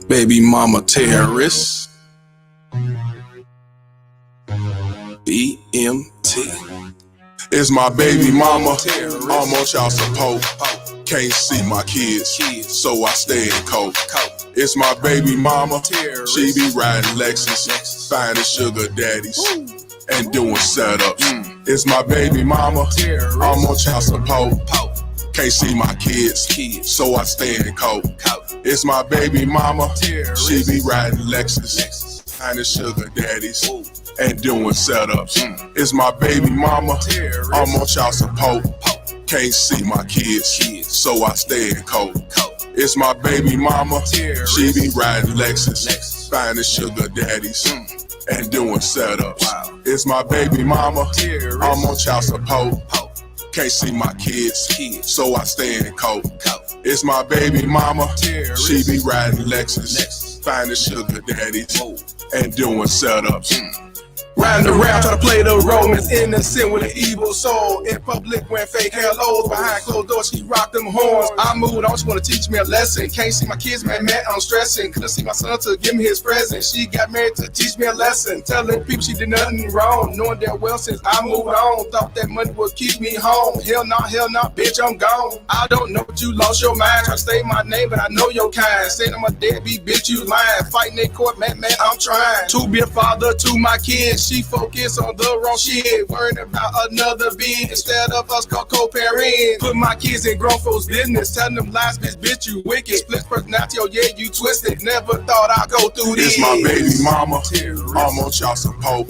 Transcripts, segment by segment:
Baby mama terrorist. BMT. It's my baby mama. I'm on child support. Can't see my kids, so I stay in coat. It's my baby mama. She be riding Lexus, finding sugar daddies and doing setups. It's my baby mama. I'm on child support. Can't see my kids, so I stay in coat. It's my baby mama. She be riding Lexus, finding sugar daddies and doing setups. It's my baby mama. I'm on child support. Can't see my kids, so I stay in coat. It's my baby mama. She be riding Lexus, finding sugar daddies and doing setups. It's my baby mama. I'm on child support. Can't see my kids, so I stay in coat. It's my baby mama. She be riding Lexus, finding sugar daddies and doing setups. Riding around trying to play the role, Miss Innocent with an evil soul. In public wearing fake hellos, behind closed doors she rocked them horns. I moved on, she wanna teach me a lesson. Can't see my kids, man, I'm stressing. Couldn't see my son to give me his present. She got married to teach me a lesson. Telling people she did nothing wrong, knowing that well since I moved on. Thought that money would keep me home. Hell no, bitch, I'm gone. I don't know but you lost your mind. Try to say my name, but I know your kind. Saying I'm a deadbeat, bitch, you lying. Fighting in court, man, I'm trying to be a father to my kids. She focus on the wrong shit, worrying about another being instead of us co-parenting. Put my kids in grown folks' business, telling them lies, bitch, you wicked. Split personality, oh yeah, you twisted. Never thought I'd go through this. It's my baby mama, I'm on child support.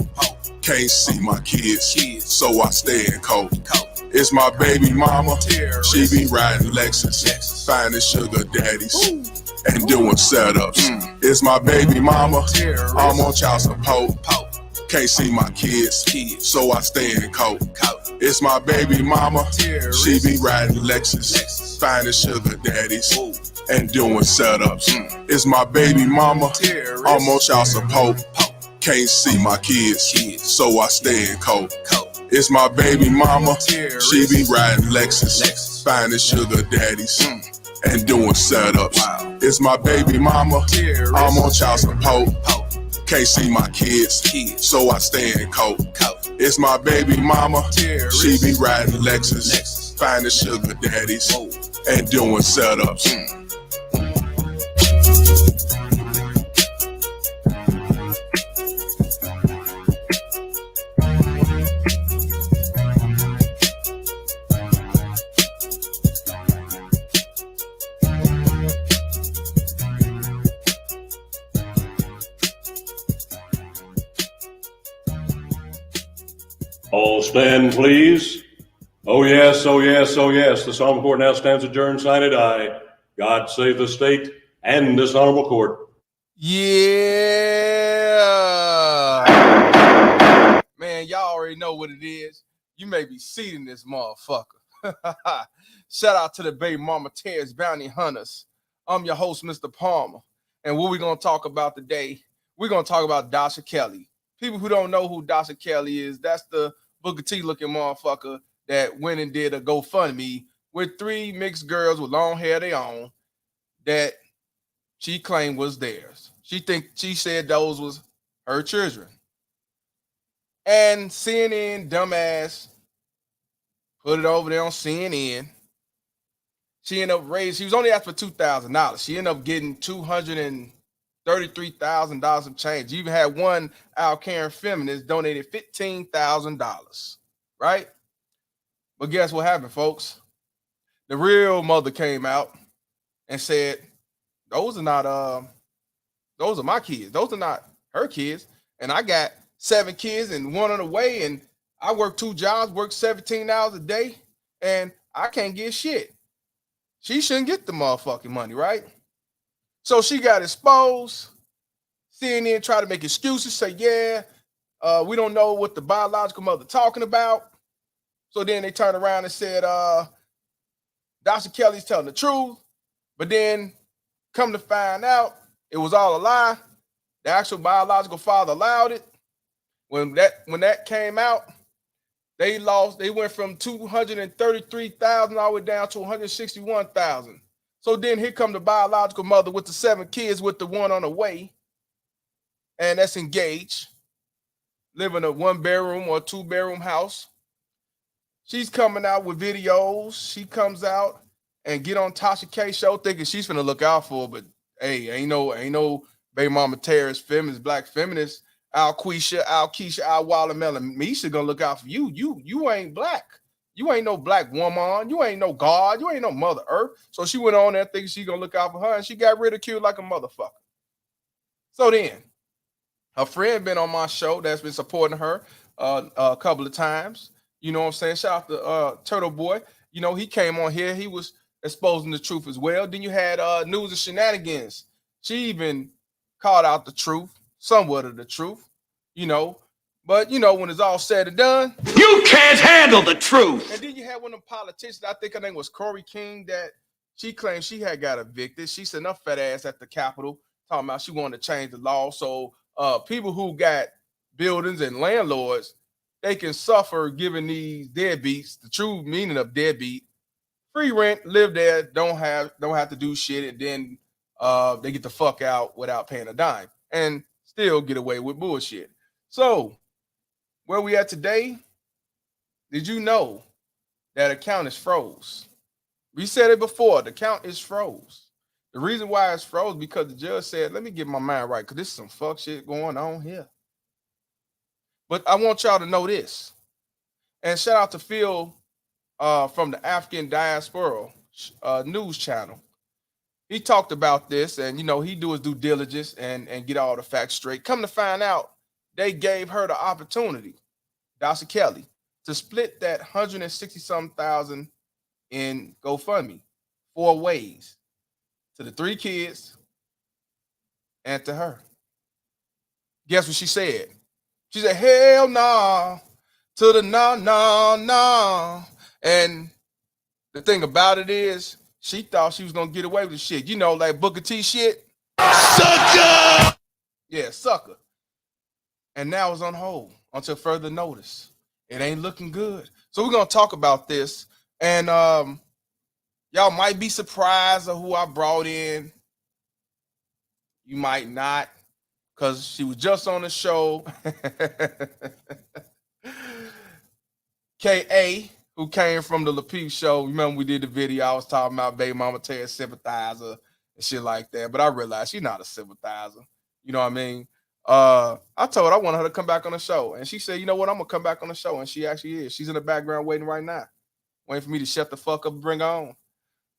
Can't see my kids, so I stay in cold. It's my baby mama, she be riding Lexus, finding sugar daddies and doing setups. It's my baby mama, I'm on child support. Can't see my kids, so I stay in coat. It's my baby mama, she be riding Lexus, finding sugar daddies and doing setups. It's my baby mama, I'm on child support. Can't see my kids, so I stay in coat. It's my baby mama, she be riding Lexus, finding sugar daddies and doing setups. It's my baby mama, I'm on child support. Can't see my kids, so I stay in coat. It's my baby mama, she be riding Lexus, finding sugar daddies and doing setups. All stand, please. Oh yes, oh yes, oh yes. The Solemn Court now stands adjourned, sine die. God save the state and this honorable court. Yeah. Man, y'all already know what it is. You may be seating this motherfucker. Shout out to the baby mama Terrence Bounty Hunters. I'm your host, Mr. Palmer. And what we're going to talk about today, we're going to talk about Dasha Kelly. People who don't know who Dasha Kelly is, that's the Booker T looking motherfucker that went and did a GoFundMe with 3 mixed girls with long hair of their own that she claimed was theirs. She said those was her children. And CNN, dumbass, put it over there on CNN. She ended up she was only asked for $2,000. She ended up getting $233,000 of change. You even had one Al Karen feminist donated $15,000, right? But guess what happened, folks? The real mother came out and said, those are my kids. Those are not her kids. And I got 7 kids and 1 on the way. And I work 2 jobs, work 17 hours a day, and I can't get shit. She shouldn't get the motherfucking money, right? So she got exposed. CNN tried to make excuses, say, yeah, we don't know what the biological mother talking about. So then they turned around and said, Dasha Kelly's telling the truth. But then come to find out, it was all a lie. The actual biological father allowed it. When that came out, they went from 233,000 all the way down to 161,000. So then here come the biological mother with the 7 kids with the 1 on the way. And that's engaged, live in a 1-bedroom or 2-bedroom house. She's coming out with videos. She comes out and get on Tasha K show thinking she's finna look out for her, but hey, ain't no baby mama terrorist, feminist, black feminist, Al Keisha, Al Watermelon. Misha gonna look out for you. You ain't black. You ain't no black woman. You ain't no God. You ain't no Mother Earth. So she went on there thinking she gonna look out for her, and she got ridiculed like a motherfucker. So then, her friend been on my show that's been supporting her a couple of times. You know what I'm saying? Shout out to Turtle Boy. You know, he came on here. He was exposing the truth as well. Then you had News of Shenanigans. She even called out the truth, somewhat of the truth, you know. But, you know, when it's all said and done, you can't handle the truth. And then you had one of them politicians, I think her name was Corey King, that she claimed she had got evicted. She sent her fat ass at the Capitol talking about she wanted to change the law. So people who got buildings and landlords, they can suffer giving these deadbeats, the true meaning of deadbeat, free rent, live there, don't have to do shit, and then they get the fuck out without paying a dime and still get away with bullshit. So where we at today? Did you know that account is froze? We said it before. The account is froze. The reason why it's froze because the judge said, "Let me get my mind right, because this is some fuck shit going on here." But I want y'all to know this, and shout out to Phil from the African Diaspora news channel. He talked about this, and he do his due diligence and get all the facts straight. Come to find out, they gave her the opportunity, Dasha Kelly, to split that 160-something thousand in GoFundMe 4 ways, to the 3 kids and to her. Guess what she said? She said, "Hell nah, to the nah. And the thing about it is, she thought she was gonna get away with the shit. Like Booker T shit. Sucker! Yeah, sucker. And now it's on hold until further notice. It ain't looking good. So we're gonna talk about this. And y'all might be surprised of who I brought in. You might not, because she was just on the show. K.A., who came from the LaPeep show. Remember we did the video, I was talking about baby mama Terry sympathizer and shit like that. But I realized she's not a sympathizer. You know what I mean? I told her I wanted her to come back on the show. And she said, "You know what? I'm going to come back on the show." And she actually is. She's in the background waiting right now. Waiting for me to shut the fuck up and bring her on.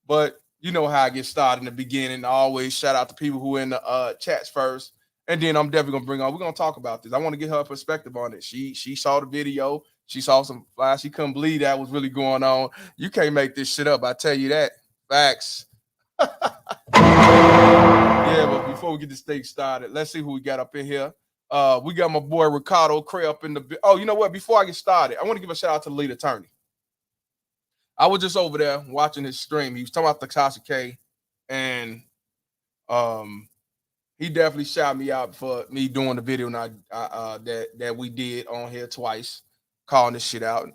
But you know how I get started in the beginning. I always shout out to people who are in the chats first. And then I'm definitely going to bring on. We're going to talk about this. I want to get her perspective on it. She saw the video. She saw some flies. She couldn't believe that was really going on. You can't make this shit up. I tell you that. Facts. Yeah, but before we get this thing started, let's see who we got up in here. We got my boy Ricardo Cray up in the... Oh, you know what? Before I get started, I want to give a shout out to the lead attorney. I was just over there watching his stream. He was talking about the Tasha K, and he definitely shouted me out for me doing the video that we did on here twice, calling this shit out,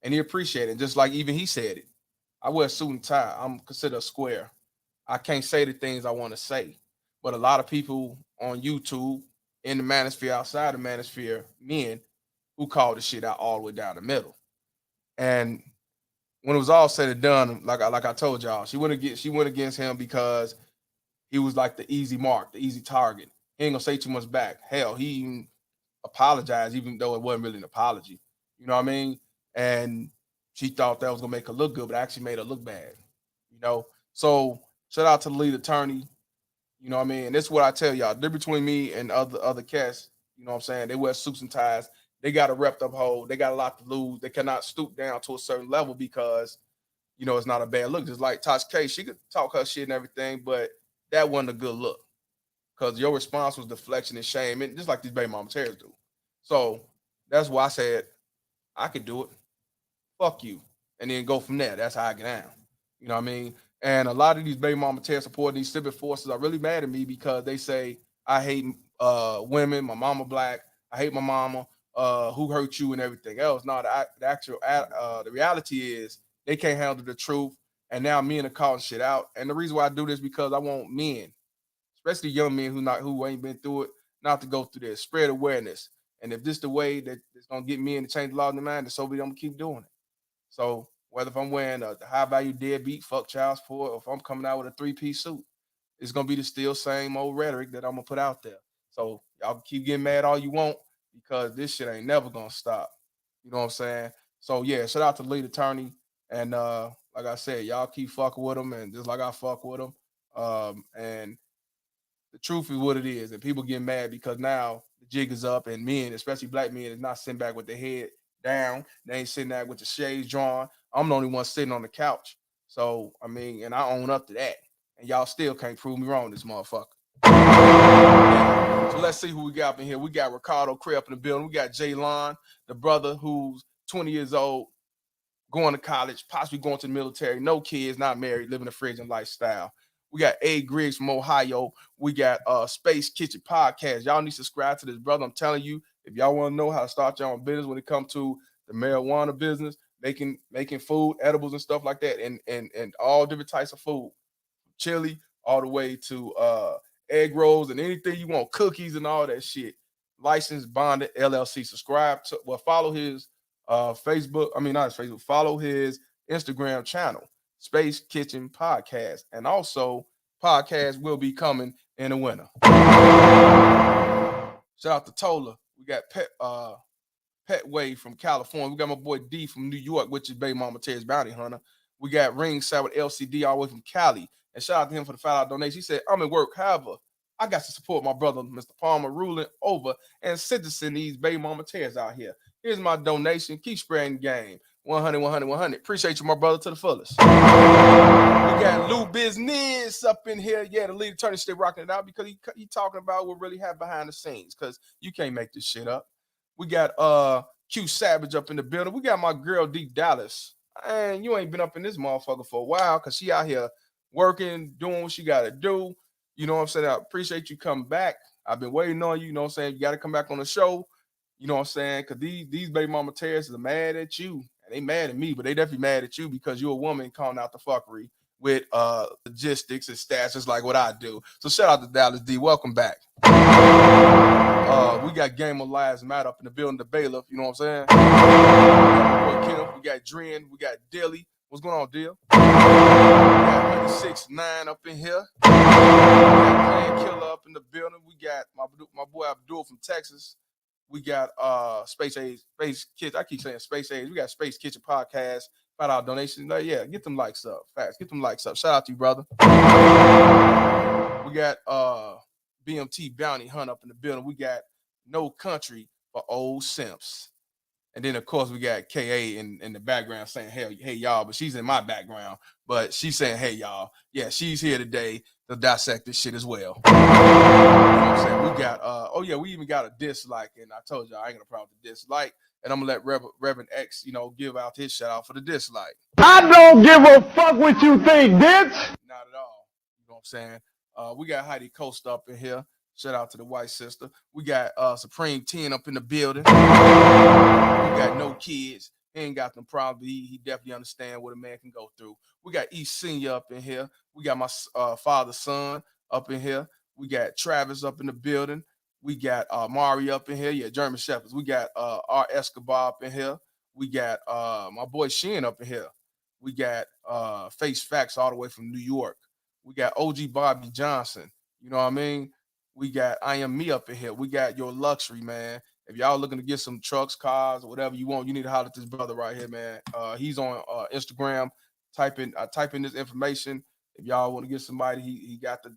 and he appreciated it. Just like even he said it. I wear a suit and tie. I'm considered a square. I can't say the things I want to say, but a lot of people on YouTube, in the manosphere, outside the manosphere, men who call this shit out all the way down the middle. And when it was all said and done, like I told y'all, she went against him because he was like the easy mark, the easy target. He ain't gonna say too much back. Hell, he even apologized, even though it wasn't really an apology. You know what I mean? And she thought that was gonna make her look good, but actually made her look bad. So shout out to the lead attorney. You know what I mean? And this is what I tell y'all. They're between me and other cats. You know what I'm saying? They wear suits and ties. They got a repped up hold. They got a lot to lose. They cannot stoop down to a certain level because, it's not a bad look. Just like Tasha K, she could talk her shit and everything, but that wasn't a good look because your response was deflection and shame, and just like these baby mama tears do. So that's why I said I could do it. Fuck you. And then go from there. That's how I get down. You know what I mean? And a lot of these baby mama tear supporting these civil forces are really mad at me because they say I hate women, my mama black, I hate my mama, who hurt you and everything else. No, the reality is they can't handle the truth. And now men are calling shit out. And the reason why I do this because I want men, especially young men who ain't been through it, not to go through this. Spread awareness. And if this the way that it's gonna get men to change the law in the mind, then so be I'm gonna keep doing it. So whether if I'm wearing a high value deadbeat, fuck child support, or if I'm coming out with a 3-piece suit, it's gonna be the still same old rhetoric that I'm gonna put out there. So y'all keep getting mad all you want because this shit ain't never gonna stop. You know what I'm saying? So yeah, shout out to the lead attorney. And like I said, y'all keep fucking with him, and just like I fuck with him. And the truth is what it is, and people get mad because now the jig is up, and men, especially black men, is not sitting back with their head down. They ain't sitting there with the shades drawn. I'm the only one sitting on the couch. So I mean, and I own up to that. And y'all still can't prove me wrong, this motherfucker. Yeah. So let's see who we got up in here. We got Ricardo Cray up in the building. We got Jaylon, the brother who's 20 years old, going to college, possibly going to the military, no kids, not married, living a frigid lifestyle. We got A. Griggs from Ohio. We got Space Kitchen Podcast. Y'all need to subscribe to this brother. I'm telling you, If y'all want to know how to start your own business when it comes to the marijuana business, making food, edibles and stuff like that, and all different types of food, chili all the way to egg rolls and anything you want, cookies and all that shit. Licensed Bonded LLC. Subscribe to, well, follow his Facebook. I mean, not his Facebook. Follow his Instagram channel, Space Kitchen Podcast, and also podcast will be coming in the winter. Shout out to Tola. We got Pet Way from California. We got my boy D from New York, which is Baby Mama Terry's Bounty Hunter. We got Ringside with LCD all the way from Cali. And shout out to him for the $5 donation. He said, I'm at work. However, I got to support my brother, Mr. Palmer, ruling over and sentencing these Baby Mama Terry's out here. Here's my donation. Keep spreading the game. 100, 100, 100. Appreciate you, my brother, to the fullest. We got Lou Business up in here. Yeah, the lead attorney still rocking it out because he talking about what really happened behind the scenes because you can't make this shit up. We got Q Savage up in the building. We got my girl D Dallas. And you ain't been up in this motherfucker for a while because she out here working, doing what she got to do. You know what I'm saying? I appreciate you coming back. I've been waiting on you. You know what I'm saying? You got to come back on the show. You know what I'm saying? Because these Baby Mama Terraces are mad at you. And they mad at me, but they definitely mad at you because you're a woman calling out the fuckery with logistics and stats just like what I do. So shout out to Dallas D. Welcome back. We got Game of Lives Matt up in the building, the bailiff. You know what I'm saying? We got my boy Kim, we got Dren, we got Dilly. What's going on, Dill? We got 6ix9ine up in here. We got Clan Killer up in the building. We got my boy Abdul from Texas. We got Space Kids. I keep saying Space Age. We got Space Kitchen Podcast. $5 donation. Yeah, get them likes up fast. Get them likes up. Shout out to you, brother. We got BMT Bounty Hunt up in the building. We got No Country for Old Simps. And then, of course, we got KA in the background saying, hey, y'all, but she's in my background. But she's saying, hey, y'all. Yeah, she's here today to dissect this shit as well. You know what I'm saying? We got, we even got a dislike. And I told y'all I ain't got a problem with the dislike. And I'm going to let Reverend X, give out his shout out for the dislike. I don't give a fuck what you think, bitch. Not at all. You know what I'm saying? We got Heidi Coast up in here. Shout out to the white sister. We got Supreme 10 up in the building. We got No Kids. He ain't got them problems. He definitely understand what a man can go through. We got East Senior up in here. We got my father's son up in here. We got Travis up in the building. We got Mari up in here. Yeah, German Shepherds. We got R. Escobar up in here. We got my boy Shin up in here. We got Face Facts all the way from New York. We got OG Bobby Johnson. You know what I mean? We got I Am Me up in here. We got Your Luxury, man. If y'all looking to get some trucks, cars, whatever you want, you need to holler at this brother right here, man. He's on Instagram. Type in this information. If y'all want to get somebody, he got the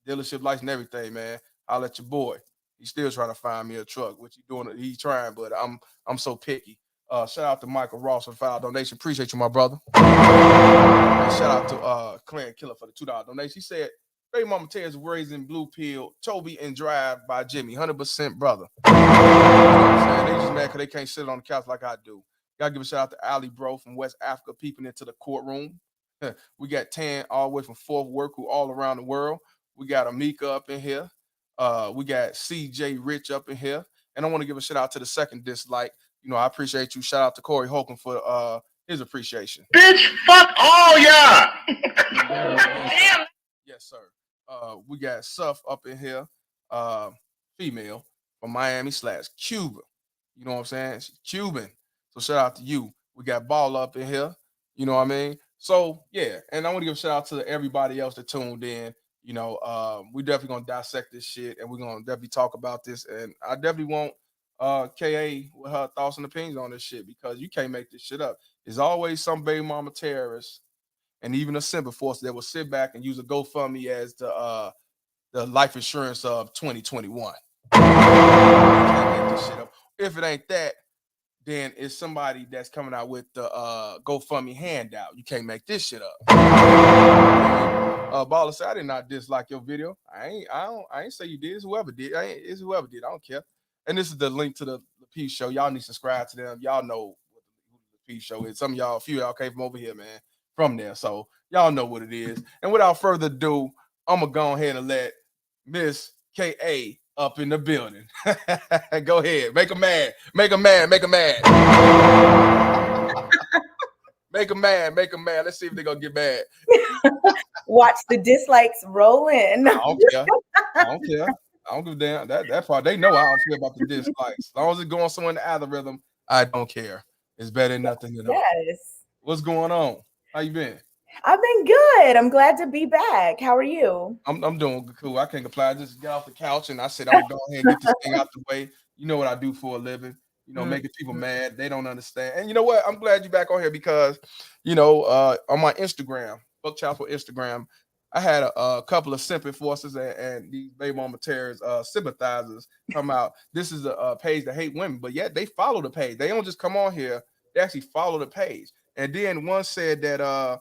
dealership license and everything, man. Holler at your boy. He's still trying to find me a truck. What you doing? He's trying, but I'm so picky. Shout out to Michael Ross for the $5 donation. Appreciate you, my brother. And shout out to Clan Killer for the $2 donation. He said, Baby Mama Terry's raising Blue Pill, Toby and Drive by Jimmy. 100% brother. You know what I'm saying? They just mad because they can't sit on the couch like I do. Gotta give a shout out to Ali Bro from West Africa peeping into the courtroom. We got Tan all the way from Fort Worth, who all around the world. We got Amika up in here. We got CJ Rich up in here. And I want to give a shout out to the second dislike. I appreciate you. Shout out to Corey Holcomb for his appreciation. Bitch, fuck all y'all. Damn. Yes, sir. We got Suff up in here, female from Miami/Cuba. You know what I'm saying? She's Cuban. So shout out to you. We got Ball up in here. You know what I mean? So yeah, and I want to give a shout out to everybody else that tuned in. We definitely gonna dissect this shit, and we're gonna definitely talk about this. And I definitely want KA with her thoughts and opinions on this shit because you can't make this shit up. There's always some baby mama terrorists and even a symbol force that will sit back and use a GoFundMe as the life insurance of 2021. You can't make this shit up. If it ain't that, then it's somebody that's coming out with the GoFundMe handout. You can't make this shit up. Baller said, I did not dislike your video. I ain't say you did. It's whoever did. It's whoever did. I don't care. And this is the link to the P show. Y'all need to subscribe to them. Y'all know what the P show is. A few of y'all came from over here, man, from there. So y'all know what it is. And without further ado, I'm gonna go ahead and let Miss KA up in the building. Go ahead. Make them mad. Make them mad. Make them mad. Make them mad. Make them mad. Let's see if they're going to get mad. Watch the dislikes roll in. I don't care. I don't care. I don't give a damn. That part, they know how I feel about the dislikes. As long as it's going somewhere in the algorithm, I don't care. It's better than nothing at all. Yes. What's going on? How you been? I've been good. I'm glad to be back. How are you? I'm doing cool. I can't complain. I just got off the couch and I said I'm gonna go ahead and get this thing out the way. You know what I do for a living. You know, making people mad. They don't understand. And you know what? I'm glad you're back on here because, you know, on my Instagram, Buck Child for Instagram, I had a couple of simping forces and these baby mama terrors, sympathizers come out. This is a page that hate women, but yet they follow the page. They don't just come on here. They actually follow the page. And then one said that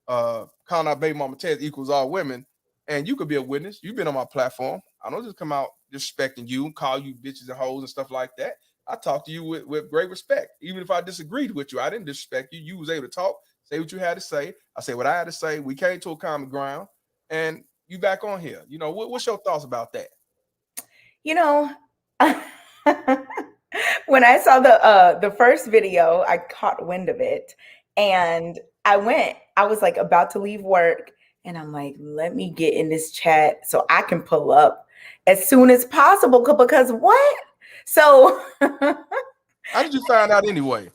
calling out baby mama Ted equals all women, and you could be a witness. You've been on my platform. I don't just come out disrespecting you, call you bitches and hoes and stuff like that. I talk to you with great respect. Even if I disagreed with you, I didn't disrespect you. You was able to talk, say what you had to say. I say what I had to say. We came to a common ground, and you back on here. You know, what's your thoughts about that? You know, when I saw the first video, I caught wind of it, and I was like about to leave work, and I'm like, let me get in this chat so I can pull up as soon as possible because what? So how did you find out anyway?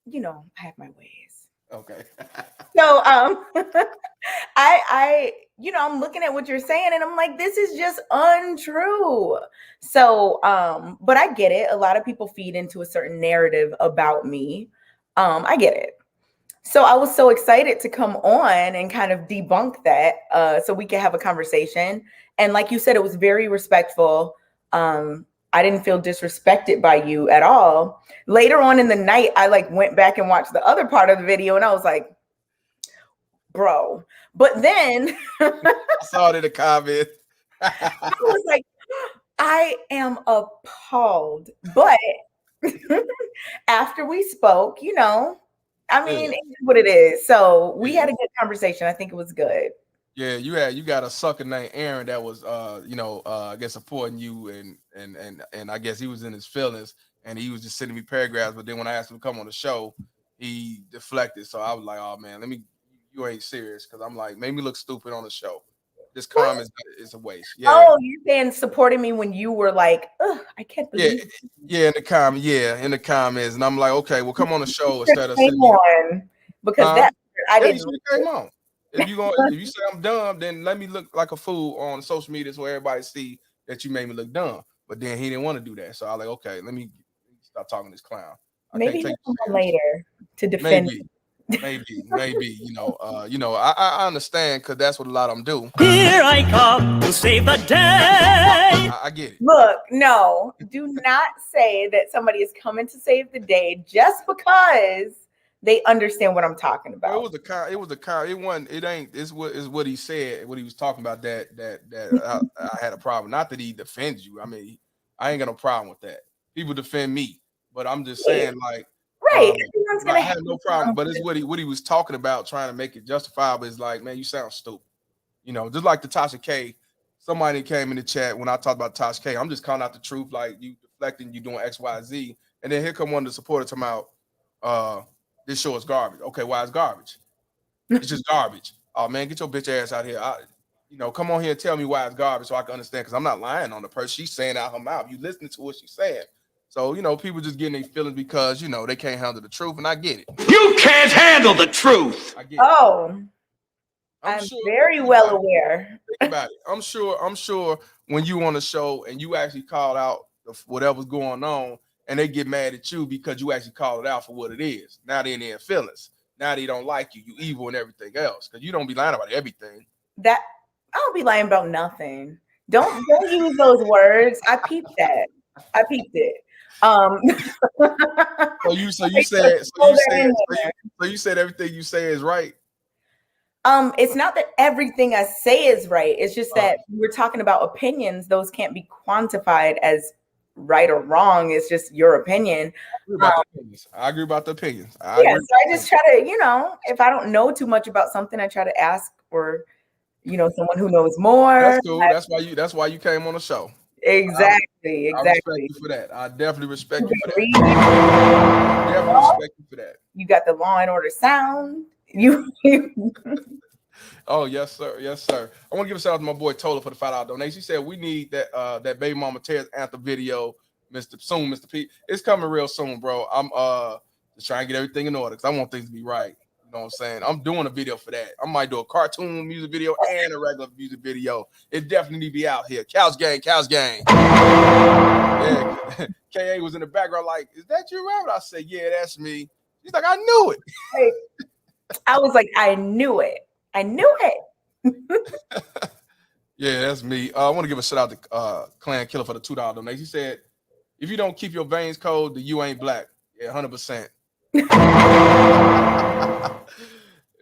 You know, I have my ways. Okay. So I you know, I'm looking at what you're saying and I'm like, this is just untrue. So but I get it. A lot of people feed into a certain narrative about me. I get it. So I was so excited to come on and kind of debunk that so we could have a conversation. And like you said, it was very respectful. I didn't feel disrespected by you at all. Later on in the night, I like went back and watched the other part of the video and I was like, bro. But then I saw it in the comment. I was like, I am appalled. But after we spoke, you know, I mean, it's what it is. So we had a good conversation. I think it was good. Yeah, you got a sucker named Aaron that was I guess supporting you and I guess he was in his feelings and he was just sending me paragraphs, but then when I asked him to come on the show, he deflected. So I was like, oh man, you ain't serious, because I'm like, made me look stupid on the show. This comment is a waste. Yeah. Oh, you're saying supporting me when you were like, I can't believe it. Yeah, in the comments. And I'm like, okay, well, come on the show instead of sitting on because I didn't. You came on. If you say I'm dumb, then let me look like a fool on social media so everybody see that you made me look dumb. But then he didn't want to do that. So I was like, okay, let me stop talking to this clown. Maybe he'll come on later to defend me. Maybe, I understand because that's what a lot of them do. Here I come to save the day. I get it. Look, no, do not say that somebody is coming to save the day just because they understand what I'm talking about. It's what he said, what he was talking about that I had a problem. Not that he defends you. I mean, I ain't got no problem with that. People defend me, but I'm just saying, like, right. I have no problem, but it's what he was talking about, trying to make it justifiable. Is like, man, you sound stupid. You know, just like the Tasha K. Somebody came in the chat when I talked about Tasha K. I'm just calling out the truth, like you deflecting, you doing X, Y, Z, and then here come one of the supporters talking about this show is garbage. Okay, why is garbage? It's just garbage. Oh man, get your bitch ass out here. Come on here and tell me why it's garbage so I can understand, because I'm not lying on the person. She's saying out her mouth. You listening to what she's saying. So, people just getting their feelings because, they can't handle the truth, and I get it. You can't handle the truth. I get it. Oh, I'm sure, very well aware. Think about it. I'm sure when you on the show and you actually call out whatever's going on and they get mad at you because you actually call it out for what it is. Now they're in their feelings. Now they don't like you. You evil and everything else, because you don't be lying about everything. I don't be lying about nothing. Don't use those words. I peeped that. I peeped it. So you said everything you say is right. It's not that everything I say is right. It's just that we're talking about opinions. Those can't be quantified as right or wrong. It's just your opinion. I agree about the opinions. So I just try to, if I don't know too much about something, I try to ask or someone who knows more. That's cool. That's why you came on the show. Exactly. I respect you for that. I definitely respect you for that. Reading. I definitely respect you for that. You got the Law and Order sound. Oh, yes, sir. Yes, sir. I want to give a shout out to my boy Tola for the $5 donation. He said we need that Baby Mama Tears anthem video, Mr. P. It's coming real soon, bro. I'm just trying to get everything in order because I want things to be right. You know what I'm saying? I'm doing a video for that. I might do a cartoon music video and a regular music video. It definitely need to be out here. Cows gang. Yeah. KA was in the background like, is that you, Rabbit? I said, yeah, that's me. He's like, I knew it. I was like, I knew it. Yeah, that's me. I want to give a shout out to Clan Killer for the $2 donation. He said, if you don't keep your veins cold, then you ain't black. Yeah, 100%.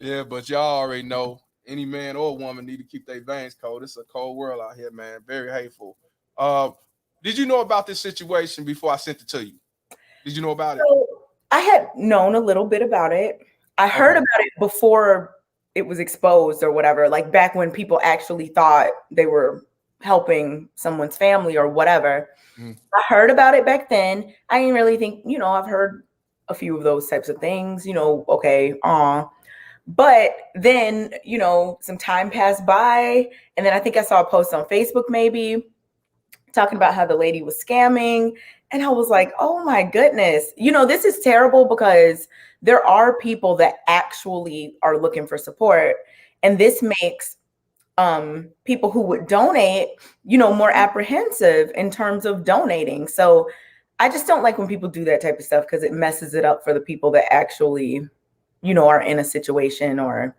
Yeah, but y'all already know any man or woman need to keep their veins cold. It's a cold world out here, man. Very hateful. Did you know about this situation before I sent it to you? Did you know about it? I had known a little bit about it. I heard about it before it was exposed or whatever, like back when people actually thought they were helping someone's family or whatever. I heard about it back then. I didn't really think, I've heard a few of those types of things, okay. But then, some time passed by, and then I think I saw a post on Facebook maybe talking about how the lady was scamming. And I was like, oh my goodness, this is terrible because there are people that actually are looking for support. And this makes people who would donate, more apprehensive in terms of donating. So I just don't like when people do that type of stuff because it messes it up for the people that actually, are in a situation and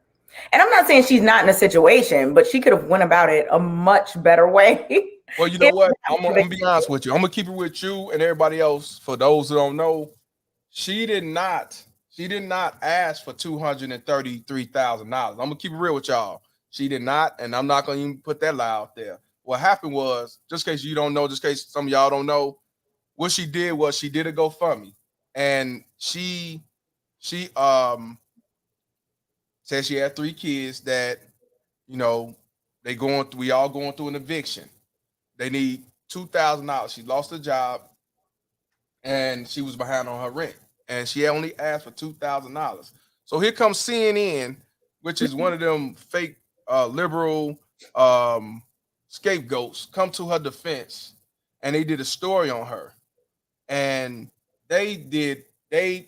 I'm not saying she's not in a situation, but she could have went about it a much better way. Well, you know what? I'm gonna be honest with you. I'm gonna keep it with you and everybody else. For those who don't know, she did not ask for $233,000. I'm gonna keep it real with y'all. She did not, and I'm not gonna even put that lie out there. What happened was, just in case you don't know, just in case some of y'all don't know, what she did was she did a GoFundMe, and she said she had 3 kids that, we all going through an eviction. They need $2,000. She lost her job and she was behind on her rent. And she only asked for $2,000. So here comes CNN, which is one of them fake liberal scapegoats, come to her defense, and they did a story on her. And they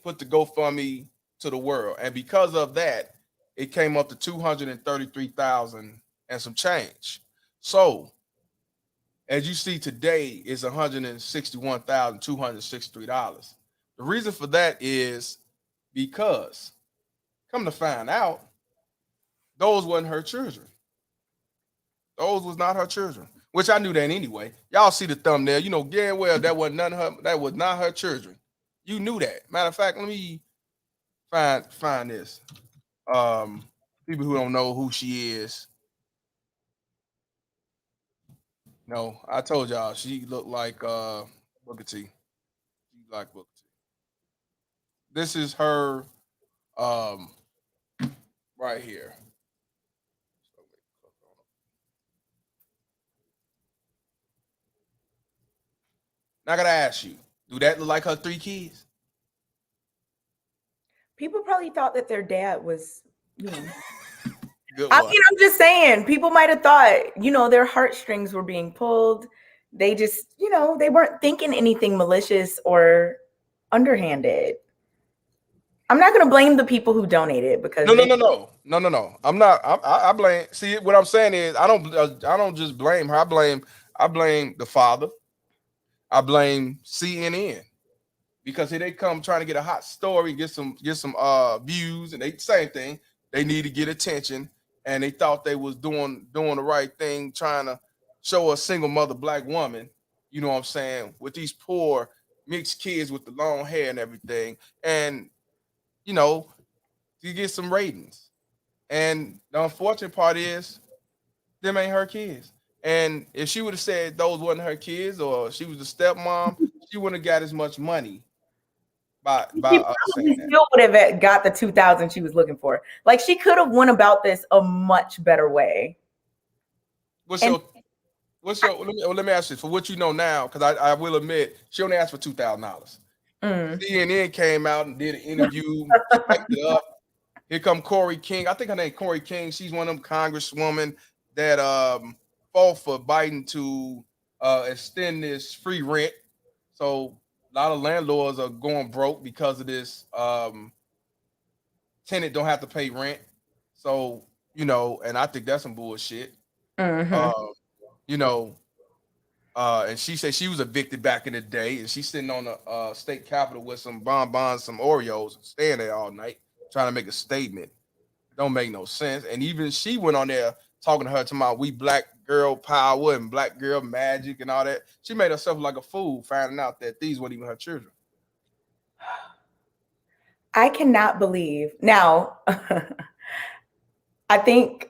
put the GoFundMe to the world. And because of that, it came up to $233,000 and some change. So as you see today, it's $161,263. The reason for that is because, come to find out, those wasn't her children. Those was not her children, which I knew that anyway. Y'all see the thumbnail, damn well that was not her children. You knew that. Matter of fact, let me find this. People who don't know who she is. No, I told y'all she looked like Booker T. She like Booker T. This is her right here. Now I gotta ask you, do that look like her 3 kids? People probably thought that their dad was, Good I one. mean, I'm just saying, people might have thought, their heartstrings were being pulled. They just, they weren't thinking anything malicious or underhanded. I'm not going to blame the people who donated because No. I'm not. I blame. See, what I'm saying is, I don't just blame her. I blame the father. I blame CNN because here they come trying to get a hot story, get some views, and they same thing. They need to get attention, and they thought they was doing the right thing, trying to show a single mother black woman, you know what I'm saying, with these poor mixed kids with the long hair and everything, and to get some ratings. And the unfortunate part is, them ain't her kids. And if she would have said those wasn't her kids, or she was a stepmom, she wouldn't have got as much money by she saying probably that. still would have got the $2,000 she was looking for. Like, she could have went about this a much better way. Let me ask you for what you know now, because I will admit she only asked for $2,000. CNN came out and did an interview, spiked it up. Here come Corey King. I think her name Corey King. She's one of them congresswomen that fought for Biden to extend this free rent. So a lot of landlords are going broke because of this. Tenant don't have to pay rent. So, and I think that's some bullshit. And she said she was evicted back in the day, and she's sitting on the state capitol with some bonbons, some Oreos, staying there all night, trying to make a statement. Don't make no sense. And even she went on there talking to her about we black girl power and black girl magic and all that. She made herself like a fool, finding out that these weren't even her children. I cannot believe. Now, I think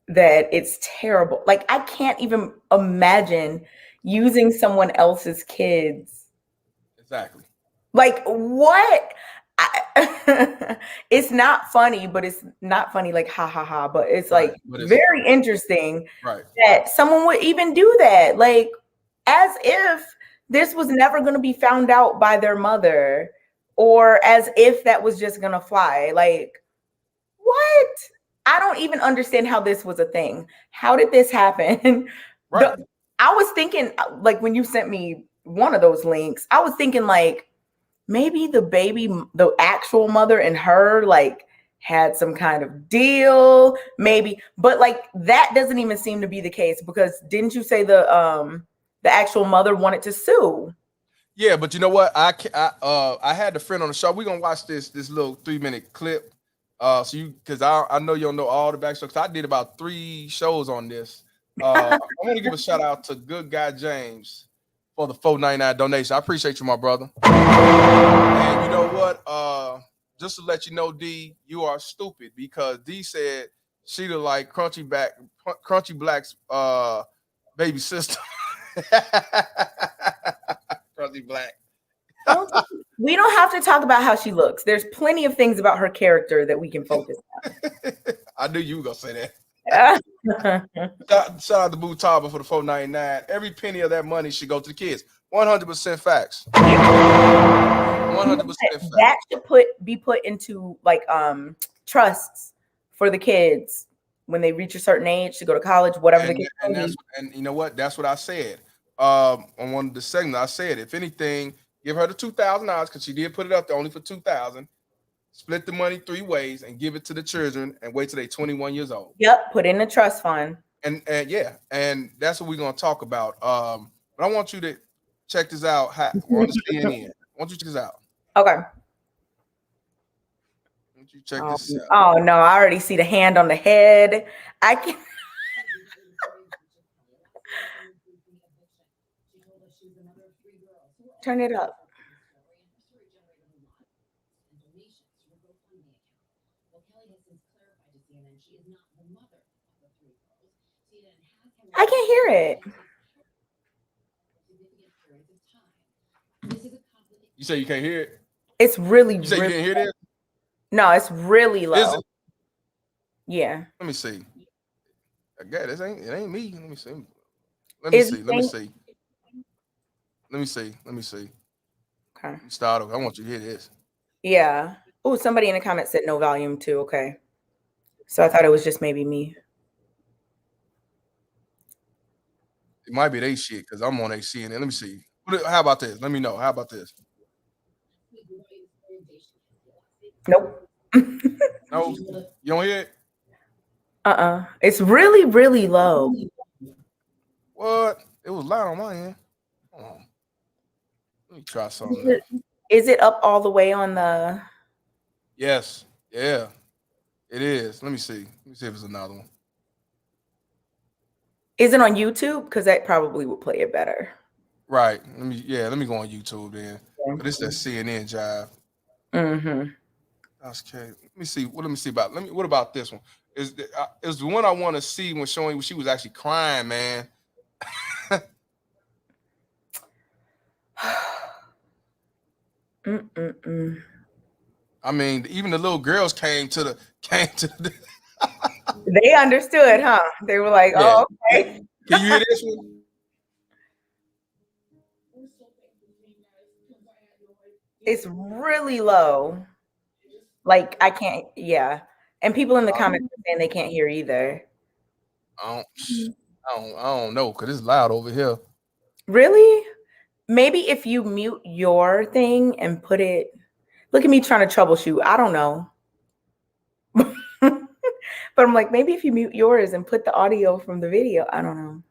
that it's terrible. Like, I can't even imagine using someone else's kids. Exactly. Like, what? It's not funny, but it's not funny like ha ha ha, but it's like very interesting that someone would even do that. Like, as if this was never going to be found out by their mother, or as if that was just going to fly. Like, what? I don't even understand how this was a thing. How did this happen? I was thinking, like, when you sent me one of those links, I was thinking like maybe the actual mother and her like had some kind of deal, maybe, but like that doesn't even seem to be the case, because didn't you say the actual mother wanted to sue? Yeah, but you know what? I had a friend on the show. We're gonna watch this little 3-minute clip. Because I know you don't know all the backstory. Because I did about 3 shows on this. I want to give a shout out to Good Guy James for the $4.99 donation. I appreciate you, my brother. And you know what? Just to let you know, D, you are stupid, because D said she look like Crunchy Black's baby sister. Crunchy Black. We don't have to talk about how she looks. There's plenty of things about her character that we can focus on. I knew you were gonna say that. Shout out to Boo Taba for the $4.99. Every penny of that money should go to the kids. 100% facts. 100% facts. That should be put into like trusts for the kids when they reach a certain age to go to college, whatever the case may be. And you know what? That's what I said. On one of the segments, I said, if anything, give her the $2,000, because she did put it up there only for $2,000. Split the money 3 ways and give it to the children, and wait till they're 21 years old. Yep, put in a trust fund. And that's what we're gonna talk about. But I want you to check this out. On the CNN. I want you to check this out. Okay. I want you to check this out. Oh no, I already see the hand on the head. I can. Turn it up. I can't hear it. You say you can't hear it? It's really. You say really you can't hear this? No, it's really low. Is it? Yeah. Let me see. I got it. It ain't me. Let me see. Let me see. Okay. Start over. I want you to hear this. Yeah. Oh, somebody in the comments said no volume too. Okay. So I thought it was just maybe me. It might be they shit, because I'm on CNN. Let me see. How about this? Let me know. How about this? Nope. No, you don't hear it? It's really, really low. What? It was loud on my end. Hold on. Let me try something. Is it up all the way on the? Yes. Yeah. It is. Let me see. Let me see if it's another one. Is it on YouTube? Because that probably would play it better. Right. Let me go on YouTube then. Yeah. But it's that CNN jive. Mm-hmm. That's okay. Let me see. What about this one? Is the one I want to see when showing she was actually crying, man. I mean, even the little girls came to the They understood, huh? They were like, yeah. "Oh, okay." Can you hear this one? It's really low. Like I can't, yeah. And people in the comments are saying they can't hear either. I don't know, because it's loud over here. Really? Maybe if you mute your thing and put it, look at me trying to troubleshoot. I don't know. But I'm like, maybe if you mute yours and put the audio from the video, I don't know.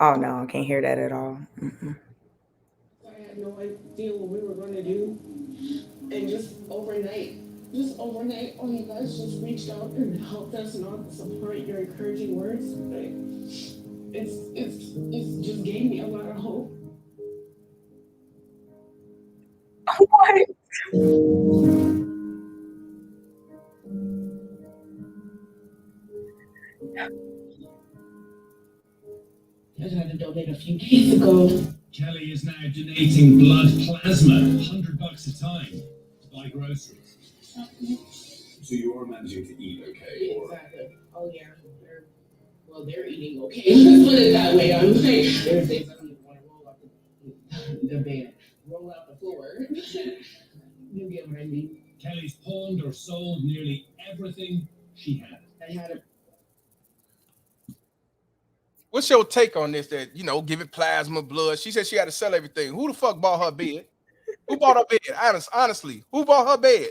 Oh no, I can't hear that at all. Mm-mm. I had no idea what we were going to do. And just overnight, all you guys just reached out and helped us and all the support, your encouraging words. Like, it's just gave me a lot of hope. What? I had to donate a few days ago. Kelly is now donating blood plasma, $100 a time, to buy groceries. So you are managing to eat okay? Or? Exactly. Oh yeah. They're eating okay. Let's put it that way. I'm like, there's days I don't even want to roll out the bed, roll out the floor. You get what I mean? Kelly's pawned or sold nearly everything she had. I had a What's your take on this? That giving plasma blood. She said she had to sell everything. Who the fuck bought her bed? Who bought her bed? Honestly, who bought her bed?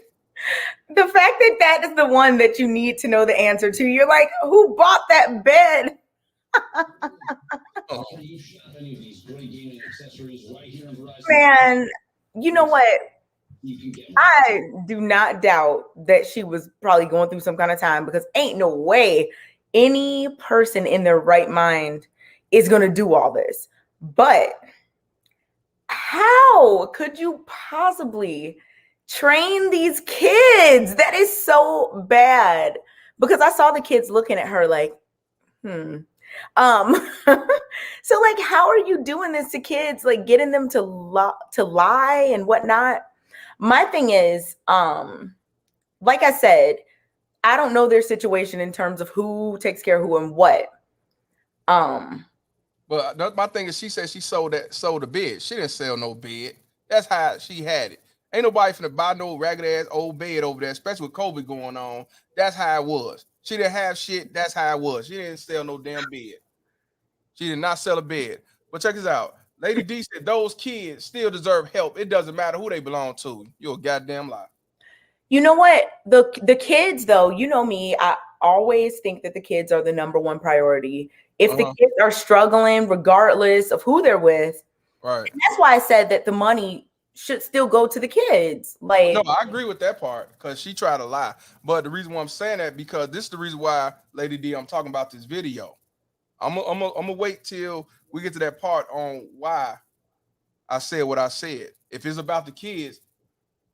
The fact that that is the one that you need to know the answer to. You're like, who bought that bed? Man, you know what? I do not doubt that she was probably going through some kind of time, because ain't no way any person in their right mind is going to do all this. But how could you possibly train these kids? That is so bad, because I saw the kids looking at her like, so like, how are you doing this to kids? Like getting them to lie and whatnot. My thing is, like I said, I don't know their situation in terms of who takes care of who and what. But my thing is, she said she sold a bed. She didn't sell no bed. That's how she had it. Ain't nobody finna buy no ragged ass old bed over there, especially with COVID going on. That's how it was. She didn't have shit. That's how it was. She didn't sell no damn bed. She did not sell a bed. But check this out. Lady D said those kids still deserve help. It doesn't matter who they belong to. You're a goddamn lie. You know what? The kids, though, you know me, I always think that the kids are the number one priority. If the kids are struggling, regardless of who they're with, right? That's why I said that the money should still go to the kids. Like, no, I agree with that part, because she tried to lie. But the reason why I'm saying that, because this is the reason why, Lady D, I'm talking about this video. I'm gonna wait till we get to that part on why I said what I said. If it's about the kids,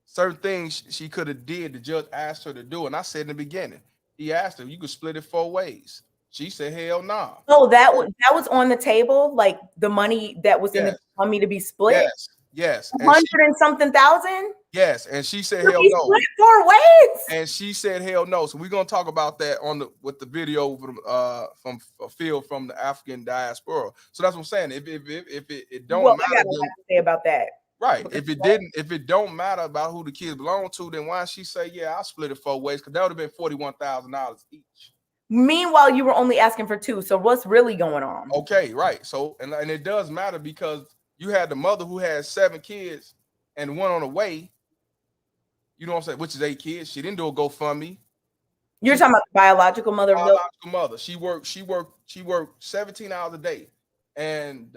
certain things she could have did, the judge asked her to do, and I said in the beginning, he asked her, you could split it 4 ways. She said, hell no. Nah. Oh, that was on the table, like the money that was in the money to be split. Yes. 100 and something thousand. Yes, and she said hell no. Split 4 ways. And she said hell no. So we're gonna talk about that with the video from a field from the African diaspora. So that's what I'm saying. If it don't matter, I got a lot to say about that. Right. If it don't matter about who the kids belong to, then why she say, yeah, I'll split it 4 ways? Because that would have been $41,000 each. Meanwhile, you were only asking for 2. So what's really going on? Okay, right. So and it does matter, because you had the mother who had 7 kids and 1 on the way. You know what I'm saying? Which is 8 kids. She didn't do a GoFundMe. You're talking about the biological mother. Biological mother. She worked 17 hours a day, and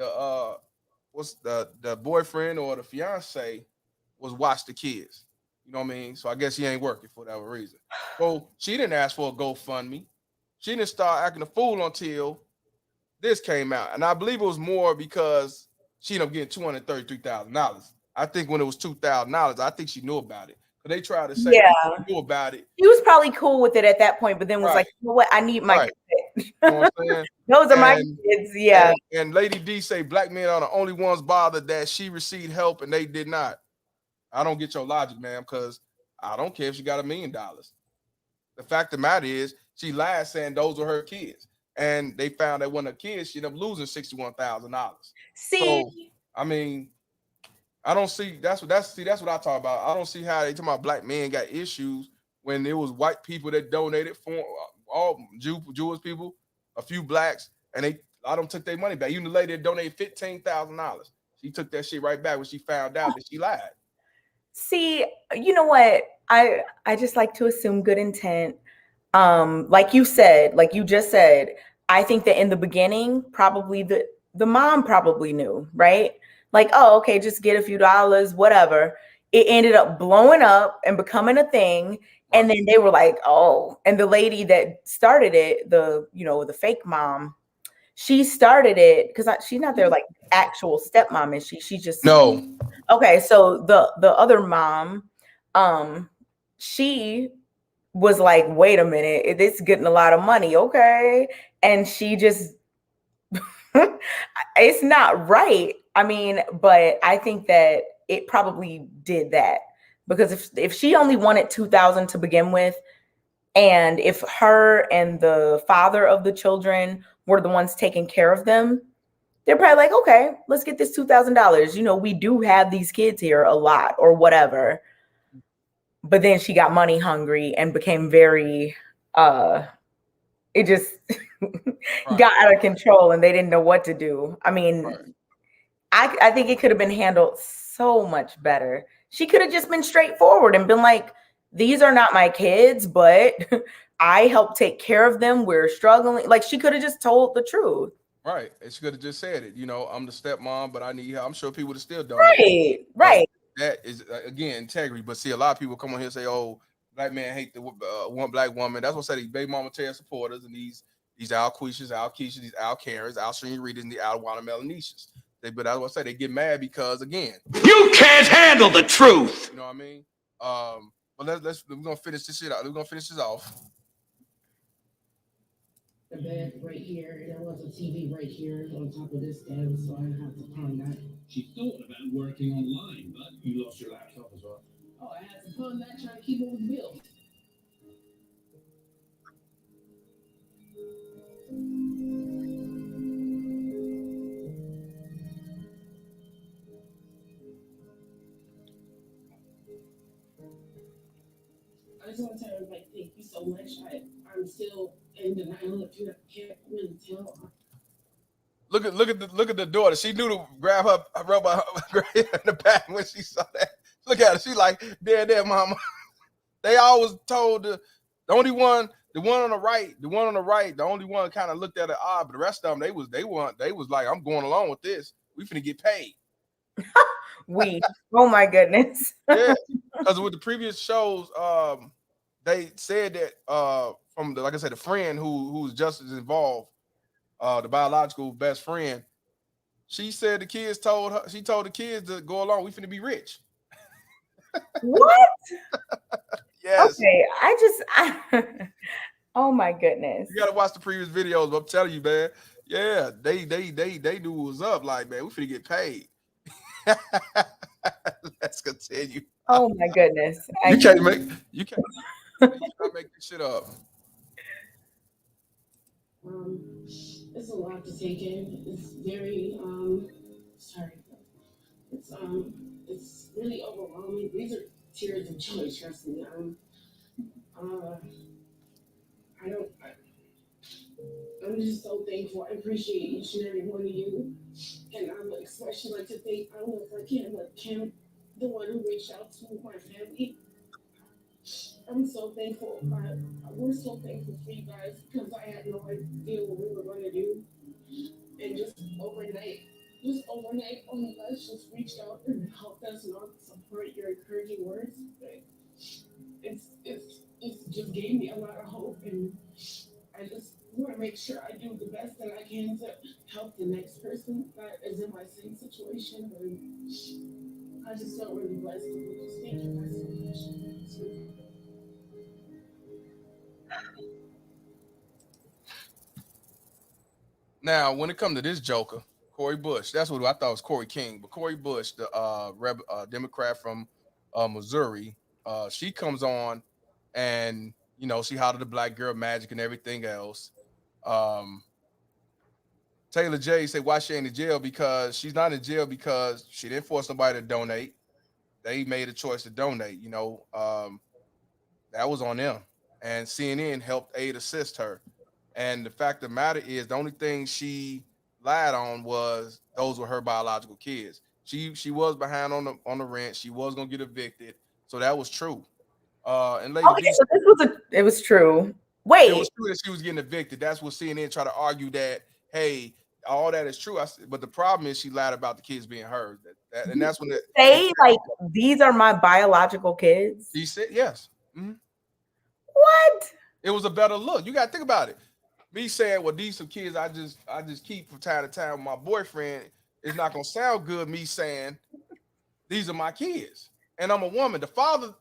what's the boyfriend or the fiance was watch the kids. You know what I mean? So I guess he ain't working for that reason. So she didn't ask for a GoFundMe. She didn't start acting a fool until this came out, and I believe it was more because she ended up getting $233,000. I think when it was $2,000, I think she knew about it. But they tried to say she knew about it. She was probably cool with it at that point, but then was like, you know what? I need my kids. You know what I'm saying? Those are my kids. Yeah. And Lady D say black men are the only ones bothered that she received help and they did not. I don't get your logic, ma'am, because I don't care if she got $1 million. The fact of the matter is, She lied saying those were her kids, and they found that when her kids, she ended up losing $61,000. See, So I mean, I don't see that's what I talk about. I don't see how they talking about black men got issues when it was white people that donated for all Jewish people, a few blacks, and a lot of them took their money back. Even the lady that donated $15,000, she took that shit right back when she found out that she lied. see, you know what? I just like to assume good intent. Like you said, like you just said, I think that in the beginning, probably the mom probably knew, right? Like, oh, okay, just get a few dollars, whatever. It ended up blowing up and becoming a thing. And then they were like, oh, and the lady that started it, the fake mom, she started it because she's not their like actual stepmom, is she? She's just No. Okay. So the other mom, she was like, wait a minute, it's getting a lot of money, okay? And she just it's not right. I mean, but I think that it probably did that because if she only wanted 2,000 to begin with, and if her and the father of the children were the ones taking care of them, they're probably like, okay, let's get this $2,000. You know, we do have these kids here a lot or whatever. But then she got money hungry and became very it just got out of control and they didn't know what to do. I mean, I think it could have been handled so much better. She could have just been straightforward and been like, these are not my kids, but I help take care of them. We're struggling. Like, she could have just told the truth. Right. And she could have just said it. You know, I'm the stepmom, but I need help. I'm sure people would have still done Right. Right. That is again integrity. But see, a lot of people come on here and say, "Oh, black man hate the one black woman." That's what I say. These baby mama tear supporters and these Al Quishas, Al Keishas, these Al Karens, Al Senior Readers, and the Al Watermelonicians. But that's what I say. They get mad because again, You can't handle the truth. you know what I mean. But we're gonna finish this shit out. We're gonna finish this off. The bed right here, and there was a TV right here on top of this stand, so I had to pawn that. She thought about working online, but you lost your laptop as well. Oh, I had to pawn that trying to keep it with bills. I just want to tell everybody thank you so much. I'm still in denial if you can't really tell. Look at the daughter. She knew to grab her rubber in the back when she saw that. Look at her. She like, there, mama. They always told the only one, the one on the right, the only one kind of looked at it odd, but the rest of them, they was like, I'm going along with this. We finna get paid. Oh my goodness. Yeah, because with the previous shows, they said that from the, like I said, the friend who's just as involved, the biological best friend, she said she told the kids to go along. We finna be rich. What? Yes. Okay, oh my goodness. You gotta watch the previous videos, but I'm telling you, man. Yeah, they knew what was up. Like, man, we finna get paid. Let's continue. Oh my goodness. You can't make this shit up. It's a lot to take in. It's very sorry. It's really overwhelming. These are tears of joy, trust me. I'm just so thankful. I appreciate each and every one of you. And I would especially like to thank, I don't know if I can, but Kim, the one who reached out to my family. I'm so thankful. We're so thankful for you guys because I had no idea what we were going to do. And just overnight, all you guys just reached out and helped us and all the support, your encouraging words. It's just gave me a lot of hope, and I just want to make sure I do the best that I can to help the next person that is in my same situation. And I just felt really blessed. Just thank you guys so much. Now, when it comes to this joker, Cori Bush, that's what I thought was Corey King, but Cori Bush, the Democrat from Missouri, she comes on and You know, she hollered the black girl magic and everything else. Taylor J said, why she ain't in jail? Because she's not in jail because she didn't force nobody to donate. They made a choice to donate, you know. That was on them. And CNN helped assist her. And the fact of the matter is, the only thing she lied on was those were her biological kids. She was behind on the rent. She was gonna get evicted. So that was true. And Lady Okay, D, so it was true. it Wait, was true that she was getting evicted. That's what CNN tried to argue that, hey, all that is true. But the problem is she lied about the kids being hers. And that's when say like these are my biological kids. he said yes. Mm-hmm. What? It was a better look. You got to think about it. Me saying, well, these some kids I just keep from time to time with my boyfriend. It's not gonna sound good. Me saying these are my kids, and I'm a woman. The father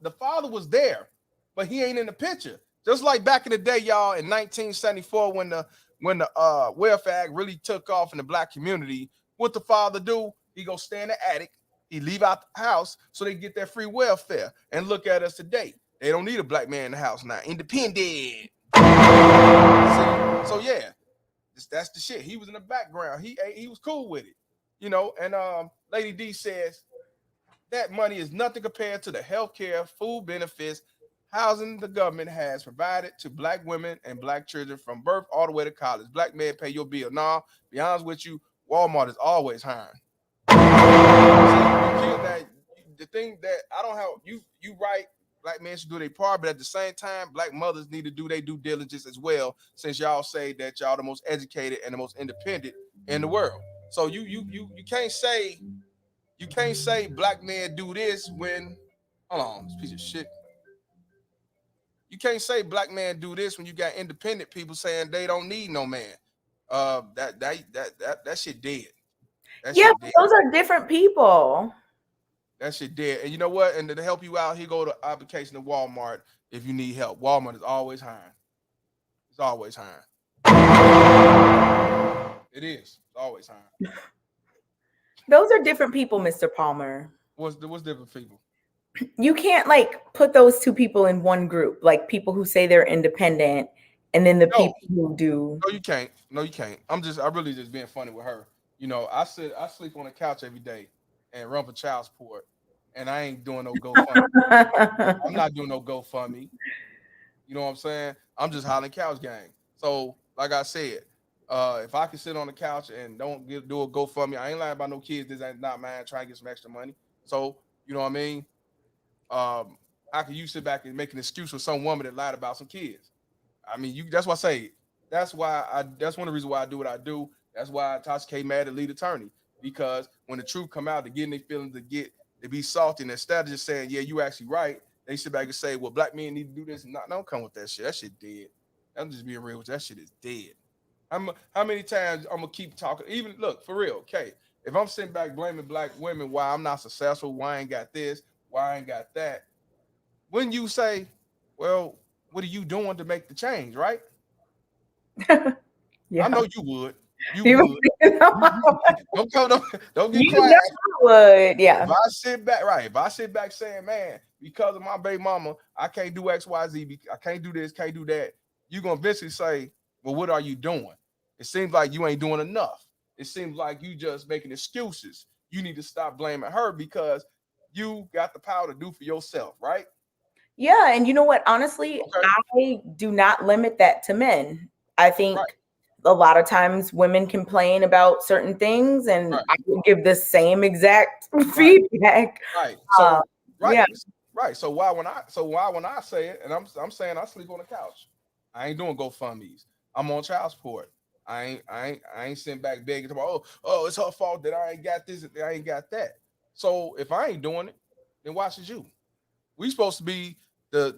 was there, but he ain't in the picture. Just like back in the day, y'all, in 1974, when the Welfare Act really took off in the black community, what the father do? He go stay in the attic. He leave out the house so they get their free welfare. And look at us today. They don't need a black man in the house now. Independent. See? So yeah, that's the shit. He was in the background. He was cool with it, you know. And Lady D says that money is nothing compared to the health care, food benefits, housing the government has provided to black women and black children from birth all the way to college. Black men pay your bill. Nah, be honest with you, Walmart is always hiring. The thing that I don't have, you right, black men should do their part, but at the same time, black mothers need to do their due diligence as well, since y'all say that y'all the most educated and the most independent in the world. So you can't say black men do this when, hold on, this piece of shit. You can't say black men do this when you got independent people saying they don't need no man. That shit dead. That shit dead. Those are different people. That shit dead. And you know what? And to help you out, here go the application to Walmart if you need help. Walmart is always hiring. It's always hiring. It is. It's always hiring. Those are different people, Mr. Palmer. What's different people? You can't like put those two people in one group, like people who say they're independent and then the people who do. No, you can't. No, you can't. I really just being funny with her. You know, I sleep on the couch every day and run for child support, and I ain't doing no GoFundMe. I'm not doing no GoFundMe. You know what I'm saying? I'm just hollering couch gang. So, like I said, if I can sit on the couch and don't do a GoFundMe, I ain't lying about no kids. This ain't not mine. Trying to get some extra money. So, you know what I mean? How can you sit back and make an excuse for some woman that lied about some kids? I mean, that's why I say that's one of the reasons why I do what I do. That's why Tasha K mad at lead attorney, because when the truth come out, to get in their feelings, to be salty, and instead of just saying, yeah, you actually right, they sit back and say, well, black men need to do this. No, don't come with that shit. That shit dead. I'm just being real with you. That shit is dead. How many times I'm gonna keep talking? Even look, for real, okay. If I'm sitting back blaming black women why I'm not successful, why I ain't got this, why I ain't got that, when you say, well, what are you doing to make the change, right? Yeah. I know you would. You would. Don't get quiet. Would, yeah. If I sit back saying, man, because of my baby mama, I can't do X, Y, Z, I can't do this, can't do that, you're gonna eventually say, well, what are you doing? It seems like you ain't doing enough. It seems like you just making excuses. You need to stop blaming her because you got the power to do for yourself, right? Yeah, and you know what? Honestly, I do not limit that to men. I think a lot of times women complain about certain things, and I will give the same exact feedback. Right. So yeah. Right. So why when I say it, and I'm saying I sleep on the couch, I ain't doing GoFundMe's. I'm on child support. I ain't sitting back begging about, oh, it's her fault that I ain't got this, I ain't got that. So if I ain't doing it, then why should you? We supposed to be the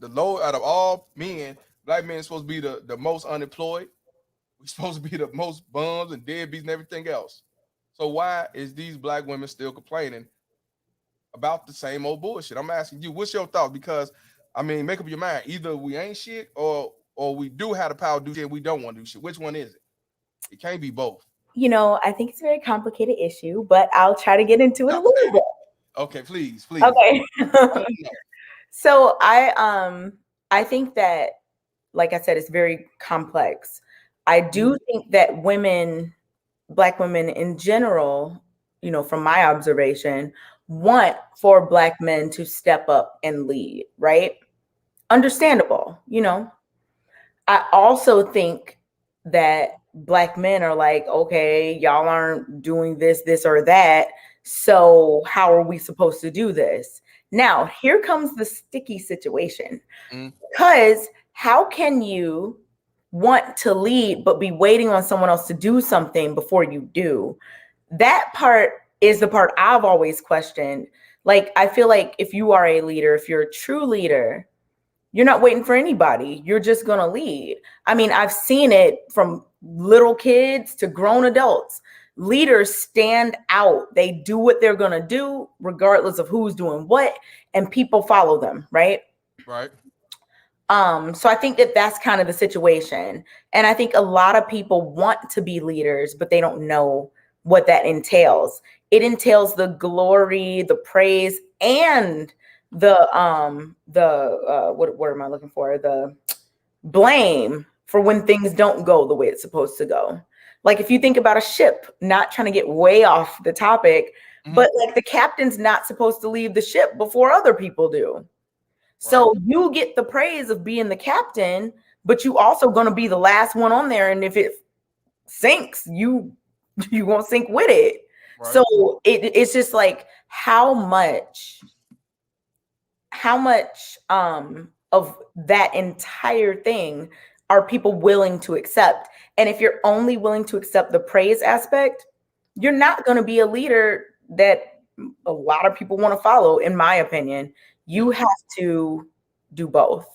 low out of all men. Black men supposed to be the most unemployed. We supposed to be the most bums and deadbeats and everything else. So why is these black women still complaining about the same old bullshit? I'm asking you, what's your thoughts? Because I mean, make up your mind. Either we ain't shit or we do have the power to do shit and we don't want to do shit. Which one is it? It can't be both. You know, I think it's a very complicated issue, but I'll try to get into it a little bit. Okay, please. Okay. So I I think that, like I said, it's very complex. I do think that women, Black women in general, from my observation, want for Black men to step up and lead, right? Understandable. I also think that Black men are like, okay, y'all aren't doing this, or that. So how are we supposed to do this? Now, here comes the sticky situation. Because how can you want to lead but be waiting on someone else to do something before you do? That part is the part I've always questioned. Like, I feel like if you are a leader, if you're a true leader, you're not waiting for anybody. You're just going to lead. I mean, I've seen it from little kids to grown adults. Leaders stand out. They do what they're going to do, regardless of who's doing what, and people follow them, right? Right. So I think that that's kind of the situation. And I think a lot of people want to be leaders, but they don't know what that entails. It entails the glory, the praise, and the what am I looking for? The blame for when things don't go the way it's supposed to go. Like if you think about a ship, not trying to get way off the topic, but like the captain's not supposed to leave the ship before other people do. So you get the praise of being the captain, but you also going to be the last one on there. And if it sinks, you won't sink with it. Right. So it's just like how much of that entire thing are people willing to accept? And if you're only willing to accept the praise aspect, you're not going to be a leader that a lot of people want to follow, in my opinion. You have to do both.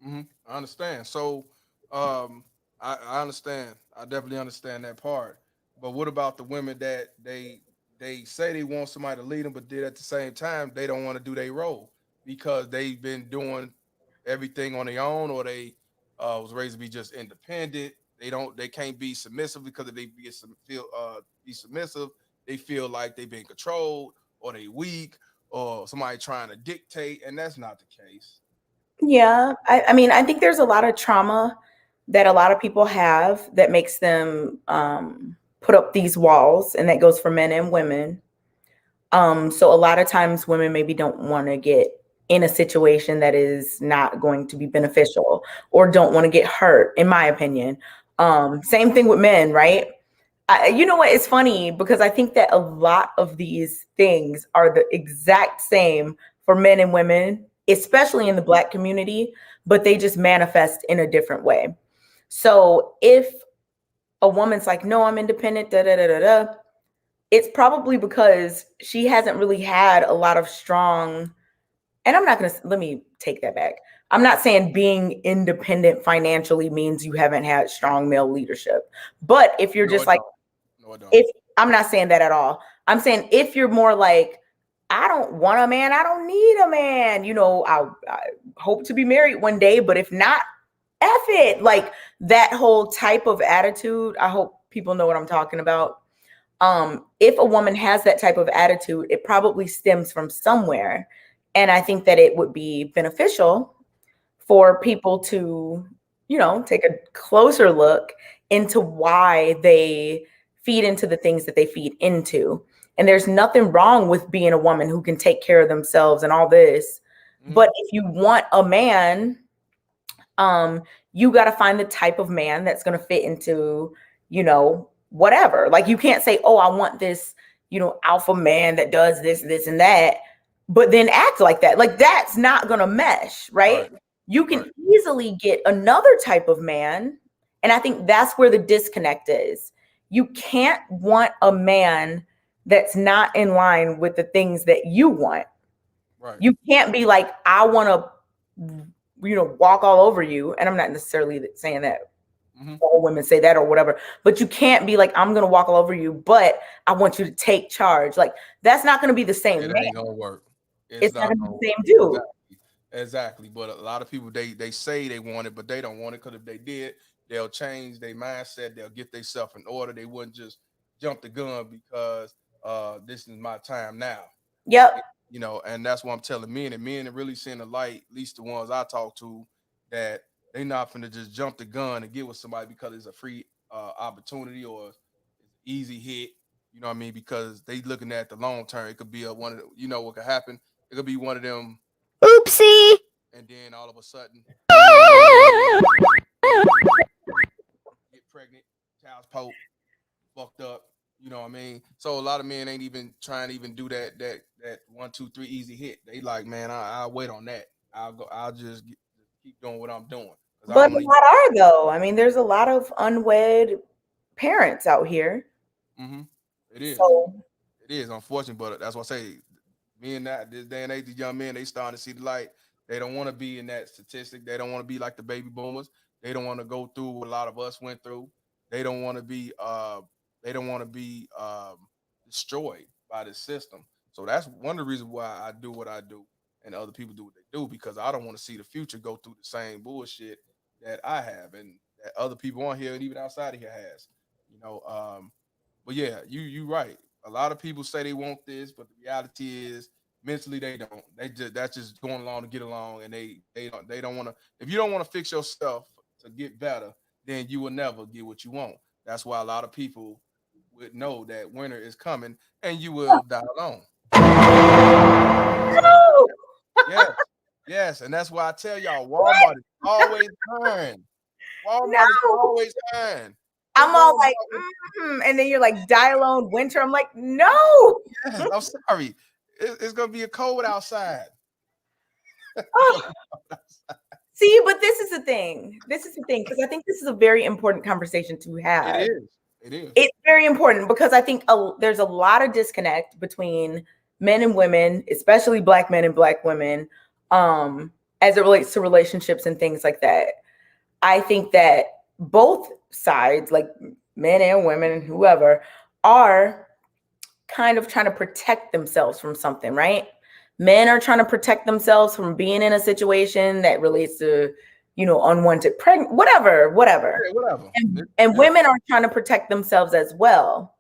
I understand. So I understand. I definitely understand that part. But what about the women that they say they want somebody to lead them, but did at the same time they don't want to do their role because they've been doing everything on their own, or they was raised to be just independent. They can't be submissive because if they be submissive, they feel like they've been controlled, or they weak, or somebody trying to dictate, and that's not the case. Yeah, I mean, I think there's a lot of trauma that a lot of people have that makes them put up these walls, and that goes for men and women. So a lot of times women maybe don't want to get in a situation that is not going to be beneficial, or don't want to get hurt, in my opinion. Same thing with men, right? You know what? It's funny because I think that a lot of these things are the exact same for men and women, especially in the Black community, but they just manifest in a different way. So if a woman's like, no, I'm independent, da da da da da, it's probably because she hasn't really had a lot of strong, and let me take that back. I'm not saying being independent financially means you haven't had strong male leadership. But if you're just like, if I'm not saying that at all. I'm saying if you're more like, I don't want a man, I don't need a man, I hope to be married one day, but if not, F it. Like that whole type of attitude, I hope people know what I'm talking about. If a woman has that type of attitude, it probably stems from somewhere. And I think that it would be beneficial for people to, take a closer look into why they feed into the things that they feed into. And there's nothing wrong with being a woman who can take care of themselves and all this. But if you want a man, you got to find the type of man that's going to fit into, whatever. Like you can't say, oh, I want this, alpha man that does this and that, but then act like that. Like that's not going to mesh, right? You can easily get another type of man. And I think that's where the disconnect is. You can't want a man that's not in line with the things that you want. Right. You can't be like, I want to, walk all over you. And I'm not necessarily saying that all women say that or whatever, but you can't be like, I'm going to walk all over you, but I want you to take charge. Like that's not going to be the same. It ain't going to work. It's not going to be the same dude. Exactly. But a lot of people, they say they want it, but they don't want it, because if they did, they'll change their mindset. They'll get themselves in order. They wouldn't just jump the gun because this is my time now. Yep. And that's what I'm telling men. And men are really seeing the light, at least the ones I talk to, that they not finna just jump the gun and get with somebody because it's a free opportunity or it's an easy hit. You know what I mean? Because they looking at the long term. It could be one of the, you know what could happen. It could be one of them. Oopsie. And then all of a sudden, get pregnant, child's pope, fucked up. You know what I mean? So a lot of men ain't even trying to even do that 1, 2, 3 easy hit. They like, man, I'll wait on that. I'll just keep doing what I'm doing. But a lot are though. I mean, there's a lot of unwed parents out here. Mm-hmm. It is. So, it is unfortunate, but that's what I say. Men that this day and age, these young men, they starting to see the light. They don't want to be in that statistic. They don't want to be like the baby boomers. They don't want to go through what a lot of us went through. They don't want to be destroyed by the system. So that's one of the reasons why I do what I do and other people do what they do, because I don't want to see the future go through the same bullshit that I have and that other people on here and even outside of here has. You know, but yeah, you right. A lot of people say they want this, but the reality is mentally they don't. That's just going along to get along, and they don't want to. If you don't want to fix yourself to get better, then you will never get what you want. That's why a lot of people would know that winter is coming, and you will die alone. Yes, and that's why I tell y'all, Walmart is always hiring. Walmart is always hiring. I'm all like, and then you're like, die alone, winter. I'm like, no. Yes, I'm sorry. It's gonna be a cold outside. See, but this is the thing. Because I think this is a very important conversation to have. It is. It's very important because I think there's a lot of disconnect between men and women, especially Black men and Black women, as it relates to relationships and things like that. I think that both sides, like men and women and whoever, are kind of trying to protect themselves from something, right? Men are trying to protect themselves from being in a situation that relates to, unwanted pregnant, whatever. And women are trying to protect themselves as well.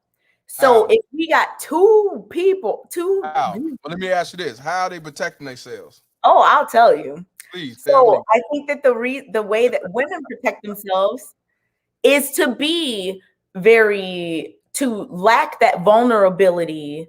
So if we got two people, well, let me ask you this: how are they protecting themselves? Oh, I'll tell you. Please. So I think that the way that women protect themselves is to lack that vulnerability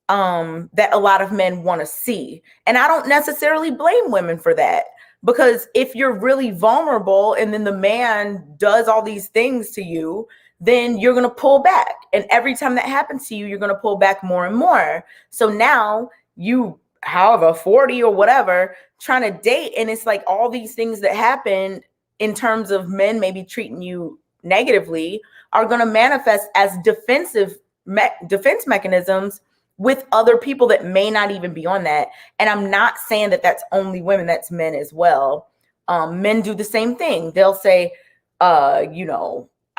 that a lot of men want to see. And I don't necessarily blame women for that, because if you're really vulnerable and then the man does all these things to you, then you're going to pull back. And every time that happens to you, you're going to pull back more and more. So now you, however, 40 or whatever, trying to date. And it's like all these things that happen in terms of men maybe treating you negatively are going to manifest as defense mechanisms with other people that may not even be on that. And I'm not saying that that's only women, that's men as well. Men do the same thing. They'll say,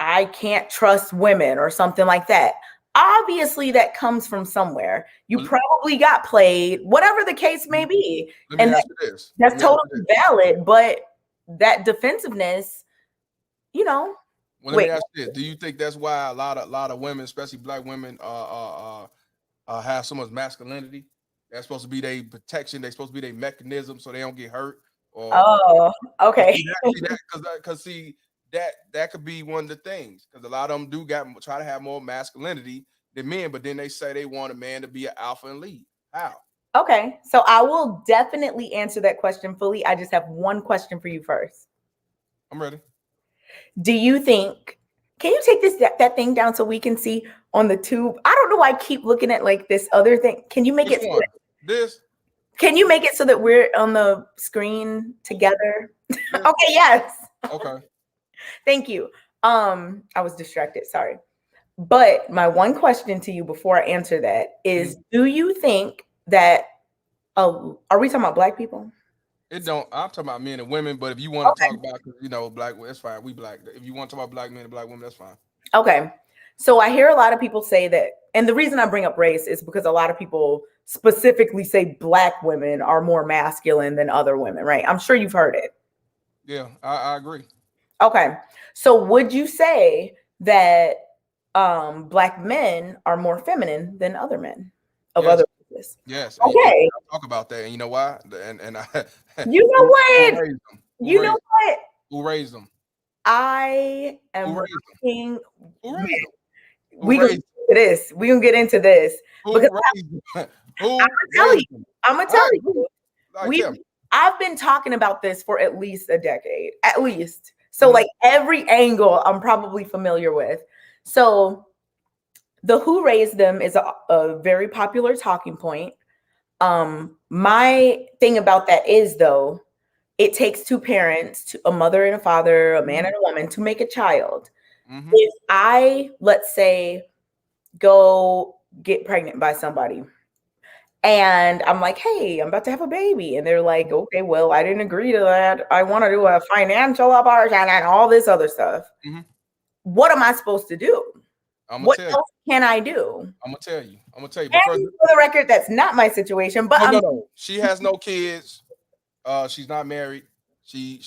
I can't trust women or something like that. Obviously, that comes from somewhere. You probably got played, whatever the case may be. And that's totally valid. But that defensiveness, Well, let me ask you this: do you think that's why a lot of women, especially Black women, have so much masculinity? That's supposed to be their protection. They're supposed to be their mechanism so they don't get hurt. Okay. Because that could be one of the things. Because a lot of them do try to have more masculinity than men, but then they say they want a man to be an alpha and lead. How? Okay, so I will definitely answer that question fully. I just have one question for you first. I'm ready. Do you think, can you take that thing down so we can see on the tube? I don't know why I keep looking at like this other thing. Can you make Which it one? This? Can you make it so that we're on the screen together? Yeah. Okay, yes. Okay. Thank you. I was distracted, sorry. But my one question to you before I answer that is, do you think that are we talking about Black people? I'm talking about men and women, but if you want to talk about, Black, that's fine. We Black. If you want to talk about Black men and Black women, that's fine. Okay. So I hear a lot of people say that, and the reason I bring up race is because a lot of people specifically say Black women are more masculine than other women, right? I'm sure you've heard it. Yeah, I agree. Okay. So would you say that Black men are more feminine than other men of other races? Yes. Okay. Talk about that. And you know why? And I, you know what? You know what? Who raised them? I am Who raised watching. Who raised them? We gonna get into this. We gonna get into this Who because raised them? Who I'm gonna tell raised you. them? I'm gonna All tell right, you. all right, tell me. I've been talking about this for at least a decade, at least. So Mhm. like every angle I'm probably familiar with. So the who raised them is a very popular talking point. My thing about that is though, it takes two parents, a mother and a father, a man and a woman to make a child. Mhm. If I, let's say, go get pregnant by somebody and I'm like, hey, I'm about to have a baby. And they're like, okay, well, I didn't agree to that. I want to do a financial abortion and all this other stuff. Mhm. What am I supposed to do? I'm What gonna tell you. else can I do? I'm gonna tell you. But And first, for the record, that's not my situation. But no. She has no kids. She's not married. She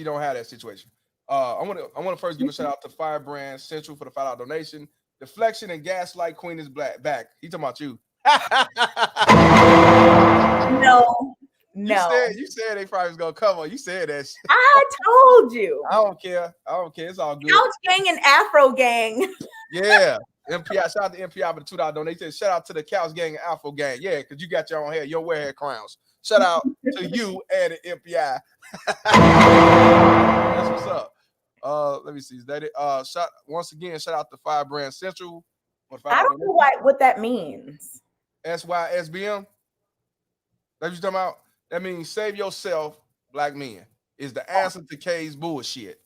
don't have that situation. I want to first give a shout out to Firebrand Central for the $5 donation. Deflection and Gaslight Queen is back. He talking about you. no. You said they probably was gonna come on. You said that shit. I told you. I don't care. It's all good. Couch gang and Afro gang. Yeah. MPI, shout out to MPI for the $2 donation. Shout out to the Couch Gang and Alpha Gang. Yeah, because you got your own hair. You don't wear hair crowns. Shout out to you and the MPI. That's what's up. Let me see. Is that it? Shout out to Firebrand Central. I don't know what that means. SYSBM. That's what you talking about? That means save yourself, black men, is the answer to K's bullshit.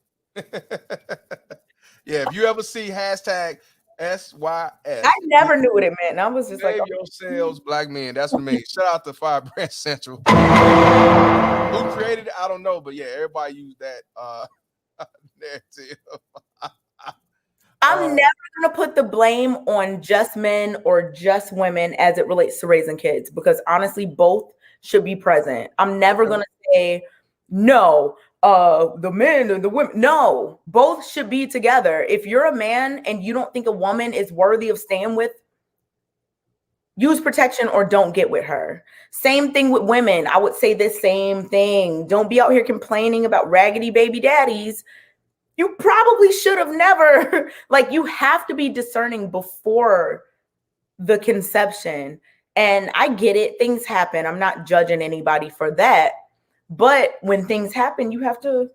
Yeah, if you ever see hashtag SYS. I never knew what it meant. And I was just save like, yourselves, black men. That's what it means. Shout out to Firebrand Central. Who created it? I don't know, but yeah, everybody used that narrative. I'm never gonna put the blame on just men or just women as it relates to raising kids, because honestly, both should be present. I'm never gonna say no, the men and the women. No, both should be together. If you're a man and you don't think a woman is worthy of staying with, use protection or don't get with her. Same thing with women. I would say the same thing. Don't be out here complaining about raggedy baby daddies. You probably should have never, like, you have to be discerning before the conception. And I get it. Things happen. I'm not judging anybody for that. But when things happen, you have to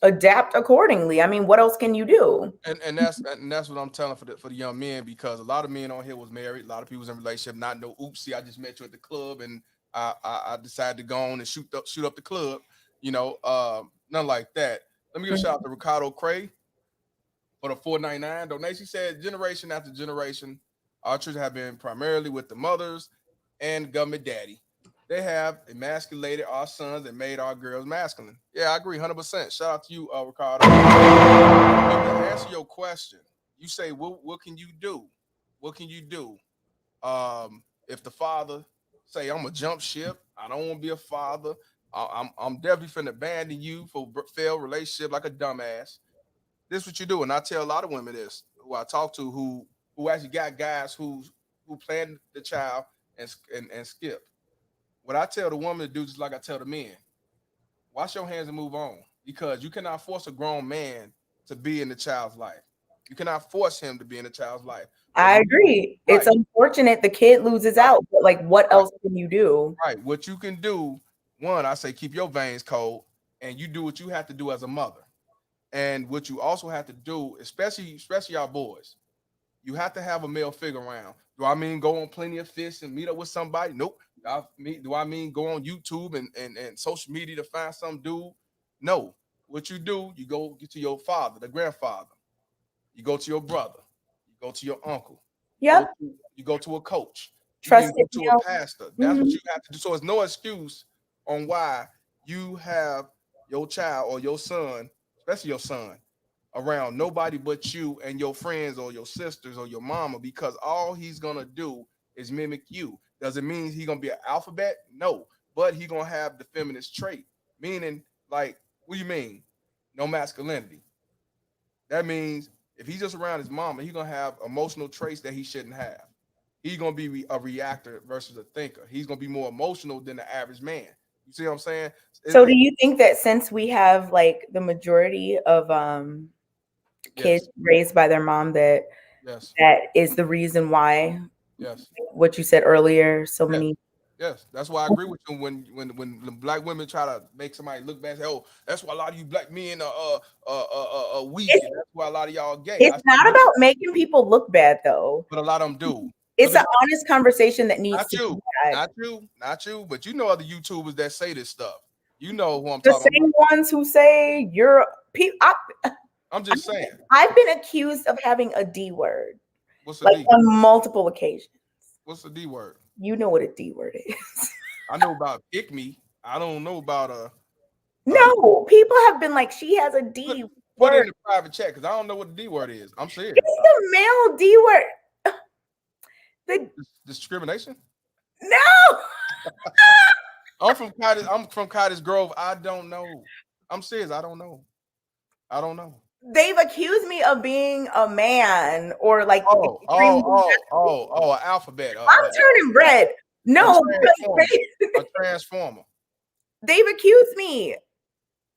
adapt accordingly. I mean, what else can you do? And that's what I'm telling for the young men, because a lot of men on here was married, a lot of people was in a relationship, not no oopsie, I just met you at the club and I decided to go on and shoot up the club, nothing like that. Let me give a shout out to Ricardo Cray for the $4.99 donation. He said, generation after generation, our children have been primarily with the mothers and government daddy. They have emasculated our sons and made our girls masculine. Yeah, I agree 100%. Shout out to you, Ricardo. But to answer your question, you say, what can you do? What can you do? If the father say, I'm gonna jump ship, I don't want to be a father, I'm definitely finna abandon you for failed relationship like a dumbass. This is what you do. And I tell a lot of women this, who I talk to, who actually got guys who planned the child and skip. What I tell the woman to do, just like I tell the men, wash your hands and move on, because you cannot force a grown man to be in the child's life. You cannot force him to be in the child's life. I agree. Right. It's unfortunate the kid loses out, but like, what else can you do? Right. What you can do, one, I say keep your veins cold, and you do what you have to do as a mother. And what you also have to do, especially y'all boys, you have to have a male figure around. Do I mean go on Plenty of Fish and meet up with somebody? Nope. Do I mean go on YouTube and social media to find some dude? No. What you do, you go get to your father, the grandfather. You go to your brother. You go to your uncle. Yep. You go to a coach. Trust you go to a pastor. That's what you have to do. So it's no excuse on why you have your child or your son, especially your son, around nobody but you and your friends or your sisters or your mama, because all he's gonna do is mimic you. Does it mean he's gonna be an alphabet? No, but he's gonna have the feminist trait. Meaning, like, what do you mean? No masculinity. That means if he's just around his mama, he's gonna have emotional traits that he shouldn't have. He's gonna be a reactor versus a thinker. He's gonna be more emotional than the average man. You see what I'm saying? So do you think that since we have like the majority of kids raised by their mom, that yes, that is the reason why yes, what you said earlier, so many yes. That's why I agree with you when the black women try to make somebody look bad and say, oh, that's why a lot of you black men are weak, and that's why a lot of y'all gay. it's not about making people look bad though. But a lot of them do. It's an honest conversation that needs Not to you, be had. not you, but you know other YouTubers that say this stuff. You know who I'm The talking same ones who say you're I'm just saying. I've been accused of having a D word. What's the like D? on multiple occasions. What's the D word? You know what a D word is. I know about pick me. I don't know about no, people have been like, she has a D put word. in the private chat because I don't know what the D word is. I'm serious. It's the male D word. Discrimination? No. I'm from Cottage Grove. I don't know. I'm serious. I don't know. I don't know. They've accused me of being a man or like an alphabet. I'm turning red. No, a transformer. They've accused me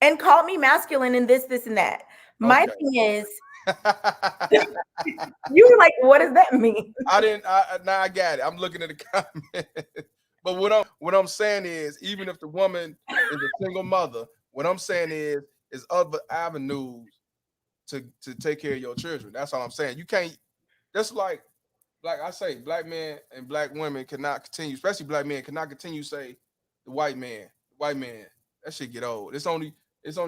and called me masculine and this, and that. My thing is, you were like, what does that mean? Now I got it. I'm looking at the comment. But what I'm saying is, even if the woman is a single mother, what I'm saying is other avenues to take care of your children. That's all I'm saying. You can't. That's like I say, black men and black women cannot continue, especially black men cannot continue to say the white man. That shit get old. It's only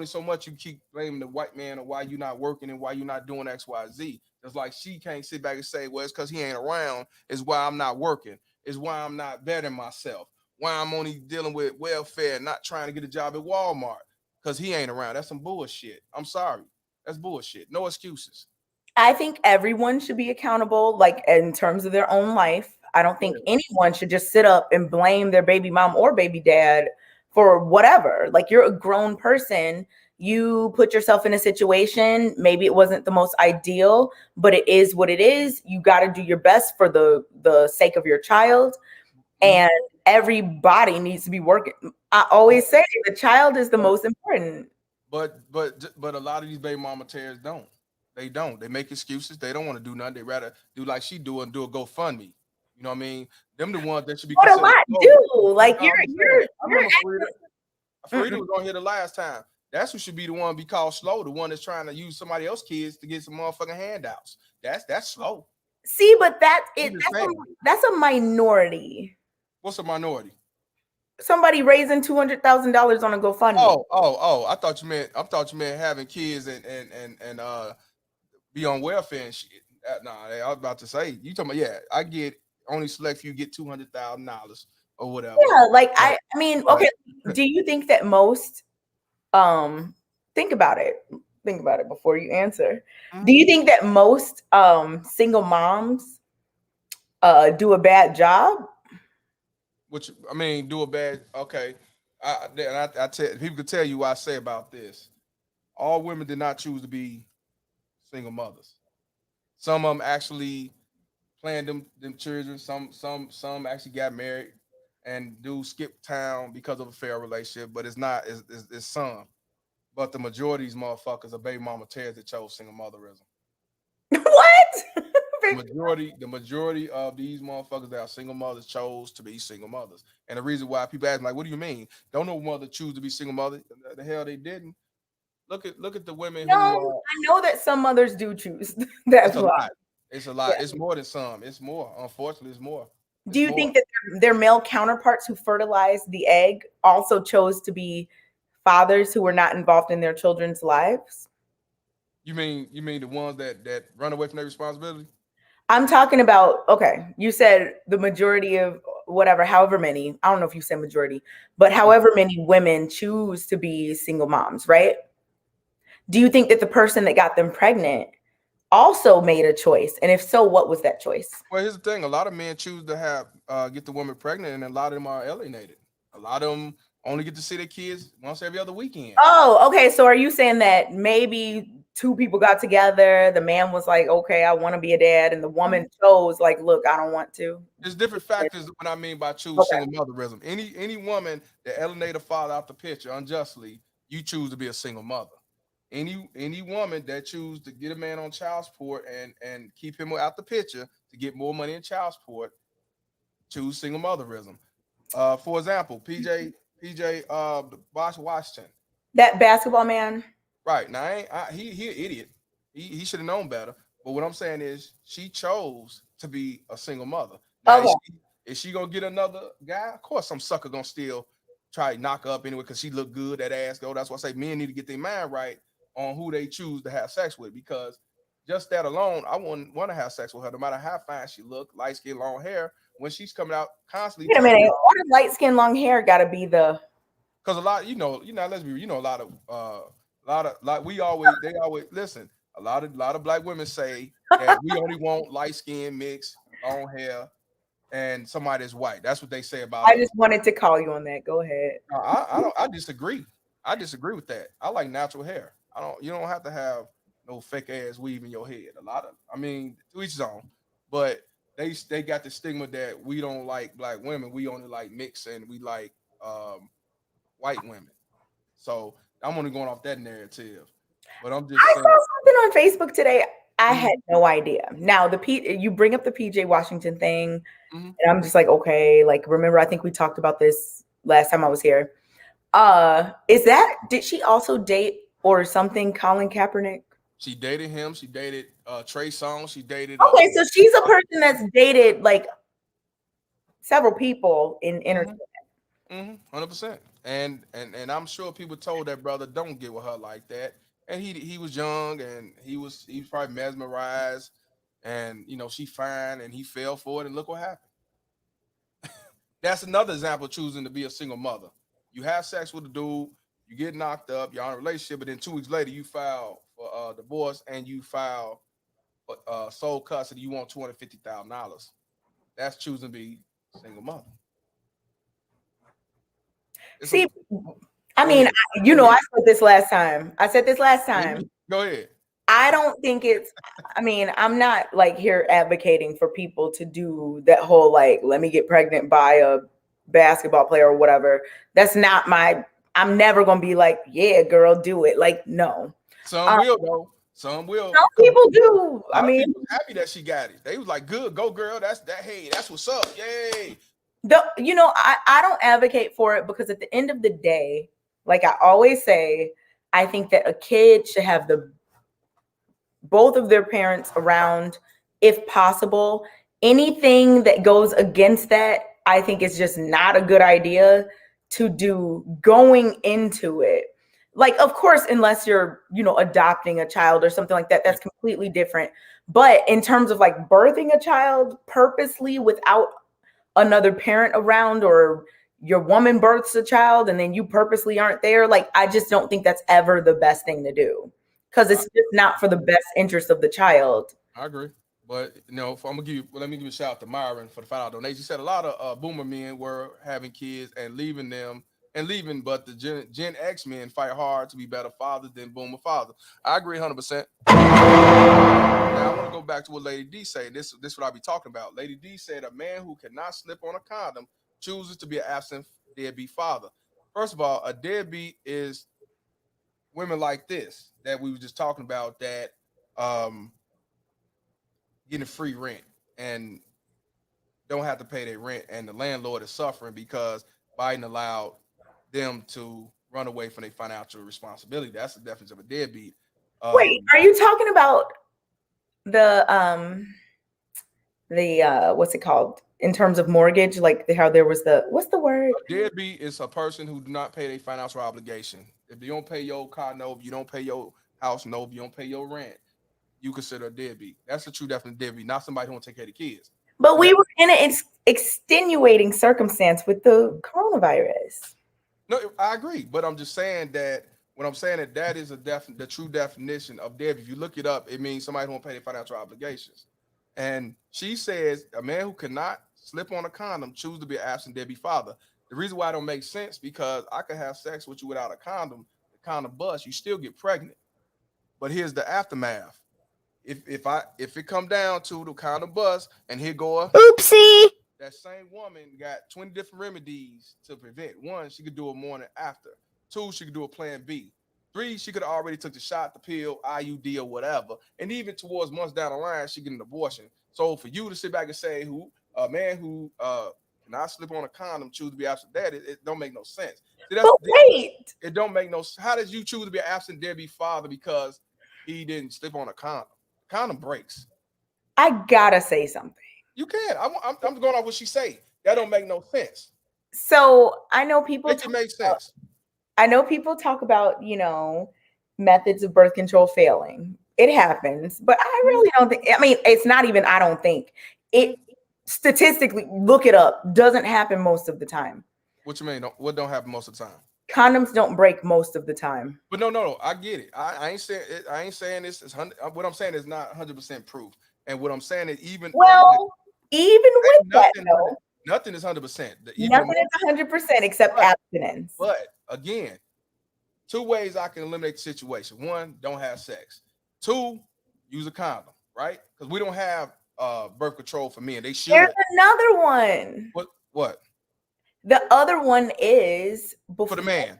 so much you keep blaming the white man or why you not working and why you not doing X, Y, Z. It's like she can't sit back and say, well, it's because he ain't around, is why I'm not working, is why I'm not bettering myself, why I'm only dealing with welfare, not trying to get a job at Walmart, because he ain't around. That's some bullshit. I'm sorry. That's bullshit. No excuses. I think everyone should be accountable, like in terms of their own life. I don't think anyone should just sit up and blame their baby mom or baby dad for whatever. Like, you're a grown person. You put yourself in a situation. Maybe it wasn't the most ideal, but it is what it is. You got to do your best for the sake of your child. And everybody needs to be working. I always say the child is the most important. But a lot of these baby mama tears don't. They don't. They make excuses. They don't want to do nothing. They rather do like she do and do a GoFundMe. You know what I mean? Them the ones that should be. What a lot do. Like you're Farida was on here the last time. That's who should be the one be called slow. The one that's trying to use somebody else's kids to get some motherfucking handouts. That's slow. See, but that's a minority. What's a minority? Somebody raising $200,000 on a GoFundMe. Oh! I thought you meant having kids and be on welfare and shit. Nah, I was about to say you talking about I get only select few get $200,000 or whatever. Yeah, like I mean, okay. Do you think that most think about it before you answer. Do you think that most single moms do a bad job? Which I mean, do a bad. Okay, I tell people could tell you what I say about this. All women did not choose to be single mothers. Some of them actually planned them children. Some actually got married and do skip town because of a failed relationship. But it's not. It's some. But the majority of these motherfuckers are baby mama tears that chose single motherism. What? The majority of these motherfuckers that are single mothers chose to be single mothers. And the reason why people ask, like, what do you mean? Don't no mother choose to be single mother? The hell they didn't. Look at the women who I know that some mothers do choose. That's a lot. It's a lot. Yeah. It's more than some. It's more. Unfortunately, it's more. Do you think that their male counterparts who fertilized the egg also chose to be fathers who were not involved in their children's lives? You mean the ones that run away from their responsibility? I'm talking about, okay, you said the majority of whatever, however many, I don't know if you said majority, but however many women choose to be single moms, right? Do you think that the person that got them pregnant also made a choice? And if so, what was that choice? Well, here's the thing. A lot of men choose to get the woman pregnant, and a lot of them are alienated. A lot of them only get to see their kids once every other weekend. Oh, okay. So are you saying that maybe two people got together. The man was like, okay, I want to be a dad. And the woman chose like, look, I don't want to. There's different factors what I mean by choose Okay. single motherism. Any woman that alienate a father out the picture unjustly, you choose to be a single mother. Any woman that choose to get a man on child support and keep him out the picture to get more money in child support, choose single motherism. For example, PJ Washington. That basketball man. Right. Now he an idiot. He should have known better. But what I'm saying is she chose to be a single mother. Now Okay. is she gonna get another guy? Of course, some sucker gonna still try to knock her up anyway because she look good, that ass go. That's why I say men need to get their mind right on who they choose to have sex with, because just that alone, I wouldn't want to have sex with her, no matter how fine she look, light skin, long hair. When she's coming out constantly, Wait a minute. Why does light skin, long hair got to be the? because a lot, let's be, a lot of, we always, they always listen. A lot of black women say that we only want light skin, mixed, long hair, and somebody that's white. That's what they say about I us. just wanted to call you on that. Go ahead. I disagree. I disagree with that. I like natural hair. You don't have to have no fake ass weave in your head. To each his own. But they got the stigma that we don't like black women. We only like mixed and we like white women. So I'm only going off that narrative. But I'm just I saying. saw something on Facebook today. I Mhm. had no idea. Now you bring up the PJ Washington thing, Mhm. and I'm just like, okay. Like, remember, I think we talked about this last time I was here. Did she also date or something Colin Kaepernick? She dated him. She dated Trey Songz. She dated. Okay, so she's a person that's dated like several people in entertainment. 100%. And I'm sure people told that brother don't get with her like that. And he was young and he was probably mesmerized, and she fine and he fell for it, and look what happened. That's another example of choosing to be a single mother. You have sex with a dude, you get knocked up, you're in a relationship, but then 2 weeks later you file for divorce and you file for sole custody. You want $250,000. That's choosing to be single mother. See, I mean, I said this last time. Go ahead. I don't think I'm not like here advocating for people to do that whole like, let me get pregnant by a basketball player or whatever. That's not I'm never going to be like, yeah, girl, do it. Like, no. Some will though. Some will. Some people do. I mean, people happy that she got it. They was like, good, go girl. Hey, that's what's up. Yay. I don't advocate for it because at the end of the day, like I always say, I think that a kid should have both of their parents around if possible. Anything that goes against that, I think is just not a good idea to do going into it. Like, of course, unless you're, adopting a child or something like that, that's completely different. But in terms of like birthing a child purposely without another parent around, or your woman births a child and then you purposely aren't there, like I just don't think that's ever the best thing to do, because it's just not for the best interest of the child. I agree. But let me give you a shout out to Myron for the $5 donation. He said a lot of boomer men were having kids and leaving, but the Gen X men fight hard to be better fathers than boomer fathers. I agree 100%. Now I want to go back to what Lady D said. This is what I be talking about. Lady D said a man who cannot slip on a condom chooses to be an absent deadbeat father. First of all, a deadbeat is women like this that we were just talking about that getting free rent and don't have to pay their rent, and the landlord is suffering because Biden allowed them to run away from their financial responsibility. That's the definition of a deadbeat. Wait, are you talking about the what's it called in terms of mortgage? Like how there was what's the word? A deadbeat is a person who do not pay their financial obligation. If you don't pay your car note, you don't pay your house note, you don't pay your rent, you consider a deadbeat. That's the true definition of deadbeat, not somebody who won't take care of the kids. But we were in an extenuating circumstance with the coronavirus. No, I agree, but I'm just saying that when I'm saying that is the true definition of deadbeat. If you look it up, it means somebody who won't pay their financial obligations. And she says a man who cannot slip on a condom choose to be an absent deadbeat father. The reason why it don't make sense because I could have sex with you without a condom. The condom busts, you still get pregnant. But here's the aftermath. If it come down to the condom bust and here go Oopsie. that same woman got 20 different remedies to prevent. One, she could do a morning after. Two, she could do a plan B. Three, she could have already took the shot, the pill, IUD, or whatever. And even towards months down the line, she get an abortion. So for you to sit back and say a man who cannot slip on a condom choose to be absent dad, it don't make no sense. See, But wait, it don't make no. How did you choose to be an absent deadbeat father because he didn't slip on a condom? Condom breaks. I gotta say something. You can. I'm going off what she say. That don't make no sense. So I know people Make it make sense. I know people talk about, methods of birth control failing. It happens, but I really don't think, I mean, it's not even, I don't think it statistically, look it up, doesn't happen most of the time. What you mean? What don't happen most of the time? Condoms don't break most of the time. But no, I get it. I ain't saying this is 100. What I'm saying is not 100% proof. And what I'm saying is even with that, though, nothing is 100%. Nothing is 100% except abstinence. But again, two ways I can eliminate the situation. One, don't have sex. Two, use a condom, right? Because we don't have birth control for men. They should. There's another one. What? The other one is for the man.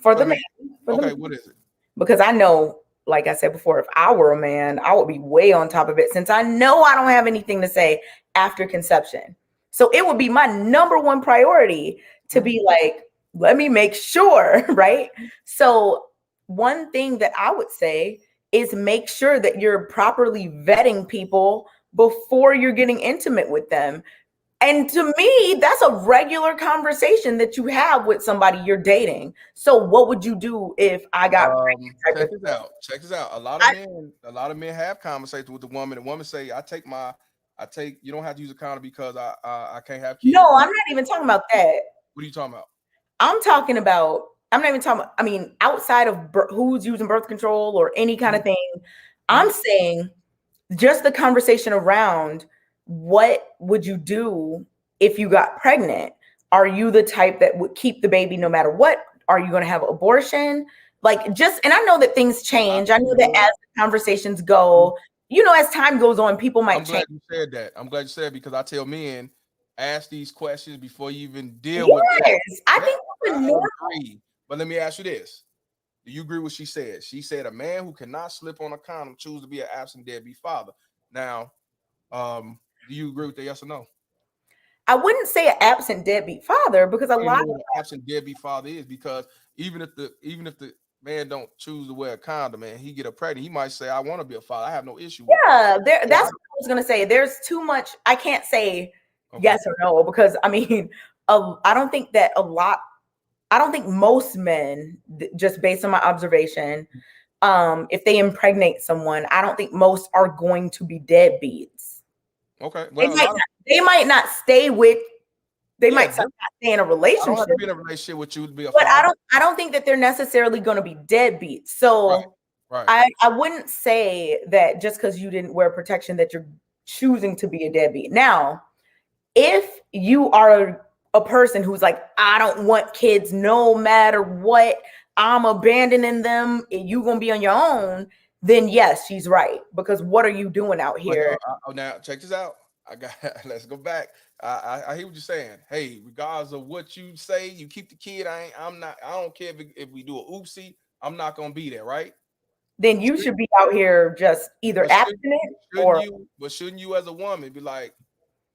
For the man. Okay, what is it? Because I know, like I said before, if I were a man, I would be way on top of it since I know I don't have anything to say after conception. So it would be my number one priority to be like, let me make sure, right? So one thing that I would say is make sure that you're properly vetting people before you're getting intimate with them. And to me, that's a regular conversation that you have with somebody you're dating. So what would you do if I got pregnant? Check this out. A lot of men have conversations with the woman. The woman say, you don't have to use a condom because I can't have kids. No, I'm not even talking about that. What are you talking about? I'm not even talking about, I mean, outside of who's using birth control or any kind of thing, I'm saying just the conversation around what would you do if you got pregnant? Are you the type that would keep the baby no matter what? Are you going to have an abortion? And I know that things change. I know that as the conversations go, as time goes on, people might change. I'm glad you said that because I tell men, ask these questions before you even deal with it. I think I agree. But let me ask you this. Do you agree with what she said? She said a man who cannot slip on a condom choose to be an absent deadbeat father. Now, do you agree with that? Yes or no? I wouldn't say an absent deadbeat father because a lot of absent deadbeat father is because even if the man don't choose to wear a condom and he get a pregnant, he might say, I want to be a father. I have no issue with that's what I was gonna say. There's too much. I can't say yes or no because I mean, I don't think most men, just based on my observation, if they impregnate someone, I don't think most are going to be deadbeats. Okay. Well, they might not stay with. They might not stay in a relationship. I don't have to be in a relationship with you to be a father. But I don't think that they're necessarily going to be deadbeats. So I wouldn't say that just because you didn't wear protection that you're choosing to be a deadbeat. Now, if you are a person who's like, I don't want kids no matter what, I'm abandoning them, you're going to be on your own, then yes, she's right. Because what are you doing out here? Now, check this out. Let's go back. I hear what you're saying. Hey, regardless of what you say, you keep the kid. I don't care if we do a oopsie. I'm not going to be there, right? Then you should be out here just either abstinent But shouldn't you as a woman be like,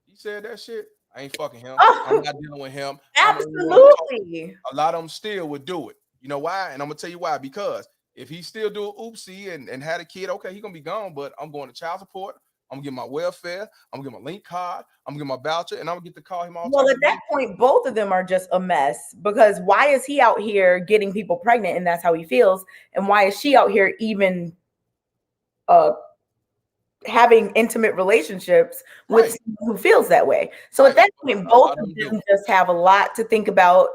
he said that shit? I ain't fucking him. I'm not dealing with him. Absolutely. A lot of them still would do it. You know why? And I'm gonna tell you why. Because if he still do an oopsie and had a kid, okay, he gonna be gone. But I'm going to child support. I'm gonna get my welfare. I'm gonna get my link card. I'm gonna get my voucher, and I'm gonna get to call him all. Well, at that point, both of them are just a mess. Because why is he out here getting people pregnant, and that's how he feels, and why is she out here even having intimate relationships with someone who feels that way? So at that point, both of them just have a lot to think about.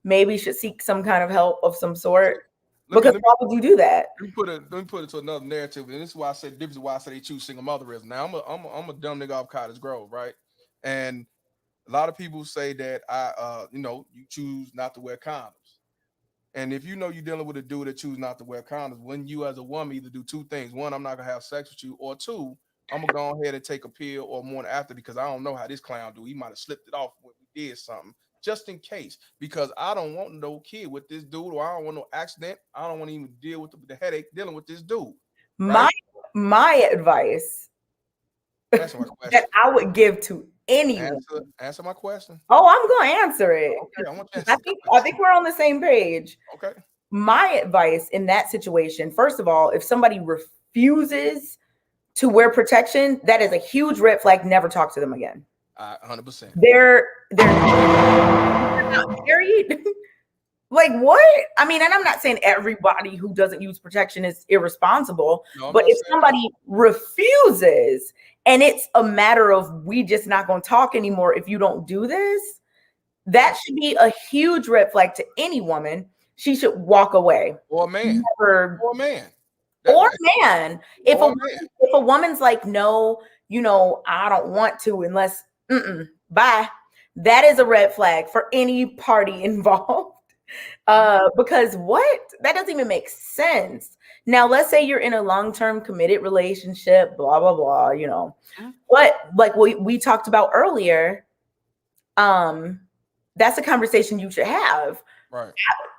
Maybe should seek some kind of help of some sort. Because why would you do that? Let me put it to another narrative, and this is why I said this is why I say they choose single motherism. Now I'm a dumb nigga off Cottage Grove, right? And a lot of people say that you choose not to wear condoms, And if you know you're dealing with a dude that choose not to wear condoms, when you as a woman either do two things: one, I'm not gonna have sex with you, or two, I'm gonna go ahead and take a pill or more after because I don't know how this clown do. He might have slipped it off when we did something, just in case. Because I don't want no kid with this dude, or I don't want no accident. I don't want to even deal with the headache dealing with this dude. Right? My advice Answer my question. that I would give to anyone. Answer my question. Oh, I'm gonna answer it. Okay, I want you to answer I think we're on the same page. Okay. My advice in that situation, first of all, if somebody refuses to wear protection, that is a huge red flag. Never talk to them again. 100%. They're not married. Like what? I mean, and I'm not saying everybody who doesn't use protection is irresponsible, but if somebody refuses and it's a matter of we just not going to talk anymore if you don't do this, that should be a huge red flag to any woman. She should walk away. Or a man. Or a man. Or man. If a woman's like, no, I don't want to unless bye. That is a red flag for any party involved. Because what? That doesn't even make sense. Now, let's say you're in a long-term committed relationship, blah, blah, blah, But like we talked about earlier, that's a conversation you should have. Right.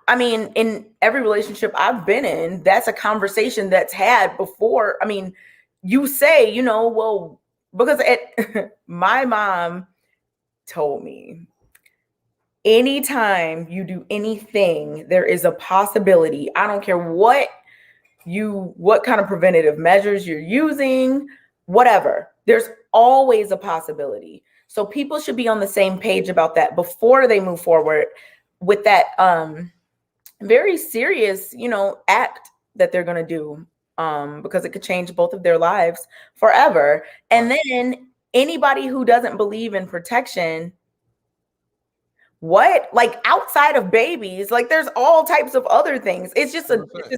I mean, in every relationship I've been in, that's a conversation that's had before. I mean, you say, well, because my mom told me, anytime you do anything, there is a possibility. I don't care what kind of preventative measures you're using, whatever. There's always a possibility. So people should be on the same page about that before they move forward with that very serious, act that they're going to do, because it could change both of their lives forever. And then anybody who doesn't believe in protection, what? Like outside of babies, like there's all types of other things. It's just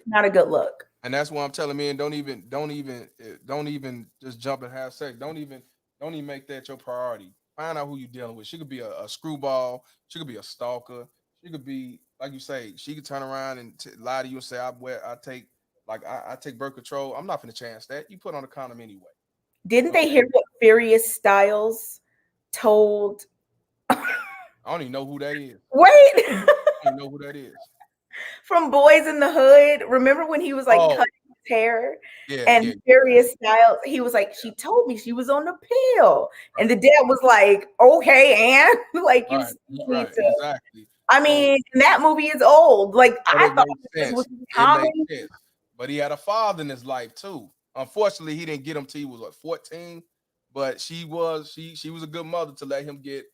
not a good look. And that's why I'm telling men, don't even just jump and have sex. Don't even make that your priority. Find out who you're dealing with. She could be a screwball. She could be a stalker. She could be, like you say, she could turn around and lie to you and say, I take birth control. I'm not going to chance that. You put on a condom anyway. Didn't they hear what Furious Styles told? I don't even know who that is. Wait. I don't know who that is. From Boys in the Hood. Remember when he was like cutting his hair? Yeah, Furious Styles, he was like, she told me she was on the pill. And the dad was like, okay, and like you need to. Exactly. I mean, that movie is old. Like I thought this was common. But he had a father in his life too. Unfortunately, he didn't get him till he was 14. But she was a good mother to let him get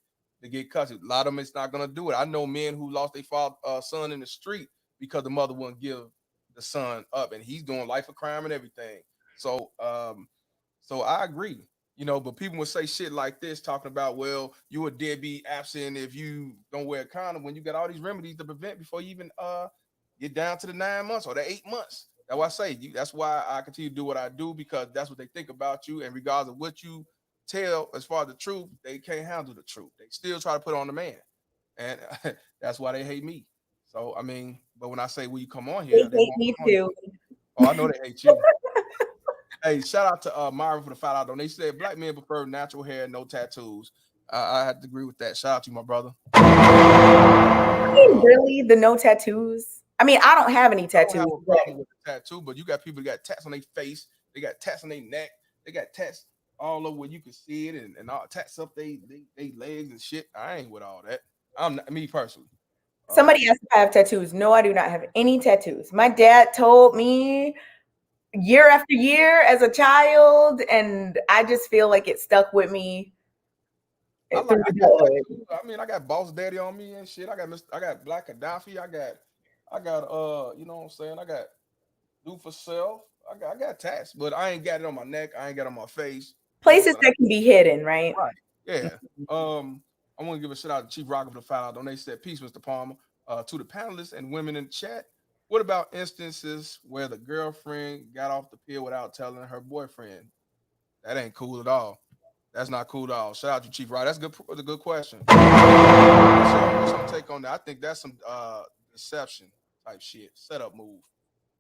custody. A lot of them, it's not gonna do it. I know men who lost their father, son in the street because the mother wouldn't give the son up, and he's doing life of crime and everything. So I agree. But people would say shit like this, talking about, well, you a deadbeat absent if you don't wear a condom, when you got all these remedies to prevent before you even get down to the 9 months or the 8 months. That's why I say that's why I continue to do what I do, because that's what they think about you. And regardless of what you tell as far as the truth, they can't handle the truth. They still try to put on the man. And that's why they hate me. So I mean, but when I say, will you come on here? They hate me too. Oh, I know they hate you. Hey, shout out to Myron for the $5 donation. They said black men prefer natural hair, no tattoos. I have to agree with that. Shout out to you, my brother. I mean, really, the no tattoos? I mean, I don't have any tattoos. I don't have a problem with the tattoo, but you got people that got tats on their face, they got tats on their neck, they got tats all over where you can see it, and all tats up they legs and shit. I ain't with all that. I'm not, me personally. Somebody asked if I have tattoos. No, I do not have any tattoos. My dad told me year after year as a child, and I just feel like it stuck with me. I mean, I got Boss Daddy on me and shit. I got Black Gaddafi. I got you know what I'm saying? I got Do for Self. I got tats, but I ain't got it on my neck. I ain't got it on my face. Places that can be hidden, right? Right. Yeah. I want to give a shout out to Chief Rocker for the $5 donation. Said, peace, Mr. Palmer. To the panelists and women in the chat, what about instances where the girlfriend got off the pill without telling her boyfriend? That ain't cool at all. That's not cool at all. Shout out to Chief Rocker. That's a good question. What's your take on that? I think that's some deception, type shit. Setup move.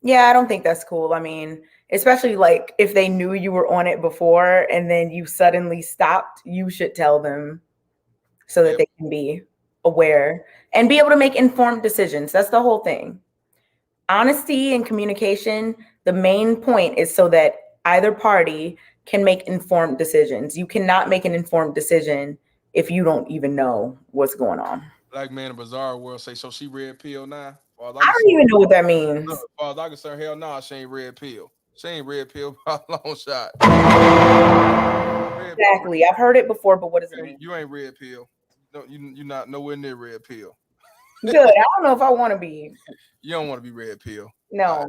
Yeah, I don't think that's cool. I mean, especially like if they knew you were on it before and then you suddenly stopped, you should tell them so that they can be aware and be able to make informed decisions. That's the whole thing. Honesty and communication, the main point is so that either party can make informed decisions. You cannot make an informed decision if you don't even know what's going on. Black man in bizarre world say, so she red pill now? I don't even know what that means. Look, as far as I concerned, hell no, she ain't red pill. She ain't red pill by a long shot. Exactly. I've heard it before, but what does it mean? You ain't red pill. No, you're not nowhere near red pill. Good. I don't know if I want to be. You don't want to be red pill. No.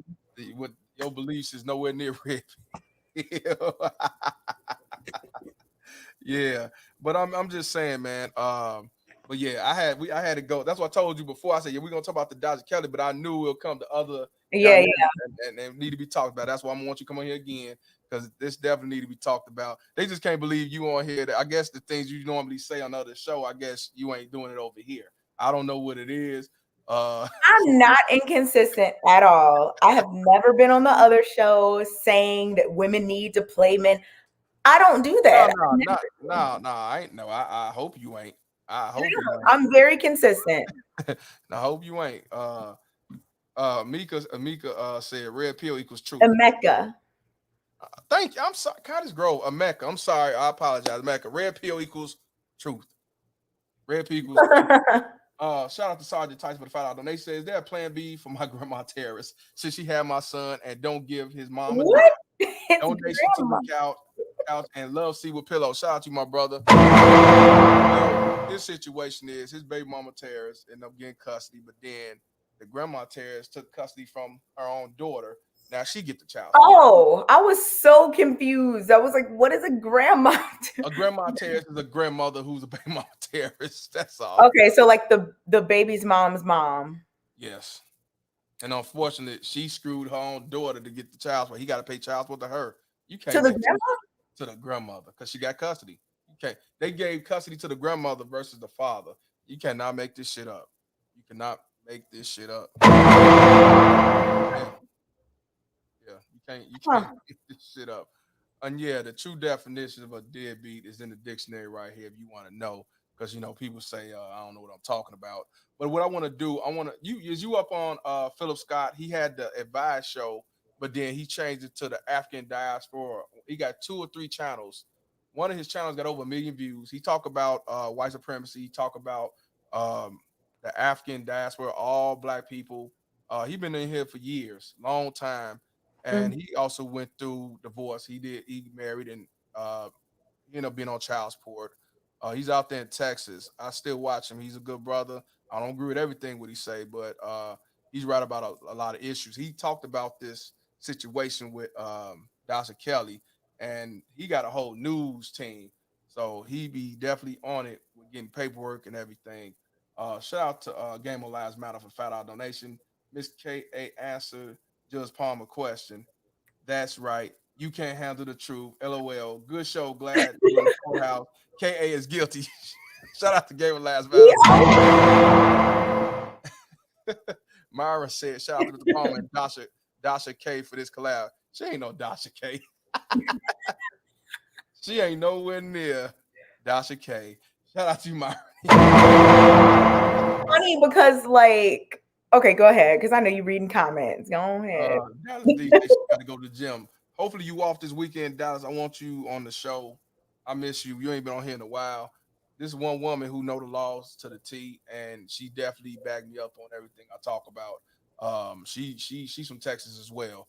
What your beliefs is nowhere near red pill. Yeah, but I'm just saying, man. But yeah, I had to go. That's what I told you before. I said, yeah, we're gonna talk about the Dasha Kelly, but I knew it'll come to other and need to be talked about. That's why I'm gonna want you to come on here again, because this definitely need to be talked about. They just can't believe you on here. I guess the things you normally say on other show, I guess you ain't doing it over here. I don't know what it is. I'm not inconsistent at all. I have never been on the other show saying that women need to play men. I don't do that. No, I ain't. No, I hope you ain't. I hope you ain't. I'm very consistent. I hope you ain't. Amika said red pill equals truth. Emeka. Thank you. I'm sorry. Cottage Grove, Emeka. I'm sorry. I apologize. Emeka. Red pill equals truth. Red pill equals shout out to Sergeant Tyson for the $5 donation. Says, is there a plan B for my grandma terrorist since she had my son and don't give his mom a donation to the couch and love see with pillow. Shout out to my brother. His situation is his baby mama terrorist ended up getting custody, but then the grandma terrorist took custody from her own daughter. Now she get the child. Oh, I was so confused. I was like, what is a grandma? A grandma terrorist is a grandmother who's a baby mama terrorist. That's all. Okay, so like the baby's mom's mom. Yes. And unfortunately, she screwed her own daughter to get the child support. He got to pay child support to her. You can't to the grandma? To the grandmother, because she got custody. Okay, they gave custody to the grandmother versus the father. You cannot make this shit up. You cannot make this shit up. Yeah, you can't make this shit up. And yeah, the true definition of a deadbeat is in the dictionary right here if you want to know, because people say I don't know what I'm talking about. But what I want to do, you up on Philip Scott. He had the Advice show, but then he changed it to the African diaspora. He got 2 or 3 channels. One of his channels got over 1 million views. He talk about white supremacy. He talk about the African diaspora, all black people. He been in here for years, long time. And he also went through divorce. He married and he ended up being on child support. He's out there in Texas. I still watch him. He's a good brother. I don't agree with everything what he say, but he's right about a lot of issues. He talked about this situation with Dasha Kelly, and he got a whole news team. So he be definitely on it with getting paperwork and everything. Shout out to Game of Lives Matter for $5 donation. Miss K.A. answered Judge Palmer question. That's right. You can't handle the truth. LOL. Good show. Glad you're in the courthouse. K.A. is guilty. Shout out to Game of Lives Matter. Myra said, shout out to Mr. Palmer and Dasha K for this collab. She ain't no Dasha K. She ain't nowhere near Dasha K. Shout out to you, Myra. Funny because okay, go ahead, because I know you're reading comments. Go ahead. Dallas D said she got to go to the gym. Hopefully you off this weekend, Dallas. I want you on the show. I miss you. You ain't been on here in a while. This is one woman who know the laws to the T, and she definitely backed me up on everything I talk about. She's from Texas as well.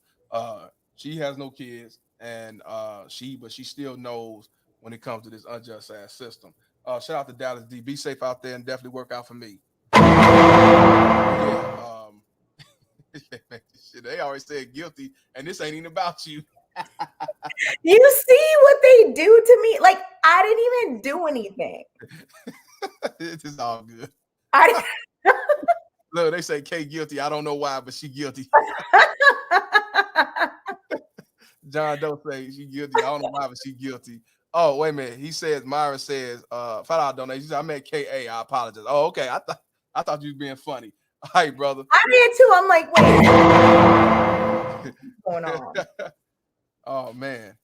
She has no kids, and she still knows when it comes to this unjust ass system. Shout out to Dallas D. Be safe out there and definitely work out for me. They always said guilty, and this ain't even about you. You see what they do to me? Like, I didn't even do anything. It is all good. I Look, they say Kay guilty. I don't know why, but she guilty. John Doe say she guilty. I don't know why, but she guilty. Oh, wait a minute. He says, Myra says, $5 donation. I meant K.A. I apologize. Oh, okay. I thought you was being funny. All right, brother. I did too. I'm like, wait, what's going on? Oh man.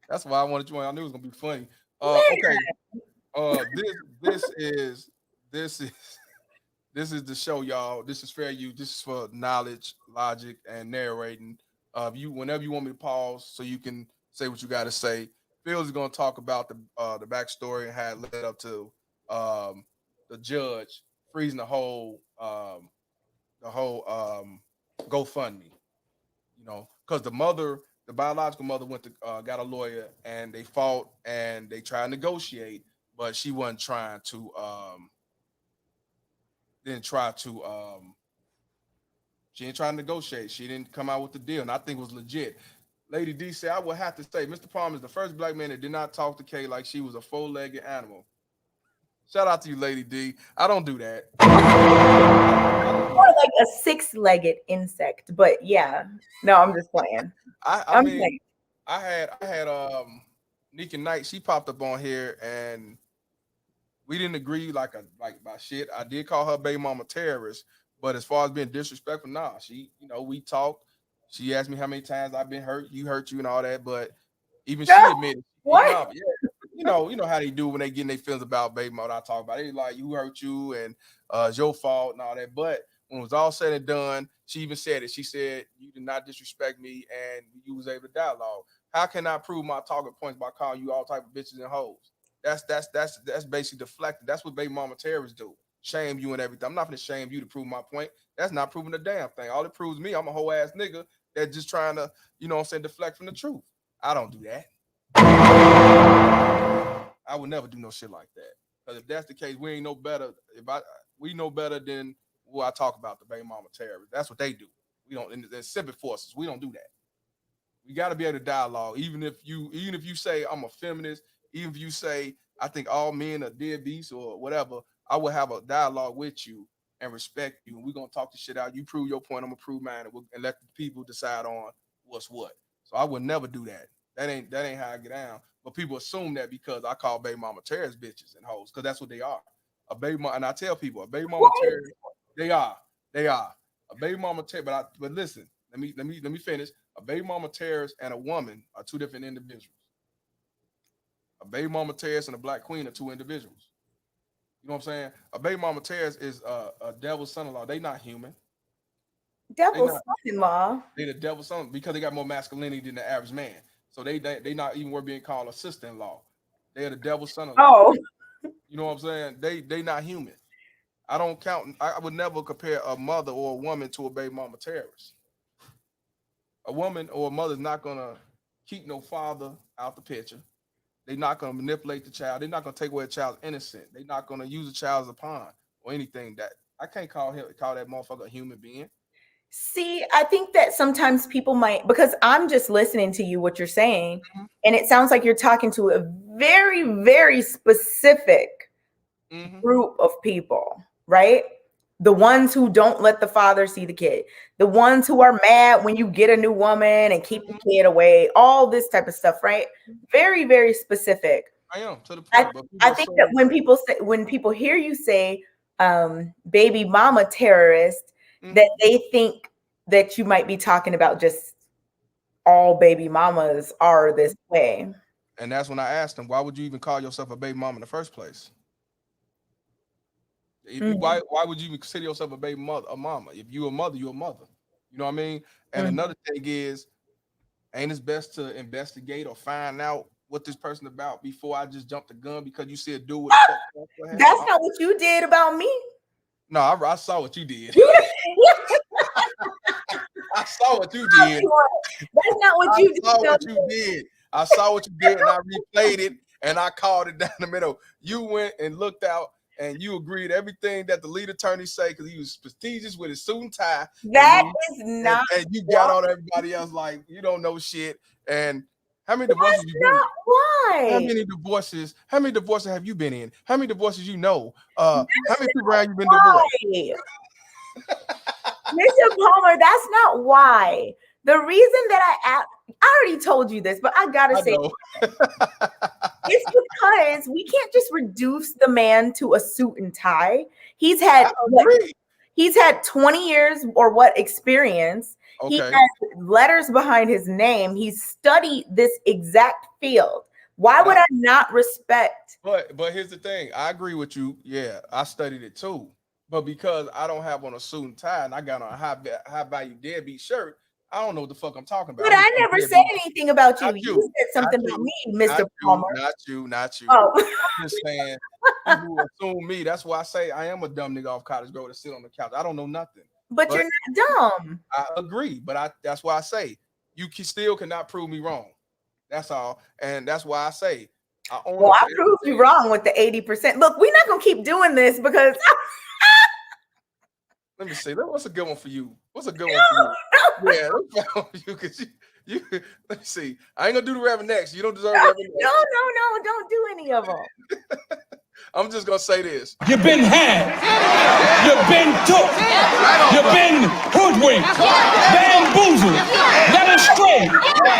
That's why I wanted you on. I knew it was gonna be funny. Okay. This is the show, y'all. This is fair use. This is for knowledge, logic, and narrating. Whenever you want me to pause, so you can say what you got to say. Phil's is gonna talk about the backstory and how it led up to the judge freezing the whole GoFundMe. You know, because the biological mother went to got a lawyer and they fought and they tried to negotiate, but she wasn't trying to she didn't try to negotiate. She didn't come out with the deal, and I think it was legit. Lady D said, I would have to say, Mr. Palmer is the first black man that did not talk to Kay like she was a four-legged animal. Shout out to you, Lady D. I don't do that. More like a six-legged insect, but yeah. No, I'm just playing. I mean, I had Nika Knight. She popped up on here, and we didn't agree like by shit. I did call her baby mama terrorist, but as far as being disrespectful, nah. She, we talked. She asked me how many times I've been hurt you, and all that, but even she admitted, what? You know how they do when they get in their feelings about baby mama. I talk about it, like you hurt you and it's your fault and all that. But when it was all said and done, she even said it. She said, you did not disrespect me and you was able to dialogue. How can I prove my talking points by calling you all type of bitches and hoes? That's basically deflected. That's what baby mama terrorists do. Shame you and everything. I'm not gonna shame you to prove my point. That's not proving a damn thing. All it proves me, I'm a whole ass nigga that's just trying to, deflect from the truth. I don't do that. I would never do no shit like that. Because if that's the case, we ain't no better. We know better than what I talk about, the baby mama terrorists. That's what they do. We don't. They're civil forces. We don't do that. We got to be able to dialogue. Even if you say I'm a feminist, even if you say I think all men are deadbeats or whatever, I will have a dialogue with you and respect you. And we're gonna talk the shit out. You prove your point, I'm gonna prove mine, and let the people decide on what's what. So I would never do that. That ain't how I get down. But people assume that because I call baby mama terrorist bitches and hoes, because that's what they are. A baby mama, and I tell people, a baby mama terrorist, they are. A baby mama terrorist. But listen, let me finish. A baby mama terrorist and a woman are two different individuals. A baby mama terrorist and a black queen are two individuals. You know what I'm saying? A baby mama terrorist is a devil's son-in-law. They not human. Devil's son-in-law. They the devil's son because they got more masculinity than the average man. So they not even worth being called a sister-in-law. They're the devil's son-in-law. Oh. You know what I'm saying? They not human. I don't count. I would never compare a mother or a woman to a baby mama terrorist. A woman or a mother is not gonna keep no father out the picture. They're not gonna manipulate the child. They're not gonna take away a child's innocence. They're not gonna use a child as a pawn or anything. That I can't call that motherfucker a human being. See, I think that sometimes people might, because I'm just listening to you, what you're saying, and it sounds like you're talking to a very, very specific group of people, right? The ones who don't let the father see the kid, the ones who are mad when you get a new woman and keep the kid away, all this type of stuff, right? Very, very specific. I am to the point. I think that when people hear you say baby mama terrorist, that they think that you might be talking about just all baby mamas are this way. And that's when I asked them, why would you even call yourself a baby mama in the first place? Why would you even consider yourself a baby mother, a mama? If you're a mother, you're a mother. You know what I mean? And another thing is, ain't it best to investigate or find out what this person about before I just jump the gun because you said do what the fuck? That's not what you did about me. No, I saw what you did. I saw what you did. That's not what you did. I saw what you did. I saw what you did, and I replayed it, and I called it down the middle. You went and looked out, and you agreed everything that the lead attorney say because he was prestigious with his suit and tie. That is not. And you got on everybody else like you don't know shit. And how many divorces you been in? Why? How many divorces have you been in? How many divorces you know? How many people have you been divorced? Mr. Palmer, that's not why. The reason that I already told you this, but I gotta say, It's because we can't just reduce the man to a suit and tie. He's had he's had 20 years or what experience. Okay. He has letters behind his name. He's studied this exact field. Why would I not respect? But here's the thing. I agree with you. Yeah, I studied it too. But because I don't have on a suit and tie and I got on a high value deadbeat shirt, I don't know what the fuck I'm talking about. But I never said anything about you. You said something about me, Mr. Palmer. Not you. Oh. I'm just saying, people assume me. That's why I say I am a dumb nigga off Cottage Grove to sit on the couch. I don't know nothing. But you're not dumb. I agree, but that's why I say you still cannot prove me wrong. That's all, and that's why I say I proved you wrong with the 80%. Look, we're not gonna keep doing this because. Let me see. What's a good one for you? What's a good one for you? Yeah, you because you. Let me see. I ain't gonna do the Reverend next. You don't deserve Reverend next. No, don't do any of them. I'm just gonna say this. You've been had. You've been took. You've been hoodwinked. Bamboozled. Led astray.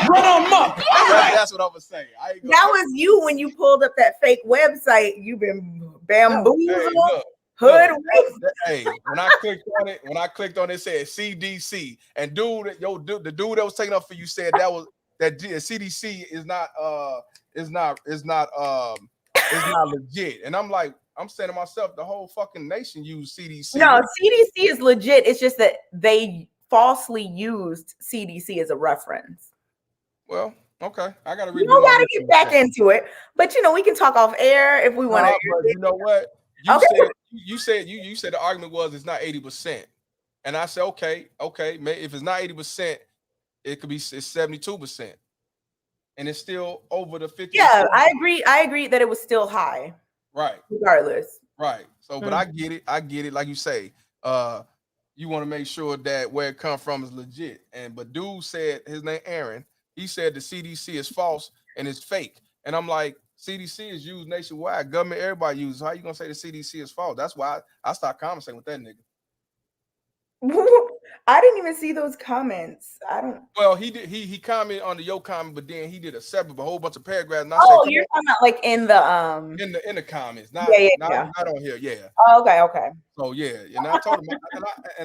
Run amok. That's what I'm gonna say. That was you when you pulled up that fake website. You've been bamboozled. Hey, when I clicked on it, it said CDC, and the dude that was taking up for you said that CDC is not legit, and I'm like, I'm saying to myself, the whole fucking nation used CDC. No, CDC is legit. It's just that they falsely used CDC as a reference. Well, okay, I gotta read. You don't gotta get back into it, but we can talk off air if we want to. You know what? You said the argument was it's not 80%, and I said okay, if it's not 80%, it could be 72%, and it's still over the 50%. Yeah, I agree that it was still high. Right. Regardless. Right. So, but I get it. Like you say, you want to make sure that where it comes from is legit. But dude said his name Aaron. He said the CDC is false and it's fake, and I'm like. CDC is used nationwide. Government, everybody uses. How you gonna say the CDC is false? That's why I stopped conversating with that nigga. I didn't even see those comments. I don't. Well, he did. He commented on your comment, but then he did a whole bunch of paragraphs. And You're talking about like in the comments, not on here. Yeah. Oh, okay. So yeah, and I told him,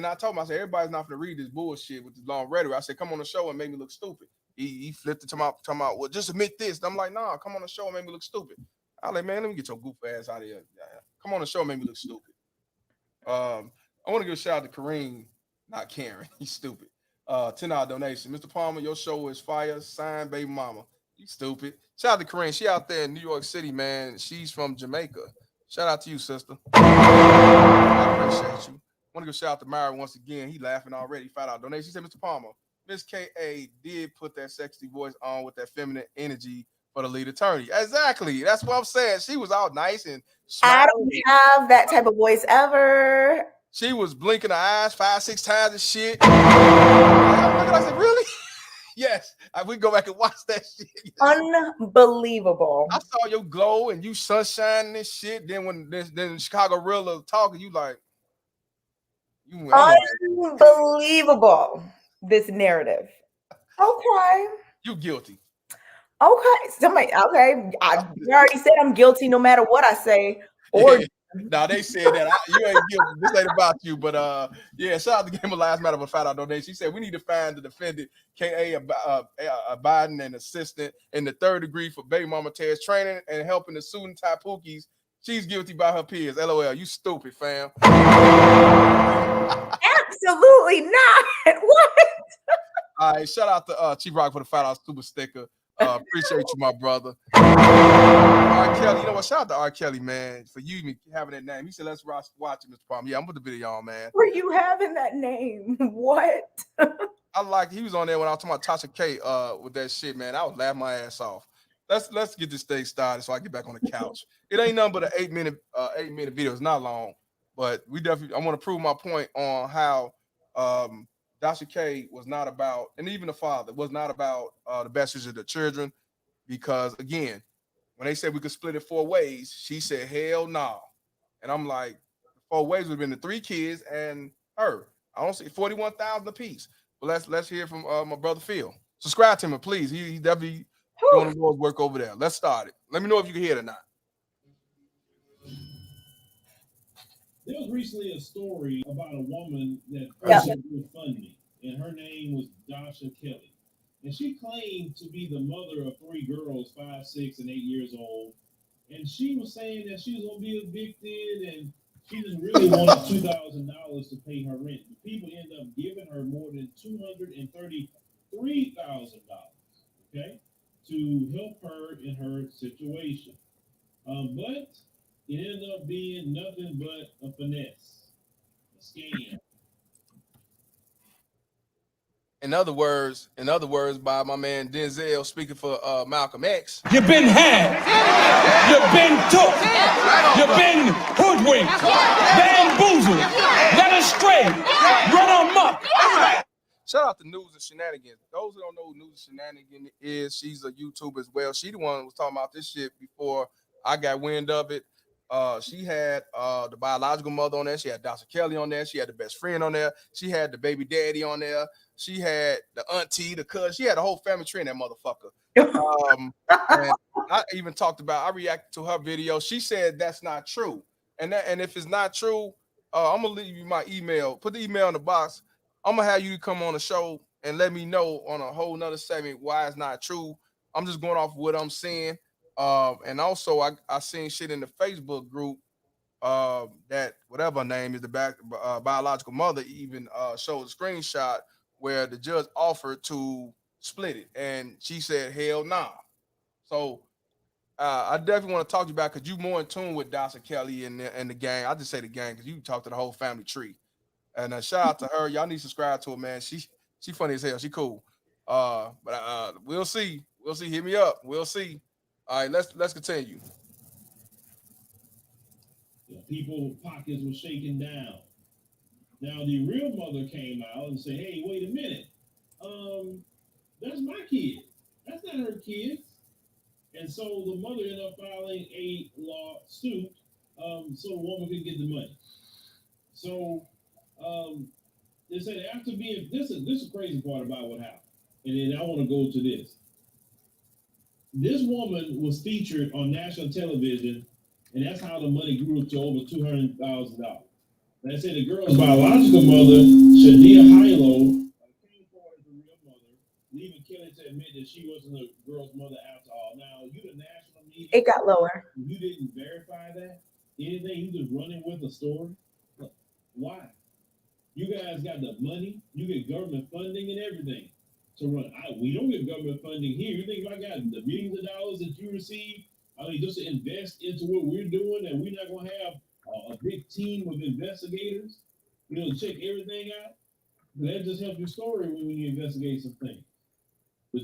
I told him, I said everybody's not gonna read this bullshit with the long rhetoric. I said, come on the show and make me look stupid. He flipped it to my talking about, well, just admit this. And I'm like, nah, come on the show and make me look stupid. I like, man, let me get your goof ass out of here. Come on the show and make me look stupid. I want to give a shout out to Kareem, not Karen. He's stupid. $10 donation. Mr. Palmer, your show is fire. Sign baby mama. You stupid. Shout out to Kareem. She out there in New York City, man. She's from Jamaica. Shout out to you, sister. I appreciate you. I want to give a shout out to Myra once again. He laughing already. $5 donation. She said, Mr. Palmer, Miss K.A. did put that sexy voice on with that feminine energy for the lead attorney. Exactly. That's what I'm saying. She was all nice and smiling. I don't have that type of voice ever. She was blinking her eyes 5-6 times and shit. I said, really? Yes. We go back and watch that shit. Unbelievable. I saw your glow and you sunshine and shit. Then when then Chicago Real talking, you like unbelievable. This narrative. Okay. You guilty. Okay. Somebody. Okay. I already said I'm guilty no matter what I say. Or no, they said that you ain't guilty. This ain't about you. But yeah. Shout out to Game of Last Matter for $5 donation. She said we need to find the defendant, K.A. Biden, and assistant in the 3rd degree for baby mama Terrence training and helping the student tie pookies. She's guilty by her peers. LOL. You stupid, fam. Absolutely not. What? All right, shout out to Chief Rock for the $5 super sticker. Appreciate you, my brother. R. Kelly, you know what? Shout out to R. Kelly, man, for you having that name. He said, let's watch it, Mr. Palmer. Yeah, I'm put the video on, man. Were you having that name? What? He was on there when I was talking about Tasha K with that shit, man. I was laughing my ass off. Let's get this thing started so I get back on the couch. It ain't nothing but an 8-minute video. It's not long, but I want to prove my point on how Dasha K was not about, and even the father was not about the best interest of the children, because again, when they said we could split it 4 ways, she said hell no, and I'm like, 4 ways would have been the 3 kids and her. I don't see 41,000 apiece. But let's hear from my brother Phil. Subscribe to him, please. He definitely doing the Lord's work over there. Let's start it. Let me know if you can hear it or not. There was recently a story about a woman that Yeah. posted GoFundMe, and her name was Dasha Kelly. And she claimed to be the mother of 3 girls, 5, 6, and 8 years old. And she was saying that she was going to be evicted, and she just really wanted $2,000 to pay her rent. The people ended up giving her more than $233,000, okay, to help her in her situation. But it ended up being nothing but a finesse, a scam. In other words, by my man Denzel speaking for Malcolm X. You've been had. You've been took. You've been hoodwinked. Bamboozled. Led astray. Run amok. Shout out to News and Shenanigans. Those who don't know who News and Shenanigans is, she's a YouTuber as well. She the one who was talking about this shit before I got wind of it. She had the biological mother on there. She had Dasha Kelly on there. She had the best friend on there. She had the baby daddy on there. She had the auntie, the cousin. She had the whole family tree in that motherfucker. And I even talked about, I reacted to her video. She said that's not true. And if it's not true, I'm gonna leave you my email. Put the email in the box. I'm gonna have you come on the show and let me know on a whole nother segment why it's not true. I'm just going off what I'm seeing. And also I seen shit in the Facebook group that whatever her name is, the biological mother even showed a screenshot where the judge offered to split it, and she said hell nah. So I definitely want to talk to you about, because you more in tune with Dasha Kelly and the gang. I just say the gang because you talk to the whole family tree. And shout out to her. Y'all need to subscribe to her, man. She funny as hell. She cool. But we'll see. We'll see. Hit me up. We'll see. All right, let's continue. People's pockets were shaking down. Now the real mother came out and said, "Hey, wait a minute. That's my kid. That's not her kids." And so the mother ended up filing a lawsuit so the woman could get the money. So they said after being this is the crazy part about what happened. And then I want to go to this. This woman was featured on national television, and that's how the money grew to over $200,000. They said the girl's biological mother, Shadia Hilo, came forward as the real mother, leaving Kelly to admit that she wasn't the girl's mother after all. Now, you the national media. It got lower. You didn't verify that? Anything, you just running with a story? Why? You guys got the money, you get government funding and everything to run. We don't get government funding here. You think I got the millions of dollars that you receive? I mean, just to invest into what we're doing, and we're not going to have a big team of investigators, to check everything out. That just helps your story when you investigate some things. But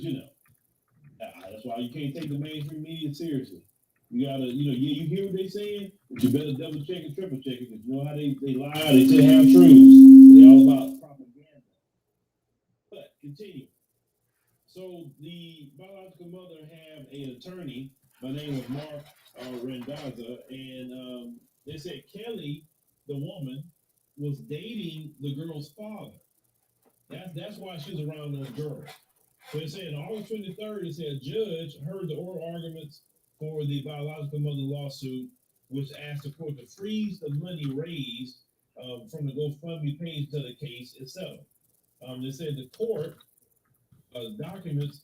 that's why you can't take the mainstream media seriously. You gotta, you hear what they're saying, but you better double check and triple check it, because you know how they lie, they say half truths. They're all about propaganda. But continue. So the biological mother have an attorney by the name of Mark Randazza, and they said Kelly, the woman, was dating the girl's father. That's why she was around those girls. So it said on August 23rd, it said a judge heard the oral arguments for the biological mother lawsuit, which asked the court to freeze the money raised from the GoFundMe page to the case itself. They said the court documents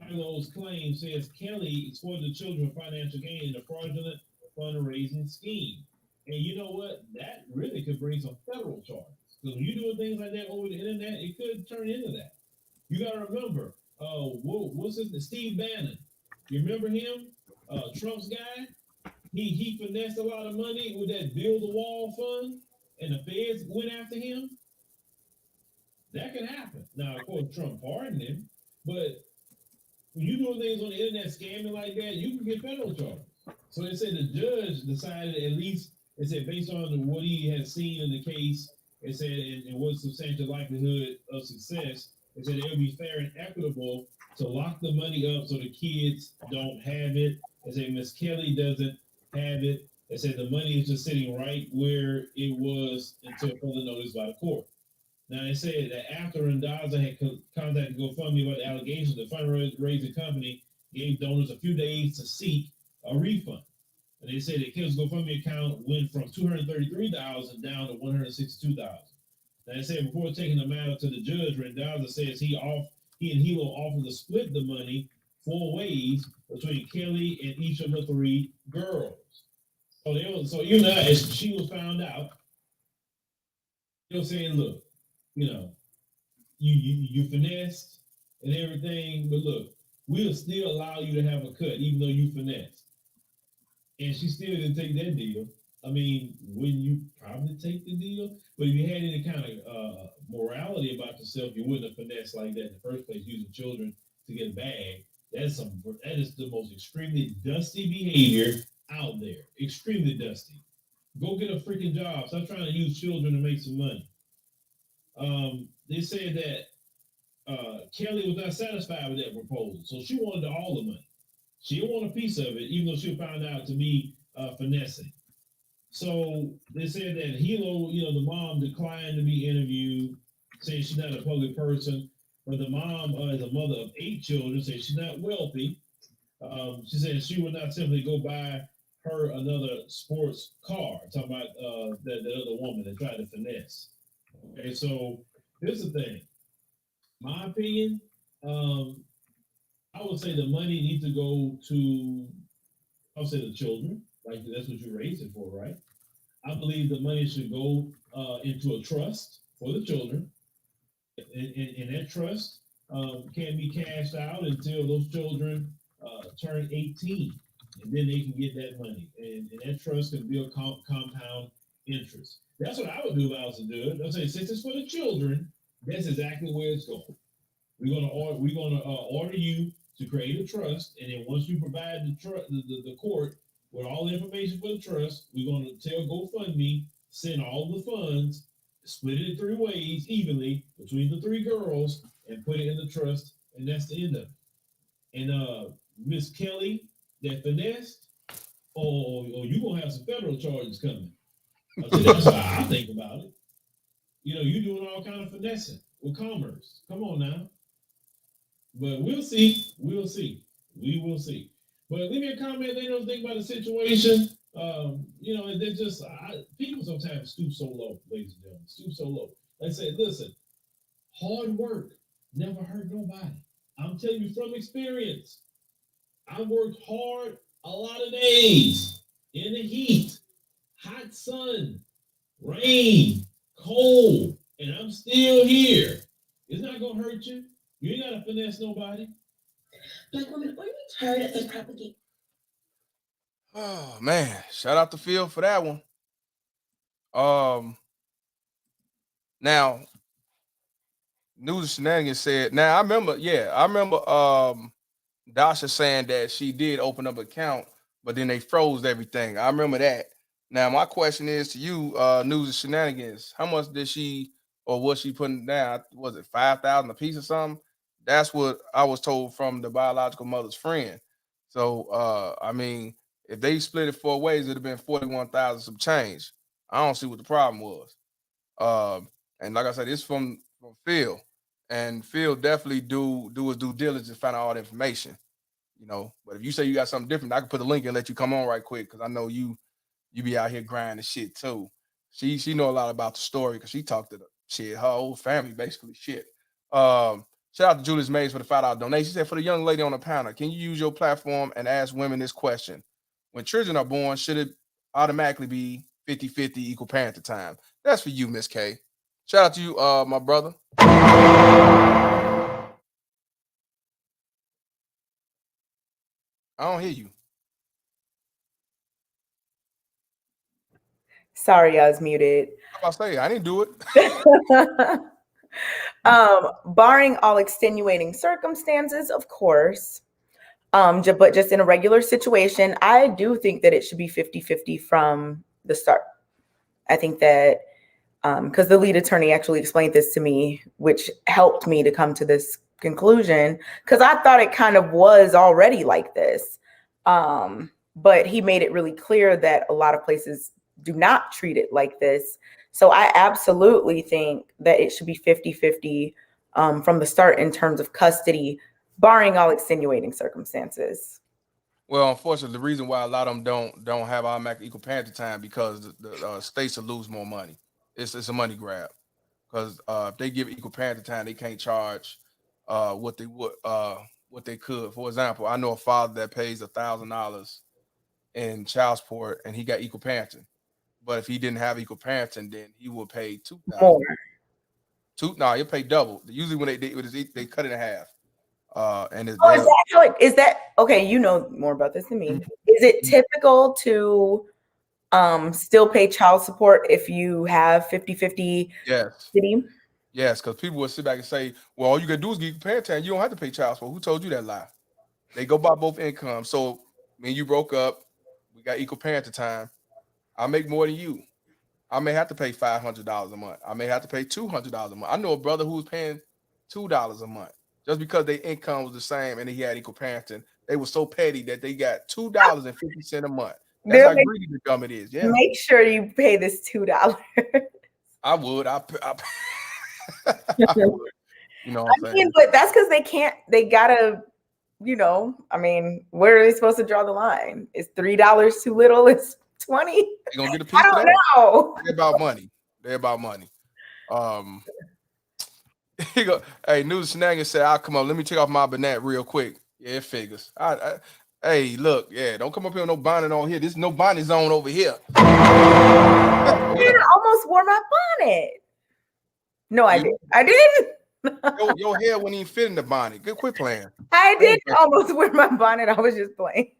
Hilo's claim says Kelly exploited the children for financial gain in a fraudulent fundraising scheme. And you know what? That really could bring some federal charges. So when you're doing things like that over the internet, it could turn into that. You got to remember, what's his name? Steve Bannon. You remember him? Trump's guy? He finessed a lot of money with that Build the Wall fund, and the feds went after him. That could happen. Now, of course, Trump pardoned him, but when you're doing things on the internet scamming like that, you can get federal charges. So they said the judge decided, at least, it said based on what he had seen in the case, it said and what substantial likelihood of success, it said it would be fair and equitable to lock the money up so the kids don't have it. It said Miss Kelly doesn't have it. It said the money is just sitting right where it was until further notice by the court. Now, they said that after Randazza had contacted GoFundMe about the allegations, the fundraising company gave donors a few days to seek a refund. And they said that Kelly's GoFundMe account went from $233,000 down to $162,000. Now, they said before taking the matter to the judge, Randazza says he and Hilo offered to split the money 4 ways between Kelly and each of the 3 girls. So you know, as she was found out, you know, saying, look, you know, you finessed and everything, but look, we'll still allow you to have a cut, even though you finessed. And she still didn't take that deal. I mean, wouldn't you probably take the deal? But if you had any kind of morality about yourself, you wouldn't have finessed like that in the first place, using children to get a bag. That is the most extremely dusty behavior out there. Extremely dusty. Go get a freaking job. Stop trying to use children to make some money. They said that Kelly was not satisfied with that proposal, so she wanted all the money. She didn't want a piece of it, even though she found out to be finessing. So they said that Hilo, you know, the mom declined to be interviewed, saying she's not a public person. But the mom is a mother of 8 children, saying she's not wealthy. She said she would not simply go buy her another sports car. Talking about the other woman that tried to finesse. Okay, so here's the thing. My opinion, I would say the money needs to go to, I'll say the children, like that's what you raised it for, right? I believe the money should go into a trust for the children. And that trust can't be cashed out until those children turn 18. And then they can get that money. And that trust can build compound interest. That's what I would do if I was to do it. I'll say, since it's for the children, that's exactly where it's going. We're gonna order you to create a trust, and then once you provide the court with all the information for the trust, we're gonna tell GoFundMe, send all the funds, split it in 3 ways evenly between the 3 girls, and put it in the trust, and that's the end of it. And Miss Kelly, that finessed, or you gonna have some federal charges coming. That's how I think about it. You know, you doing all kind of finessing with commerce. Come on now. But we'll see. We will see. But leave me a comment. They don't think about the situation. You know, and they're just people sometimes stoop so low, ladies and gentlemen. Stoop so low. They say, listen, hard work never hurt nobody. I'm telling you from experience. I worked hard a lot of days in the heat, hot sun, rain, cold, and I'm still here. It's not gonna hurt you. You ain't gotta finesse nobody. Black women, are you tired of the propaganda? Oh man, shout out to Phil for that one. Now News and Shenanigans said, now I remember Dasha saying that she did open up an account, but then they froze everything. I remember that. Now my question is to you, News and Shenanigans, how much did she, or was she putting down? Was it 5,000 a piece or something? That's what I was told from the biological mother's friend. So I mean, if they split it 4 ways, it'd have been 41,000 some change. I don't see what the problem was. And like I said, it's from Phil, and Phil definitely do his due diligence, find out all the information, you know. But if you say you got something different, I can put the link and let you come on right quick, because I know you be out here grinding shit too. She know a lot about the story because she talked to her whole family basically shit. Shout out to Julius Mays for the $5 donation. She said, for the young lady on the panel, can you use your platform and ask women this question? When children are born, should it automatically be 50-50 equal parenting time? That's for you, Miss K. Shout out to you, my brother. I don't hear you. Sorry, I was muted. I was about to say, I didn't do it. Barring all extenuating circumstances, of course. But just in a regular situation, I do think that it should be 50-50 from the start. I think that because the lead attorney actually explained this to me, which helped me to come to this conclusion, because I thought it kind of was already like this. But he made it really clear that a lot of places do not treat it like this. So I absolutely think that it should be 50-50 from the start in terms of custody. barring all extenuating circumstances. Well, unfortunately, the reason why a lot of them don't have automatic equal parenting time because the states will lose more money. It's a money grab because if they give equal parenting time, they can't charge what they would what they could. For example, I know a father that pays $1,000 in child support and he got equal parenting. But if he didn't have equal parenting, then he will pay $2,000. No, he'll pay double. Usually when they cut it in half. And Oh, is that how it is? That okay? You know more about this than me. Mhm. Is it typical to still pay child support if you have 50-50 Yes. city? Yes, because people will sit back and say, well, all you gotta do is get equal parenting. You don't have to pay child support. Who told you that lie? They go by both incomes. So when you broke up, we got equal parenting time. I make more than you. I may have to pay $500 a month. I may have to pay $200 a month. I know a brother who was paying $2 a month just because their income was the same and he had equal parenting. They were so petty that they got $2.50 a month. That's how greedy the dumb it is. Yeah, Make sure you pay this $2. I would. I would. You know what I'm saying? But that's because they can't. They gotta. You know, I mean, where are they supposed to draw the line? Is $3 too little? It's 20. You gonna get a piece I of don't that? know. They're about money. They're about money. Hey, News Snagging said, "I'll come up. Let me take off my bonnet real quick." Yeah, it figures. Hey, look, yeah, don't come up here with no bonnet on here. There's no bonnet zone over here. I almost wore my bonnet. No, I didn't. I didn't. Your hair wouldn't even fit in the bonnet. Good, quit playing. I did almost wear my bonnet. I was just playing.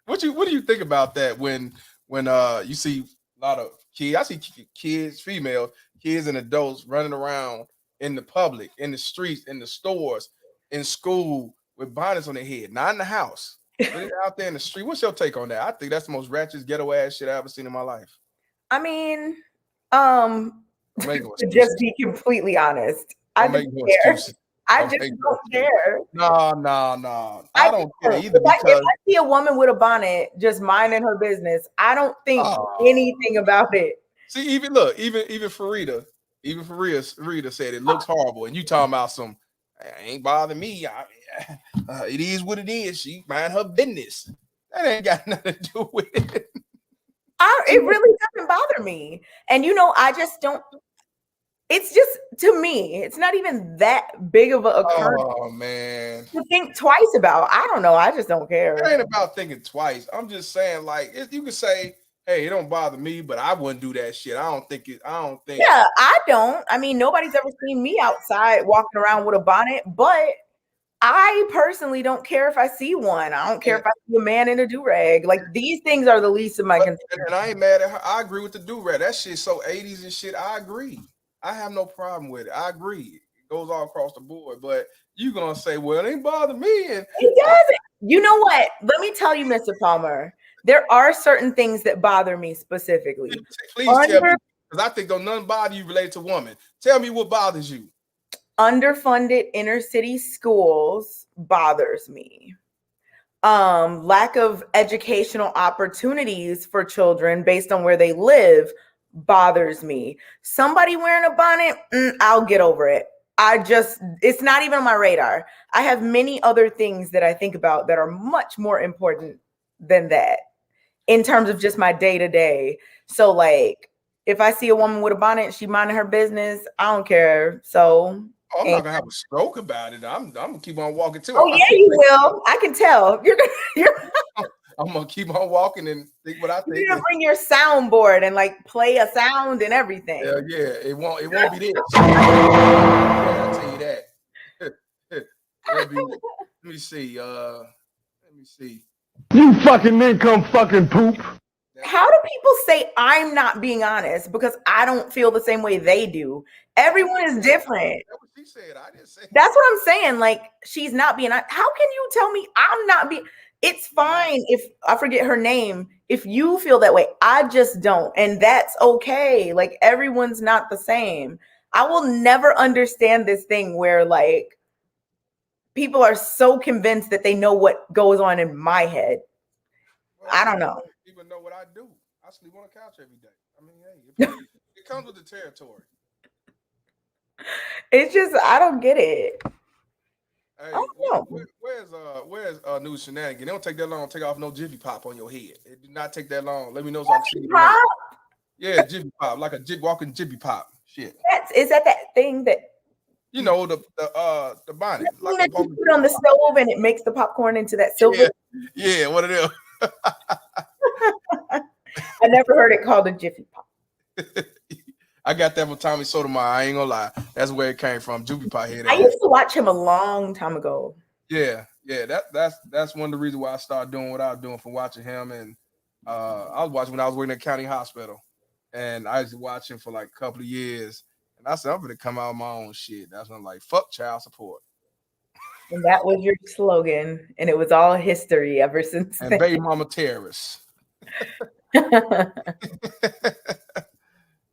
What do you think about that when you see a lot of kids? I see kids, female kids and adults running around in the public, in the streets, in the stores, in school with bonnets on their head, not in the house, but out there in the street. What's your take on that? I think that's the most ratchet ghetto ass shit I ever seen in my life. I mean, to just be completely honest, I don't care. I just don't care. No. I don't care either if I see a woman with a bonnet just minding her business, I don't think anything about it. See, even Farida, Farida said it looks horrible, and you talking about some ain't bothering me. It is what it is. She mind her business. That ain't got nothing to do with it. It really doesn't bother me, and I just don't. It's just, to me, it's not even that big of a occurrence. Oh man, to think twice about. I don't know. I just don't care. It ain't about thinking twice. I'm just saying, like, you can say, "Hey, it don't bother me," but I wouldn't do that shit. I don't think. Yeah, I don't. I mean, nobody's ever seen me outside walking around with a bonnet, but I personally don't care if I see one. I don't care if I see a man in a do-rag. Like, these things are the least of my concern. And I ain't mad at her. I agree with the do-rag. That shit's so 80s and shit. I agree. I have no problem with it. I agree. It goes all across the board. But you gonna say, well, it ain't bother me. And it doesn't. You know what? Let me tell you, Mr. Palmer. There are certain things that bother me specifically. Please tell me, because I think don't none bother you related to women. Tell me what bothers you. Underfunded inner city schools bothers me. Lack of educational opportunities for children based on where they live bothers me. Somebody wearing a bonnet, I'll get over it. It's not even on my radar. I have many other things that I think about that are much more important than that in terms of just my day-to-day. So, like, if I see a woman with a bonnet, she minding her business, I don't care. So I'm not gonna have a stroke about it. I'm gonna keep on walking too. Oh yeah, you will. I can tell. I'm gonna keep on walking and think what I think. You're gonna bring your soundboard and like play a sound and everything. Yeah, it won't be this. I'll tell you that. Let me see. You fucking income fucking poop. How do people say I'm not being honest? Because I don't feel the same way they do. Everyone is different. That's what she said. I didn't say. That's what I'm saying. Like, she's not being honest. How can you tell me I'm not being? It's fine if I forget her name. If you feel that way, I just don't. And that's okay. Like, everyone's not the same. I will never understand this thing where, like, people are so convinced that they know what goes on in my head. Well, I don't know. People know what I do. I sleep on the couch every day. I mean, hey, it comes with the territory. It's just, I don't get it. Hey, I don't know. where's New Shenanigan? They don't take that long to take off no Jiffy Pop on your head. It did not take that long. Let me know so I can see Jiffy the link. Pop? Yeah, Jiffy Pop, like a walking Jiffy Pop. Shit. Is that thing that You know the bonnet, like a you walking put on the stove and it makes the popcorn into that silver? yeah, what it is. I never heard it called a Jiffy Pop. I got that from Tommy Sotomayor. I ain't gonna lie. That's where it came from. Jiffy Pop head I ass. used to watch him a long time ago. Yeah. That's one of the reasons why I started doing what I was doing for watching him. And I was watching when I was working at county hospital, and I used to watch him for like a couple of years. And I said, I'm gonna come out with my own shit. That's when I'm like, fuck child support. And that was your slogan, and it was all history ever since And then. baby mama terrorists.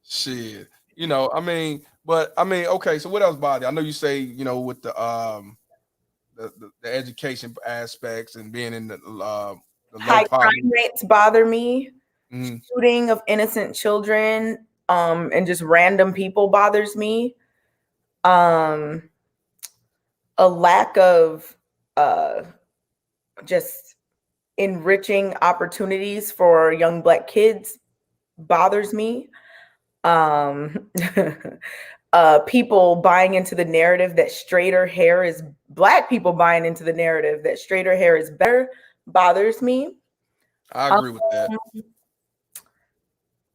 Shit. Okay, so what else bothers you? I know you say, with the education aspects and being in the low High poverty. crime rates bother me. Mhm. Shooting of innocent children, and just random people bothers me. A lack of just enriching opportunities for young Black kids bothers me. People buying into the narrative that straighter hair is Black people buying into the narrative that straighter hair is better bothers me. I agree with that.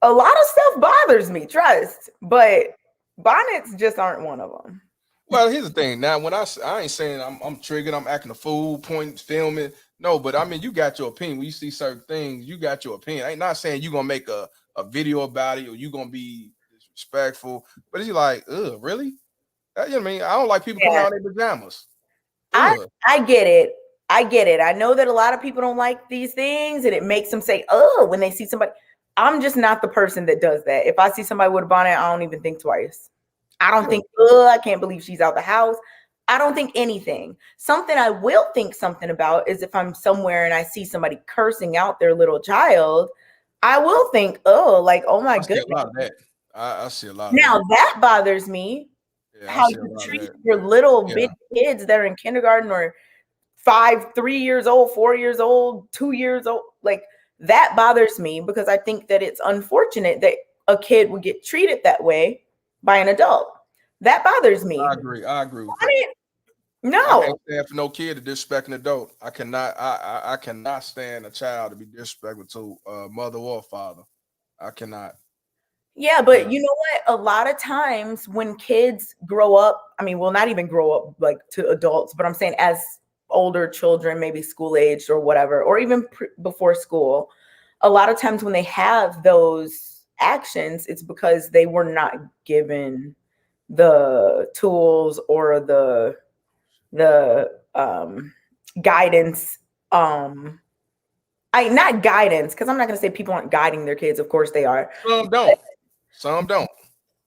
A lot of stuff bothers me, trust, but bonnets just aren't one of them. Well, here's the thing. Now, when I ain't saying I'm triggered, I'm acting a fool, pointing, filming. No, but I mean, you got your opinion. When you see certain things, you got your opinion. I ain't not saying you're gonna make a video about it or you're gonna be disrespectful, but it's like, really? You know what I mean? I don't like people coming out in their pajamas. I get it. I get it. I know that a lot of people don't like these things and it makes them say, oh, when they see somebody. I'm just not the person that does that. If I see somebody with a bonnet, I don't even think twice. I don't think, I can't believe she's out the house. I don't think anything. Something I will think something about is if I'm somewhere and I see somebody cursing out their little child, I will think, oh my goodness. See a lot of that. I see a lot Now of that. that bothers me. Yeah, How you treat your little big kids that are in kindergarten or 3 years old, 4 years old, 2 years old. Like that bothers me because I think that it's unfortunate that a kid would get treated that way by an adult. That bothers me. I agree with that. No. I can't stand for no kid to disrespect an adult. I cannot stand a child to be disrespectful to a mother or father. I cannot. Yeah, but you know what? A lot of times when kids grow up, I mean, well, not even grow up like to adults, but I'm saying as older children, maybe school aged or whatever, or even before school, a lot of times when they have those actions, it's because they were not given the tools or the guidance. Not guidance, because I'm not going to say people aren't guiding their kids. Of course they are. Some don't.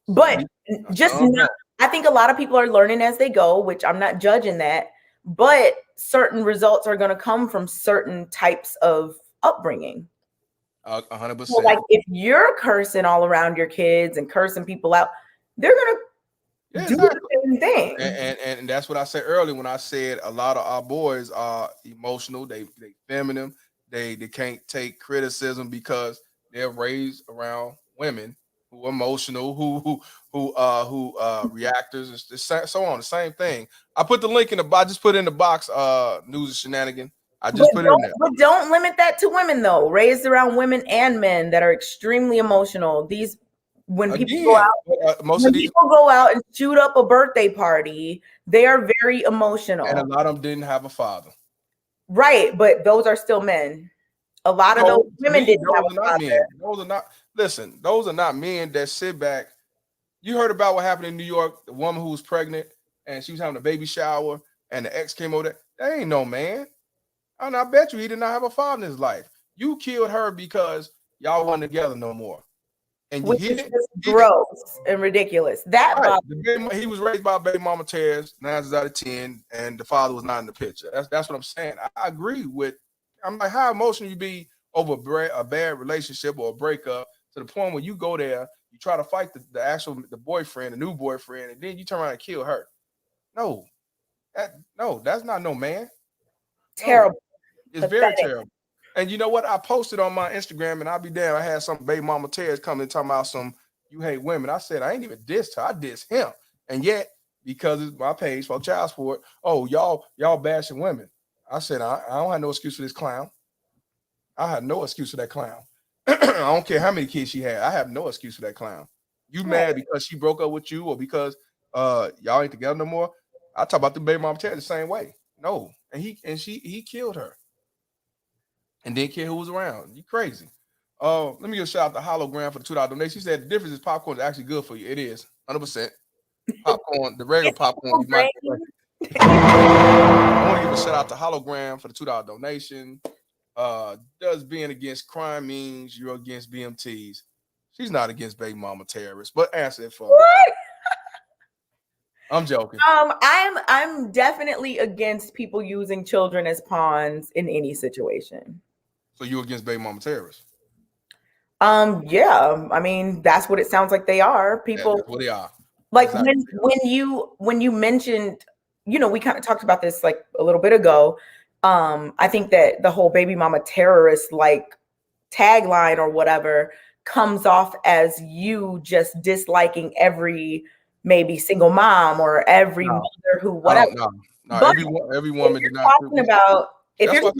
But just not, I think a lot of people are learning as they go, which I'm not judging that. But certain results are going to come from certain types of upbringing. 100%. So like if you're cursing all around your kids and cursing people out, they're going to do the same thing. And that's what I said earlier when I said a lot of our boys are emotional. They feminine. They can't take criticism because they're raised around women who are emotional, who reactors, and so on. The same thing. I put the link in the box. I just put it in the box. News and shenanigan. I just put it in there. But don't limit that to women though. Raised around women and men that are extremely emotional. When people go out and shoot up a birthday party, they are very emotional. And a lot of them didn't have a father. Right, but those are still men. A lot of those women didn't have a father. Men. Those are not men that sit back. You heard about what happened in New York, the woman who was pregnant and she was having a baby shower and the ex came over there. That ain't no man. And I bet you he did not have a father in his life. You killed her because y'all weren't together no more. And which is just gross and ridiculous. He was raised by a baby mama terrorist, 9 out of 10, and the father was not in the picture. That's what I'm saying. I agree with. I'm like, how emotional you be over a bad relationship or a breakup to the point where you go there, you try to fight the boyfriend, the new boyfriend, and then you turn around and kill her. No, No, that's not no man. No, Terrible. it's very Pathetic. terrible. And you know what? I posted on my Instagram, and I'll be damned. I had some baby mama tears coming talking about some you hate women. I said I ain't even dissed her. I dissed him. And yet, because it's my page for child support, oh y'all bashing women. I said I don't have no excuse for this clown. I have no excuse for that clown. I don't care how many kids she had. I have no excuse for that clown. You mad because she broke up with you or because y'all ain't together no more? I talk about the baby mama tear the same way. No, and he killed her. And didn't care who was around. You crazy. Let me give a shout out to Hologram for the $2 donation. She said the difference is popcorn is actually good for you. It is 100%. Popcorn, the regular popcorn, you might. I want to give a shout out to Hologram for the $2 donation. Does being against crime means you're against BMTs? She's not against baby mama terrorists, but answer it for me. What? I'm joking. I'm definitely against people using children as pawns in any situation. So you against baby mama terrorists? Yeah. I mean, that's what it sounds like they are. People. Yeah, that's what they are. Like Exactly. when you mentioned, we kind of talked about this like a little bit ago. I think that the whole baby mama terrorist like tagline or whatever comes off as you just disliking every maybe single mom or every mother who whatever. No, but every woman did not. Talking about if you're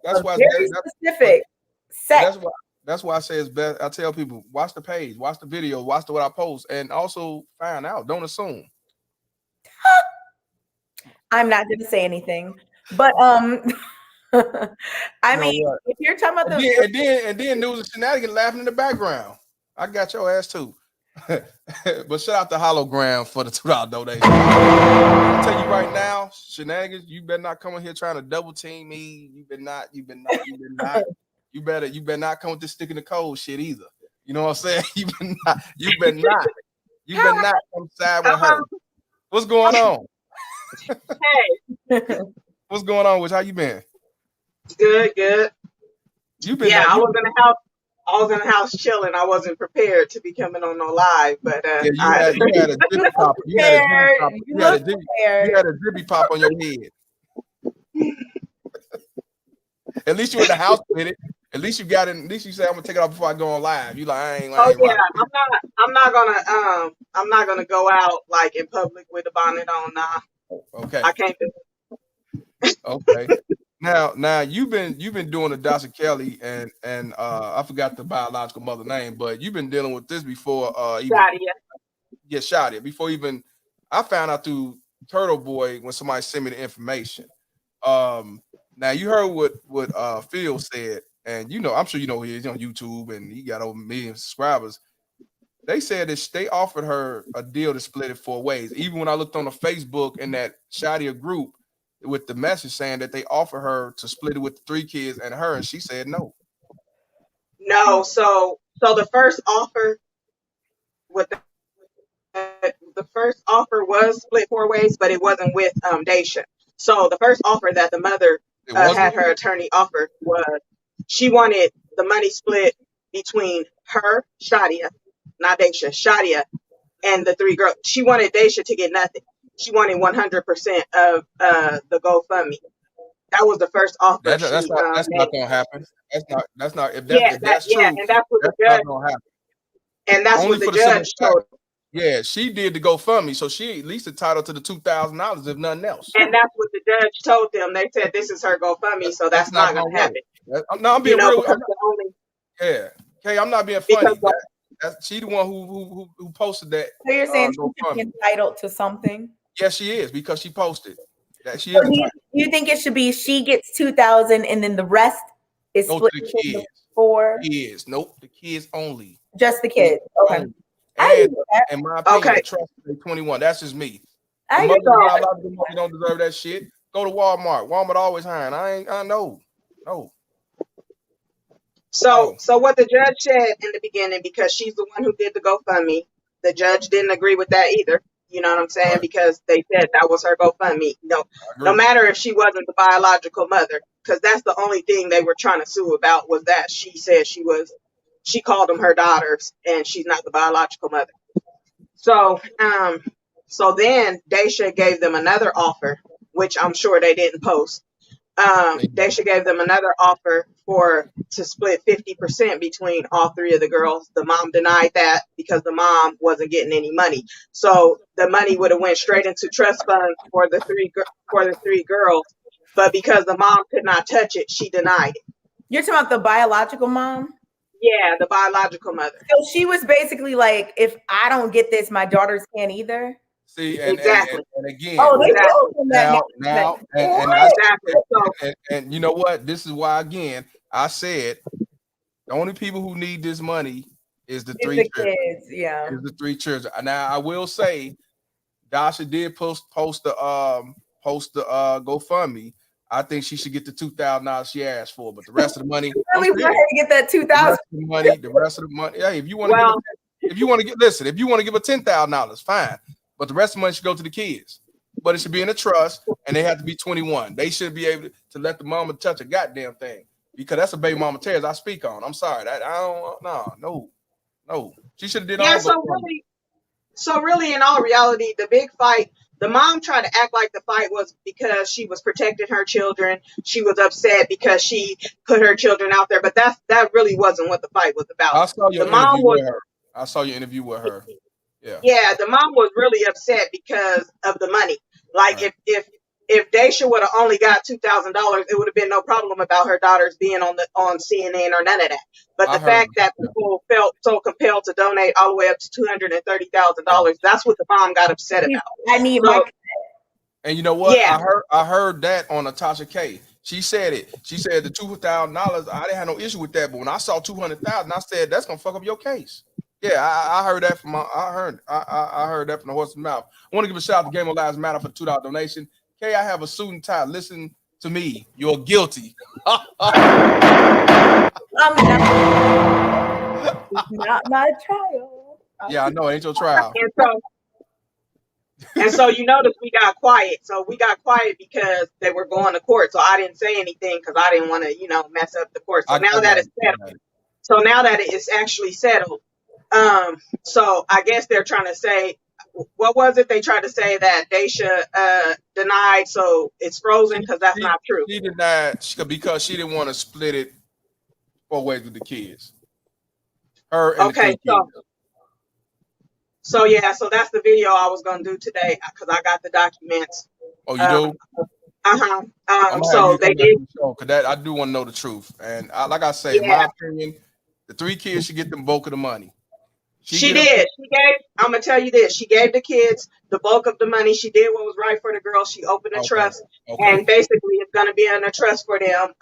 that's why very specific sex. That's why I say it's best. I tell people watch the page, watch the video, watch what I post, and also find out. Don't assume. I'm not going to say anything, but I mean, if you're talking about and then there was a shenanigan laughing in the background. I got your ass too. But shout out to Hologram for the $2 donation. I'll tell you right now, shenanigans, you better not come in here trying to double team me. You better not. You better not come with this stick in the cold shit either. You know what I'm saying? You better not come side with her. What's going on? Hey. What's going on with how you been? Good. You been I was in the house. I was in the house chilling. I wasn't prepared to be coming on no live, but you had a zippy pop. You had a zippy pop on your head. At least you in the house with it. At least you got it. At least you say I'm gonna take it off before I go on live. You like I ain't. I'm not gonna go out like in public with a bonnet on. Nah. Okay. I can't do it. Okay. Now you've been doing the Dasha Kelly and I forgot the biological mother name, but you've been dealing with this before. Shadia. Before even I found out through Turtle Boy when somebody sent me the information. Now you heard what Phil said, and I'm sure he's on YouTube and he got over 1 million subscribers. They said that they offered her a deal to split it 4 ways. Even when I looked on the Facebook in that Shadia group with the message saying that they offer her to split it with the 3 kids and her, and she said no. No, so the first offer was split 4 ways, but it wasn't with Dasha. So the first offer that the mother had her attorney offer was she wanted the money split between her, Shadia, not Dasha, Shadia, and the 3 girls. She wanted Dasha to get nothing. She wanted 100% of the GoFundMe. That was the first offer. That's not gonna happen. That's not if that's true. And that's what the judge. Not gonna happen. And that's Only what the judge told. Yeah, she did the GoFundMe, so she at least entitled to the $2,000 if nothing else. And that's what the judge told them. They said this is her GoFundMe, so that's not gonna happen. I'm being real. Yeah. Okay, I'm not being funny. She the one who posted that. So you're saying she's entitled to something? Yes, she is because she posted that she. So do you think it should be she gets 2,000 and then the rest is split to the kids? For kids, nope, the kids only. Just the kids. Okay. And in my opinion, trust me, 21. That's just me. A lot of them don't deserve that shit. Go to Walmart. Walmart always hiring. I know. No. So what the judge said in the beginning, because she's the one who did the GoFundMe, the judge didn't agree with that either. You know what I'm saying? Right. Because they said that was her GoFundMe. No matter if she wasn't the biological mother, because that's the only thing they were trying to sue about was that she said she called them her daughters and she's not the biological mother. So then Dasha gave them another offer which I'm sure they didn't post. Daisha gave them another offer to split 50% between all three of the girls. The mom denied that because the mom wasn't getting any money. So the money would have went straight into trust funds for the three girls. But because the mom could not touch it, she denied it. You're talking about the biological mom? Yeah, the biological mother. So she was basically like, if I don't get this, my daughters can't either. See, and again, oh, they and you know what? This is why again I said the only people who need this money is the three kids. Yeah, is the three children. Now I will say, Dasha did post the GoFundMe. I think she should get the $2,000 she asked for, but the rest of the money, really want her to get that $2,000. The rest of the money. Hey, if you want to give her $10,000, fine. But the rest of the money should go to the kids. But it should be in a trust, and they have to be 21. They should be able to let the mama touch a goddamn thing, because that's a baby mama tears I speak on. I'm sorry, I don't. No. She should have did all. Yeah. So really, in all reality, the big fight. The mom tried to act like the fight was because she was protecting her children. She was upset because she put her children out there, but that really wasn't what the fight was about. I saw your interview with her. Yeah, the mom was really upset because of the money. Like if Daisha would have only got $2,000, it would have been no problem about her daughters being on CNN or none of that. But the fact that people felt so compelled to donate all the way up to $230,000, that's what the mom got upset about. I need my. And you know what? Yeah. I heard that on Natasha K. She said it. She said the $2,000. I didn't have no issue with that, but when I saw $200,000, I said that's gonna fuck up your case. Yeah, I heard that from I heard that from the horse's mouth. I want to give a shout out to Game of Lives Matter for $2 donation. Kay, I have a suit and tie. Listen to me. You're guilty. Not my trial. Yeah, I know. Ain't your trial. And so you notice we got quiet. So we got quiet because they were going to court. So I didn't say anything because I didn't want to, mess up the court. So now that it's settled. So now that it is actually settled. So I guess they're trying to say, what was it? They tried to say that Daisha denied, so it's frozen because that's not true. She denied because she didn't want to split it 4 ways with the kids. Her and the kids. So that's the video I was gonna do today because I got the documents. Oh, you do? So they did. Because that I do want to know the truth, and like I say, in my opinion, the 3 kids should get them bulk of the money. She did. I'm gonna tell you this. She gave the kids the bulk of the money. She did what was right for the girls. She opened a trust, and basically it's gonna be in a trust for them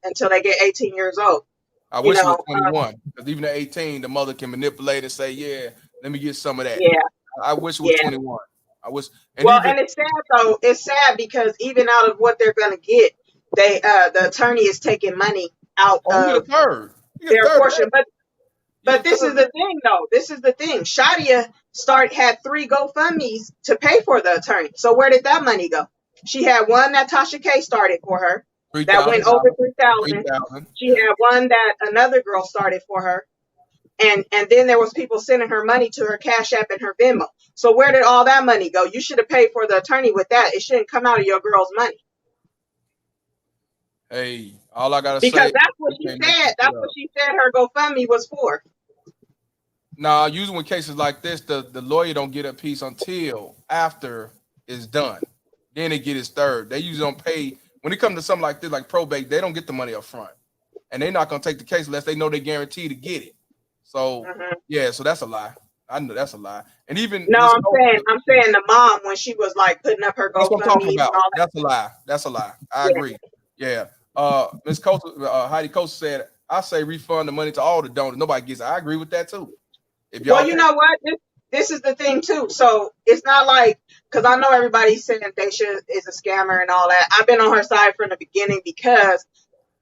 until they get 18 years old. I wish it was 21, because even at 18, the mother can manipulate and say, "Yeah, let me get some of that." Yeah, I wish it was 21. I wish. And it's sad though. It's sad because even out of what they're gonna get, the attorney is taking money out of their portion. But this is the thing, though. This is the thing. Shadia had 3 GoFundMes to pay for the attorney. So where did that money go? She had one that Tasha K started for her that went over $3,000. She had one that another girl started for her, and then there was people sending her money to her Cash App and her Venmo. So where did all that money go? You should have paid for the attorney with that. It shouldn't come out of your girl's money. Hey, all I gotta say, because that's what she said. That's what she said her GoFundMe was for. Now, usually in cases like this, the lawyer don't get a piece until after it's done. Then they get his third. They usually don't pay when it comes to something like this, like probate. They don't get the money up front, and they're not gonna take the case unless they know they guarantee to get it. So so that's a lie. I know that's a lie. And even I'm saying the mom when she was like putting up her GoFundMe. That's a lie. That's a lie. I agree. Yeah. Ms. Costa, Heidi Costa said, I say refund the money to all the donors. Nobody gets it. I agree with that too. Well, you know what? This is the thing too. So it's not like, because I know everybody's saying Daisha is a scammer and all that. I've been on her side from the beginning because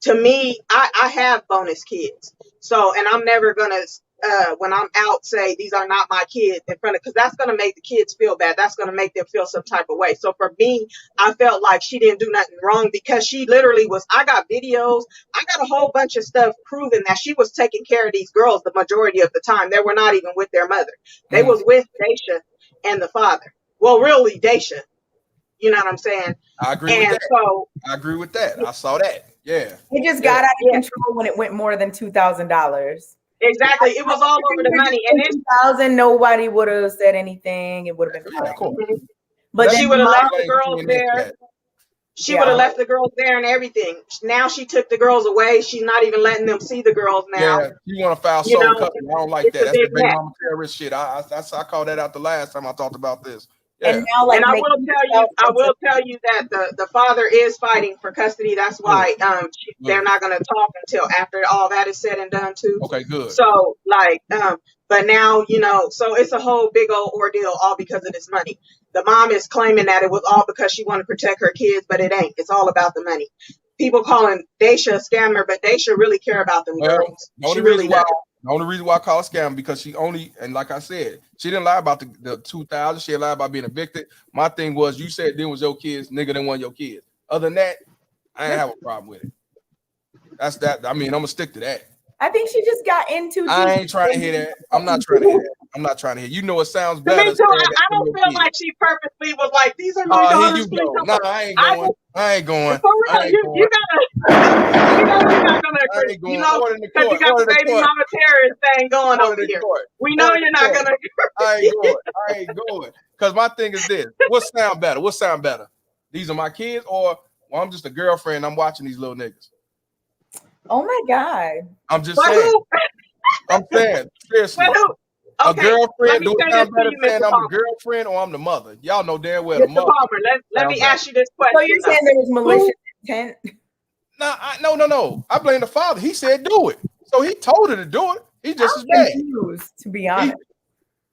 to me, I have bonus kids. So, and I'm never gonna when I'm out say these are not my kids in front of, because that's gonna make the kids feel bad. That's gonna make them feel some type of way. So for me, I felt like she didn't do nothing wrong because she literally was. I got videos. I got a whole bunch of stuff proving that she was taking care of these girls the majority of the time. They were not even with their mother. They was with Daisha and the father. Well, really Daisha. You know what I'm saying? I agree And with that. so I agree with that. I saw that. Yeah. It just got out of control when it went more than $2,000. Exactly. It was all over the money. And this 2,000, nobody would have said anything. It would have been fine. Yeah, of course. But she then would have left Mom- the girls there. She would Yeah. have left the girls there and everything. Now she took the girls away. She's not even letting them see the girls now. Yeah, you want to file You sole know, custody. I don't like it's that. a That's the big baby mess. mama terrorist shit. I called that out the last time I talked about this. Yeah. And now, like, And I will tell you that the father is fighting for custody. That's why they're not going to talk until after all that is said and done too. Okay, good. So like, but now, you know, so it's a whole big old ordeal all because of this money. The mom is claiming that it was all because she wanted to protect her kids, but it ain't. It's all about the money. People calling Dasha a scammer, but Dasha really care about them girls. The only reason why I call it scam because she only, and like I said, she didn't lie about the 2,000. She lied about being evicted. My thing was, you said them was your kids, nigga, didn't want your kids. Other than that, I ain't have a problem with it. That's that. I mean, I'm gonna stick to that. I think she just got into. I ain't trying to hear that. I'm not trying to hear that. I'm not trying to hear. You know, it sounds better. Me too. I don't feel like she purposely was like, these are my daughters. No, I ain't going. I ain't going. For real, you gotta, you know you're not gonna agree. You know, because you got the baby mama terrorist thing going over here. We know you're not gonna agree. I ain't going. Because my thing is this. What sound better? What sound better? These are my kids, or well, I'm just a girlfriend. I'm watching these little niggas. Oh my God. I'm just saying. I'm saying, seriously. A girlfriend, do it sound better saying I'm a girlfriend or I'm the mother? Y'all know damn well the Mr. mother. Palmer, let me ask you this question. So you're saying there was malicious intent? No. I blame the father. He said do it. So he told her to do it. He just as bad. Confused, to be honest.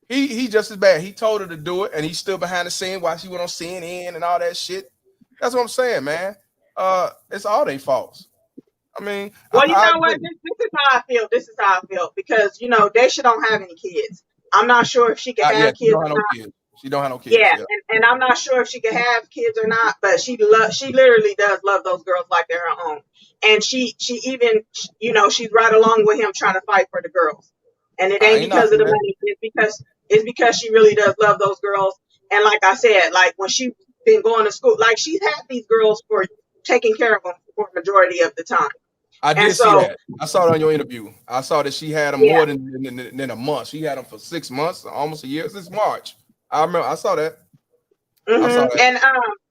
He just as bad. He told her to do it, and he's still behind the scene while she went on CNN and all that shit. That's what I'm saying, man. It's all their faults. I mean, well, you know what? This is how I feel. This is how I feel because you know Dasha don't have any kids. I'm not sure if she can have kids or not. She don't have no kids. Yeah, and I'm not sure if she can have kids or not. But she literally does love those girls like they're her own. And she even, you know, she's right along with him trying to fight for the girls. And it ain't because of the money. It's because she really does love those girls. And like I said, like when she's been going to school, like she's had these girls for taking care of them for the majority of the time. I did see that. I saw it on your interview. I saw that she had them more than a month. She had them for 6 months, almost a year since March. I remember. I saw that. Mm-hmm. I saw that.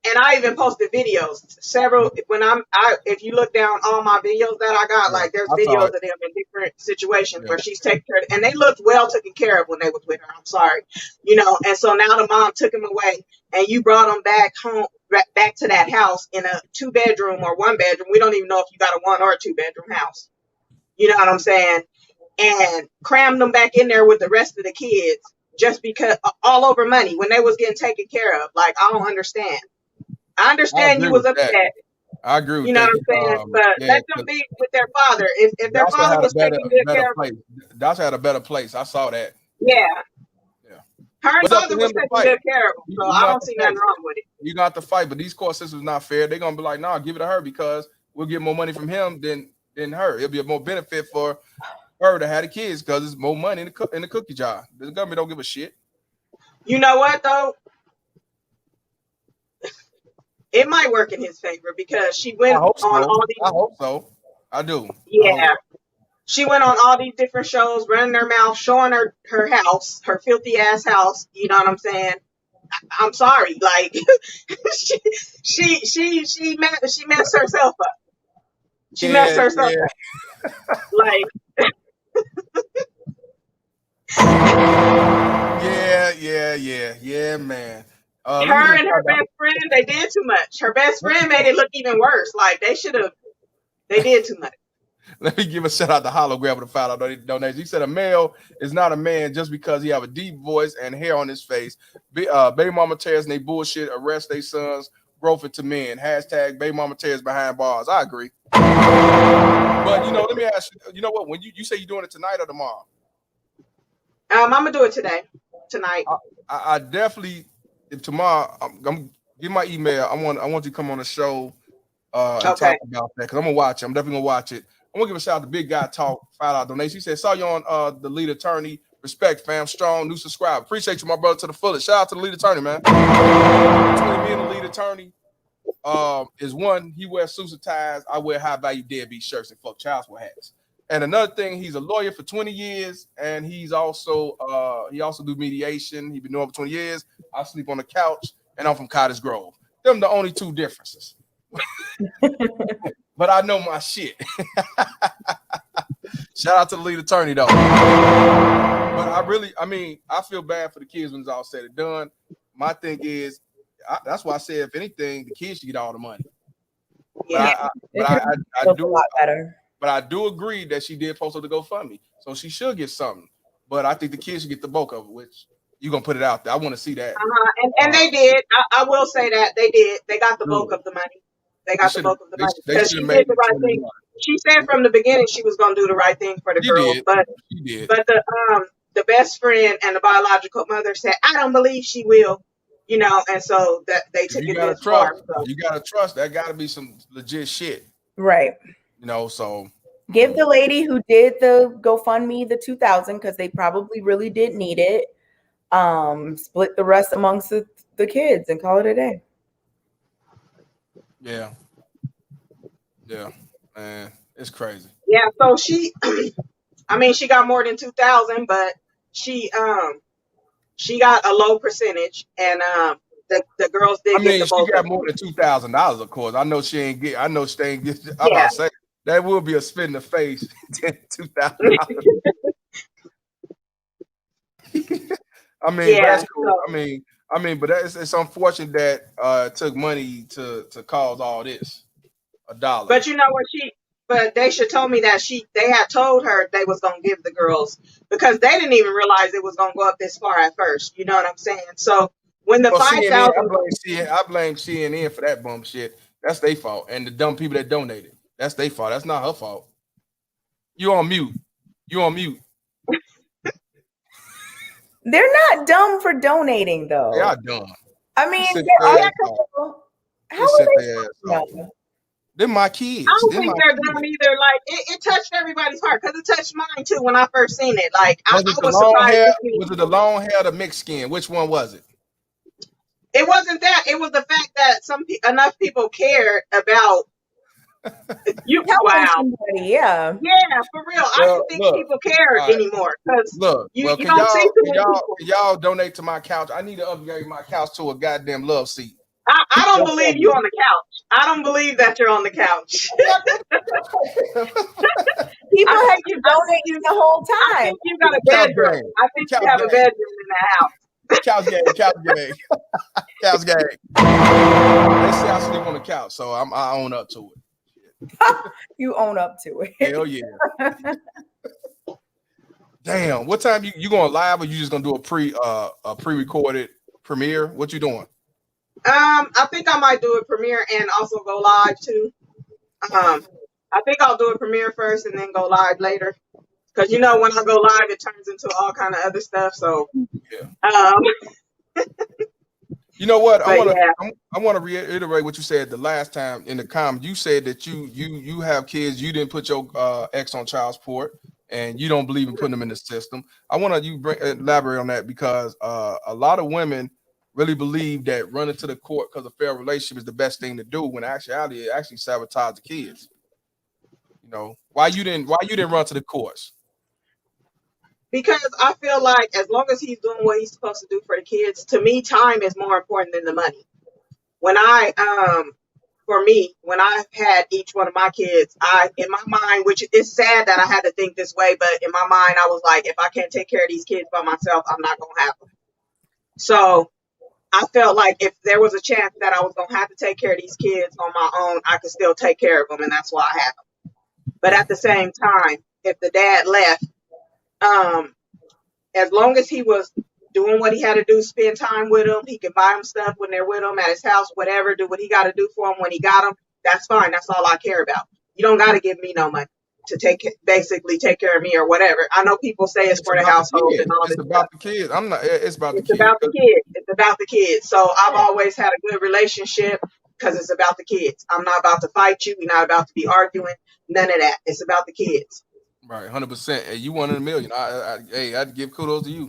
And I even posted videos. Several if you look down all my videos that I got, like there's videos of them in different situations where she's taking care of, and they looked well taken care of when they was with her. I'm sorry, you know. And so now the mom took him away, and you brought him back home, back to that house in a 2-bedroom or 1-bedroom. We don't even know if you got a 1 or a 2-bedroom house. You know what I'm saying? And crammed them back in there with the rest of the kids just because all over money when they was getting taken care of. Like I don't understand. I understand you was upset. I agree with you know that. what I'm saying? But let them be with their father. If their father was taking good care of them. Dasha had a better place. I saw that. Yeah. Her father was taking good care of them. So I don't see nothing wrong with it. You got to fight, but these court systems not fair. They're gonna be like, nah, give it to her because we'll get more money from him than her. It'll be a more benefit for her to have the kids because it's more money in the cookie jar. The government don't give a shit. You know what though? It might work in his favor because she went on all these. I hope so. I do. Yeah. She went on all these different shows, running her mouth, showing her house, her filthy ass house. You know what I'm saying? I'm sorry, like she messed herself up. She messed herself up. Like. Yeah, man. Her and her best friend, they did too much. Her best friend made it look even worse. Like they did too much. Let me give a shout out to Hologram with a $5 donation. He said a male is not a man just because he have a deep voice and hair on his face. Baby mama tears and they bullshit, arrest their sons, growth into men. # baby mama tears behind bars. I agree. But let me ask you, you know what? When you say you're doing it tonight or tomorrow? I'm gonna do it tonight. I definitely, if tomorrow, I'm give my email. I want you to come on the show and talk about that because I'm gonna watch it. I'm definitely gonna watch it. I'm gonna give a shout out to Big Guy Talk $5 donation. He said, saw you on the lead attorney Respect, fam. Strong, new subscriber. Appreciate you, my brother, to the fullest. Shout out to the lead attorney, man. Between me and the lead attorney, is one, he wears suits and ties. I wear high value deadbeat shirts and fuck child support hats. And another thing, he's a lawyer for 20 years, and he also do mediation. He's been doing it for 20 years. I sleep on the couch, and I'm from Cottage Grove. Them the only two differences. But I know my shit. Shout out to the lead attorney, though. But I feel bad for the kids when it's all said and done. My thing is, that's why I said, if anything, the kids should get all the money. Yeah, but I do a lot better. But I do agree that she did post up the GoFundMe, so she should get something. But I think the kids should get the bulk of it, which you're gonna put it out there. I want to see that. And they did. I will say that they did. They got the bulk of the money. They got the bulk of the money because she did the right thing. She said from the beginning she was gonna do the right thing for the girls, but the best friend and the biological mother said, "I don't believe she will." You know, and so that they took it this far. So. You gotta trust. That gotta be some legit shit, right? You know, so give the lady who did the GoFundMe the $2,000 because they probably really did need it. Split the rest amongst the kids and call it a day. Yeah, man, it's crazy. Yeah, so she, she got more than 2,000, but she got a low percentage, and the girls did. She got more than $2,000, of course. I know she ain't get. I'm about to say that will be a spit in the face. $2,000. That's cool. So, but it's unfortunate that it took money to cause all this. $1. But you know what But Dasha told me that they had told her they was gonna give the girls because they didn't even realize it was gonna go up this far at first. You know what I'm saying? So when the 5,000, I blame CNN for that bum shit. That's their fault, and the dumb people that donated. That's their fault. That's not her fault. You on mute. They're not dumb for donating, though. They are dumb. How are they dumb? They're my kids. I don't think they're dumb either. Like it touched everybody's heart because it touched mine too when I first seen it. Like I was surprised. Was it the long hair or the mixed skin? Which one was it? It wasn't that. It was the fact that enough people cared about you. Wow. Somebody, yeah, for real. I don't think people care anymore because you don't see too many people. Y'all donate to my couch. I need to upgrade my couch to a goddamn love seat. I don't believe you on the couch. I don't believe that you're on the couch. People have you donating the whole time. I think you got a bedroom. I think you have a bedroom in the house. Couch game. Couch game. They say I sleep on the couch, so I own up to it. You own up to it. Hell yeah. Damn. What time you going live, or you just gonna do a pre-recorded premiere? What you doing? I think I might do a premiere and also go live too. I think I'll do a premiere first and then go live later. Because when I go live, it turns into all kind of other stuff. So, you know what? I want to reiterate what you said the last time in the comments. You said that you have kids. You didn't put your ex on child support, and you don't believe in putting them in the system. I want elaborate on that because a lot of women really believe that running to the court because a fair relationship is the best thing to do. When in actuality, it actually sabotages the kids. Why you didn't run to the courts? Because I feel like as long as he's doing what he's supposed to do for the kids, to me, time is more important than the money. When when I had each one of my kids, in my mind, which is sad that I had to think this way, but in my mind, I was like, if I can't take care of these kids by myself, I'm not going to have them. So I felt like if there was a chance that I was going to have to take care of these kids on my own, I could still take care of them. And that's why I have them. But at the same time, if the dad left, as long as he was doing what he had to do, spend time with them, he can buy them stuff when they're with him at his house, whatever, do what he got to do for him when he got them. That's fine. That's all I care about. You don't got to give me no money to basically take care of me or whatever. I know people say it's for the household and all this. It's about the kids. It's about the kids. It's about the kids. So I've always had a good relationship because it's about the kids. I'm not about to fight you. We're not about to be arguing. None of that. It's about the kids. Right, 100%. Hey, you 1 in a million. I'd give kudos to you.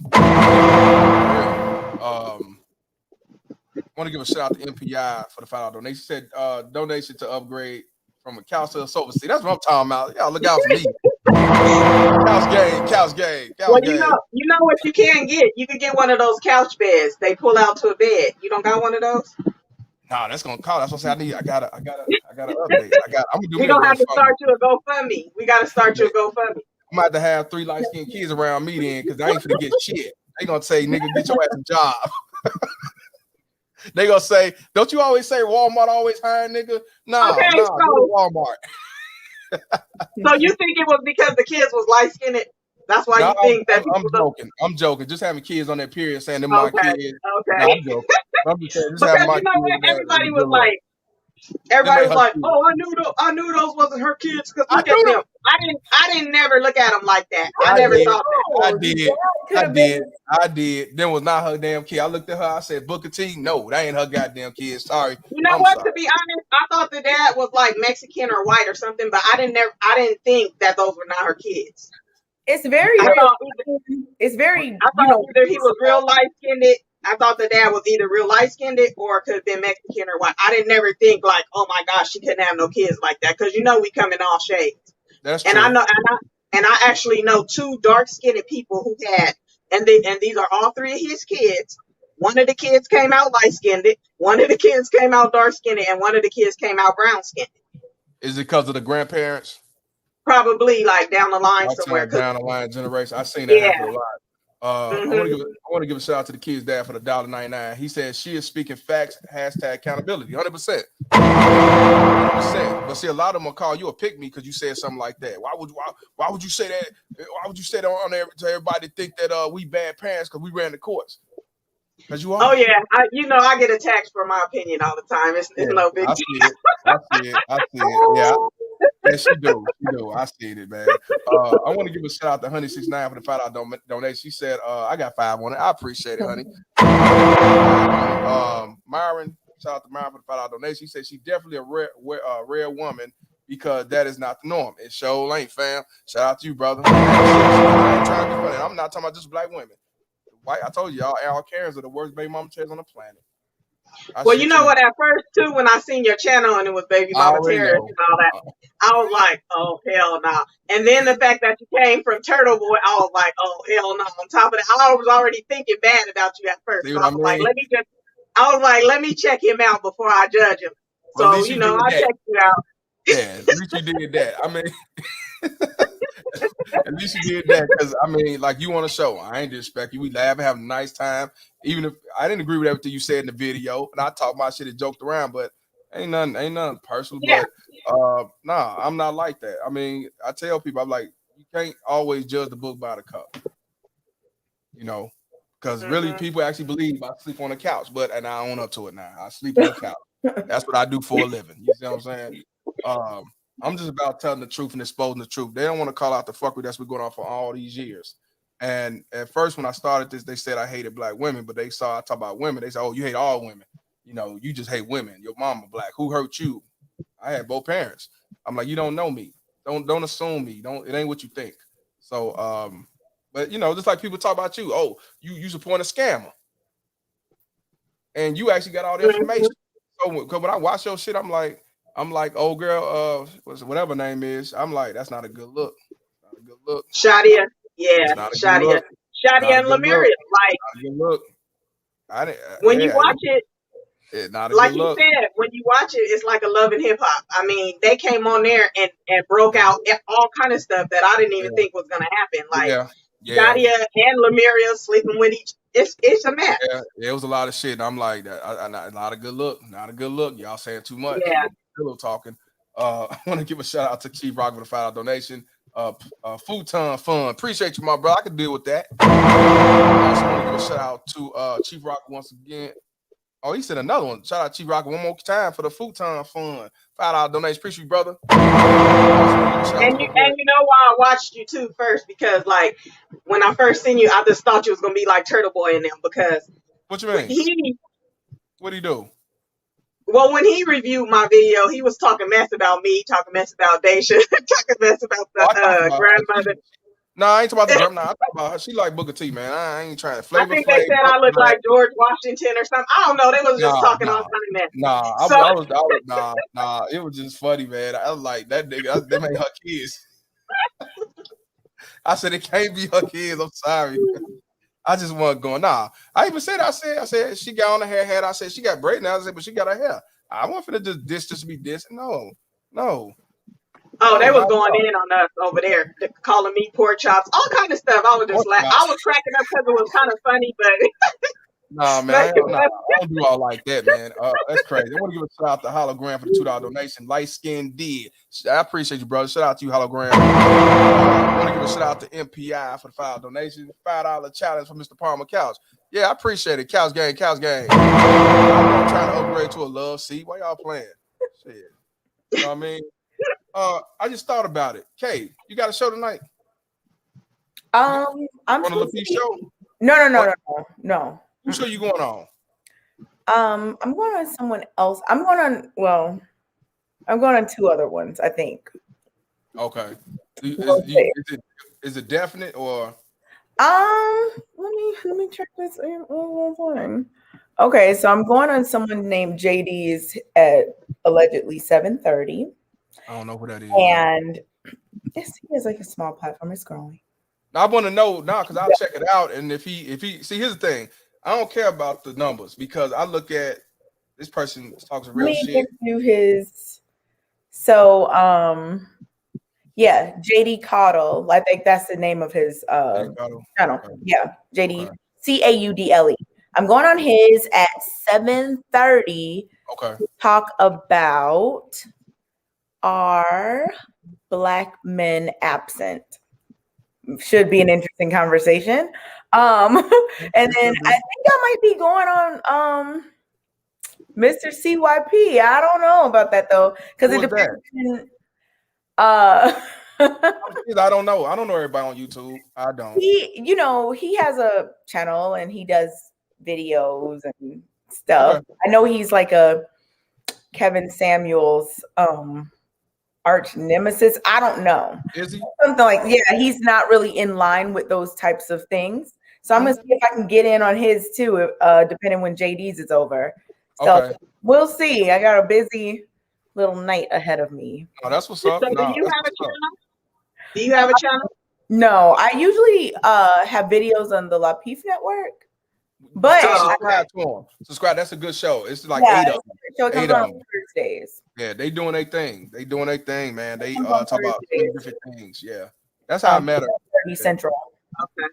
Want to give a shout out to MPI for the $5 donation. She said donation to upgrade from a couch to a sofa seat. That's what I'm talking about. Y'all look out for me. Couch game. Well, you know what you can get. You can get one of those couch beds. They pull out to a bed. You don't got one of those? Nah, that's gonna cost. That's what I say. I gotta update. I'm gonna do. We don't have to start you a GoFundMe. We gotta start you a GoFundMe. I'm about to have 3 light-skinned kids around me then, because I ain't gonna get shit. They gonna say, nigga, get your ass a job. They gonna say, don't you always say Walmart always hiring, nigga? No, okay, go to Walmart. So you think it was because the kids was light-skinned? That's why you think that I'm joking. Just having kids on that period saying they're my kids. Okay. No, I'm joking. I'm just saying, because you know what? Everybody was like, oh, I knew those wasn't her kids because look at them. I didn't never look at them like that. I never thought that. I did. Then was not her damn kid. I looked at her. I said, Booker T, no, that ain't her goddamn kid. Sorry. You know what? To be honest, I thought the dad was like Mexican or white or something, but I didn't think that those were not her kids. It's very. I thought either he was real light skinned. I thought the dad was either real light skinned or could have been Mexican or white. I didn't never think like, oh my gosh, she couldn't have no kids like that, because you know we come in all shades. That's true. And I actually know 2 dark skinned people who had, and these are all 3 of his kids. One of the kids came out light skinned, one of the kids came out dark skinned, and one of the kids came out brown skinned. Is it because of the grandparents? Probably like down the line somewhere. Down the line generation. I've seen that happen a lot. I want to give a shout out to the kid's dad for the $1.99. He said she is speaking facts. #accountability. 100%. 100%. But see, a lot of them will call you a pick me because you said something like that. Why would you say that? Why would you say that on there to everybody think that we bad parents because we ran the courts? Because you are. Oh yeah, I get attacked for my opinion all the time. It's no big deal. I see it. Yeah. Yes, she do. I see it, man. I want to give a shout out to Honey69 for the $5 donation. She said, I got 5 on it. I appreciate it, honey. Myron, shout out to Myron for the $5 donation. She said she's definitely a rare woman because that is not the norm. It sure ain't, fam. Shout out to you, brother. I ain't trying to be funny. I'm not talking about just black women. White, I told you, all Karens are the worst baby mama chairs on the planet. Well, you know what? At first, too, when I seen your channel and it was baby mama terrorist and all that, I was like, oh hell no. And then the fact that you came from Turtle Boy, I was like, oh hell no. On top of that, I was already thinking bad about you at first. So I was like, let me check him out before I judge him. So I checked you out. Yeah, at least you did that. I mean, at least you did that because like you on a show. I ain't disrespect you. We laugh and have a nice time. Even if I didn't agree with everything you said in the video, and I talked my shit and joked around, but ain't nothing personal. Yeah. But I'm not like that. I mean, I tell people, I'm like, you can't always judge the book by the cover. Because really people actually believe I sleep on the couch, and I own up to it now. I sleep on the couch. That's what I do for a living. You see what I'm saying? I'm just about telling the truth and exposing the truth. They don't want to call out the fuckery that's been going on for all these years. And at first, when I started this, they said I hated black women, but I talk about women. They said, oh, you hate all women. You just hate women. Your mama black. Who hurt you? I had both parents. I'm like, you don't know me. Don't assume me. It ain't what you think. So, but just like people talk about you. Oh, you support a scammer. And you actually got all the information. So when I watch your shit, I'm like, old girl, whatever name is. I'm like, that's not a good look. Not a good look. Shadia, yeah, Shadia and Lemuria. Like, not a good look. When you watch it, not a like good you look. said, when you watch it, it's like a Love and Hip Hop. I mean, they came on there and broke out all kind of stuff that I didn't even think was gonna happen. Like Shadia and Lemuria sleeping with each. It's a mess. Yeah, it was a lot of shit. And I'm like, not a good look. Not a good look. Y'all saying too much. Yeah. Pillow talking. I want to give a shout out to Chief Rock for the $5 donation. Futon Fun. Appreciate you, my brother. I can deal with that. I also want to give a shout out to Chief Rock once again. Oh, he said another one. Shout out Chief Rock one more time for the Futon Fun. $5 donation. Appreciate you, brother. And you know why I watched you too first? Because like when I first seen you, I just thought you was gonna be like Turtle Boy in them because what you mean? What'd he do? Well, when he reviewed my video, he was talking mess about me, talking mess about Dasha, talking mess about the grandmother. No, I ain't talking about the grandma. I talk about her. She like Booker T, man. I ain't trying to I Flavor think they Flav. said I look like George Washington or something. I don't know. They was just talking all kind of mess. Nah. It was just funny, man. I was like, that nigga, they made her kids. I said, it can't be her kids. I'm sorry. I just wasn't going, nah. I even said, I said, she got on the hair hat. I said, she got braid now. I said, but she got her hair. I wasn't finna just to be dissing. No. Oh, they was going in on us over there, calling me pork chops, all kind of stuff. I was just like, I was cracking up because it was kind of funny, but nah, man, I don't do all like that, man. That's crazy. I want to give a shout out to Hologram for the $2 donation. Light Skin did. I appreciate you, brother. Shout out to you, Hologram. I want to give a shout out to MPI for the $5 donation. $5 challenge for Mr. Palmer Couch. Yeah, I appreciate it. Couch gang. I'm trying to upgrade to a love seat. Why y'all playing? Shit. You know what I mean? I just thought about it. Kay, you got a show tonight? I'm on a Lafitte show. No. Who show you going on? I'm going on someone else. I'm going on two other ones, I think. Okay. Is it definite or? Let me check this. Okay, so I'm going on someone named JD's at allegedly 7:30. I don't know who that is. And he has like a small platform. It's growing. Now, I want to know now because I'll check it out. And if he see, here's the thing. I don't care about the numbers because I look at this person talks real shit. Do his JD Caudle. I think that's the name of his channel. Okay. Yeah, JD Caudle. I'm going on his at 7:30. Okay. To talk about are Black men absent? Should be an interesting conversation. And then I think I might be going on Mr. CYP. I don't know about that though, because it depends. I don't know. I don't know everybody on YouTube. I don't. He has a channel and he does videos and stuff. Okay. I know he's like a Kevin Samuels arch nemesis. I don't know. Is he? Something like, he's not really in line with those types of things. So I'm gonna see if I can get in on his too, depending when JD's is over. So we'll see. I got a busy little night ahead of me. Oh, that's what's up. So do you have a channel? Do you have a channel? No, I usually have videos on the Lafitte Network. But subscribe. That's a good show. It's like 8 of them. 8 of them. Thursdays. Yeah, they doing their thing. Man. They talk about different things. Yeah, that's how it matters. 30 Central. Okay.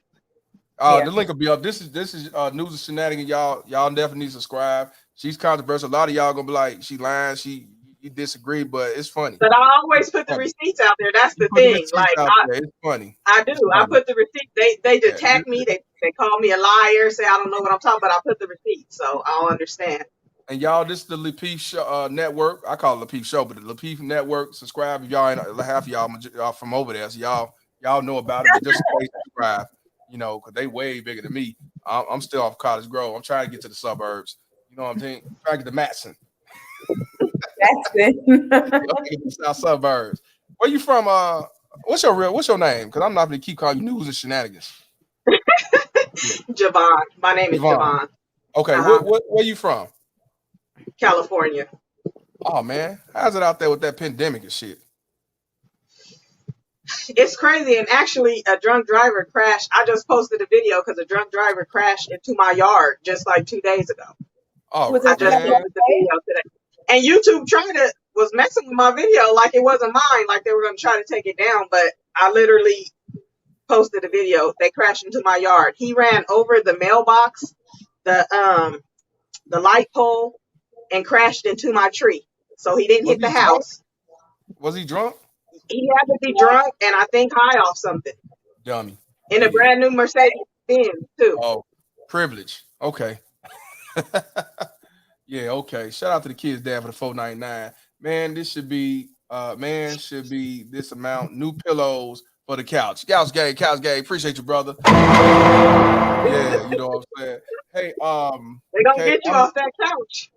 The link will be up. This is News and Shenanigans. Y'all definitely need to subscribe. She's controversial. A lot of y'all gonna be like, she lying. You disagree, but it's funny. But I always put the receipts out there. That's the thing. Like it's funny. I do. I put the receipt. They attack me. They call me a liar. Say I don't know what I'm talking about. I put the receipt, so I'll understand. And y'all, this is the Lafitte Show network. I call it Lafitte Show, but the Lafitte Network. Subscribe if y'all ain't half of y'all from over there. So y'all know about it. But just subscribe. Because they way bigger than me. I'm still off College Grove. I'm trying to get to the suburbs. You know what I'm saying? I'm trying to get to Matson. The South suburbs. Where you from? What's your name? Because I'm not going to keep calling you News and Shenanigans. Javon. My name is Javon. Okay. Where you from? California. Oh man, how's it out there with that pandemic and shit? It's crazy. And actually, a drunk driver crashed. I just posted a video because a drunk driver crashed into my yard just like 2 days ago. Oh, I just posted the video today. And YouTube was messing with my video like it wasn't mine, like they were going to try to take it down. But I literally posted a video. They crashed into my yard. He ran over the mailbox, the light pole, and crashed into my tree. So he didn't hit the house. Was he drunk? He had to be drunk and I think high off something. Dummy. In a brand new Mercedes Benz too. Oh, privilege. Okay. Yeah, okay. Shout out to the kids dad for the $4.99. Man, this should be this amount. New pillows for the couch. Couch gang. Appreciate you, brother. Yeah, you know what I'm saying. Hey, they're gonna get you off that couch.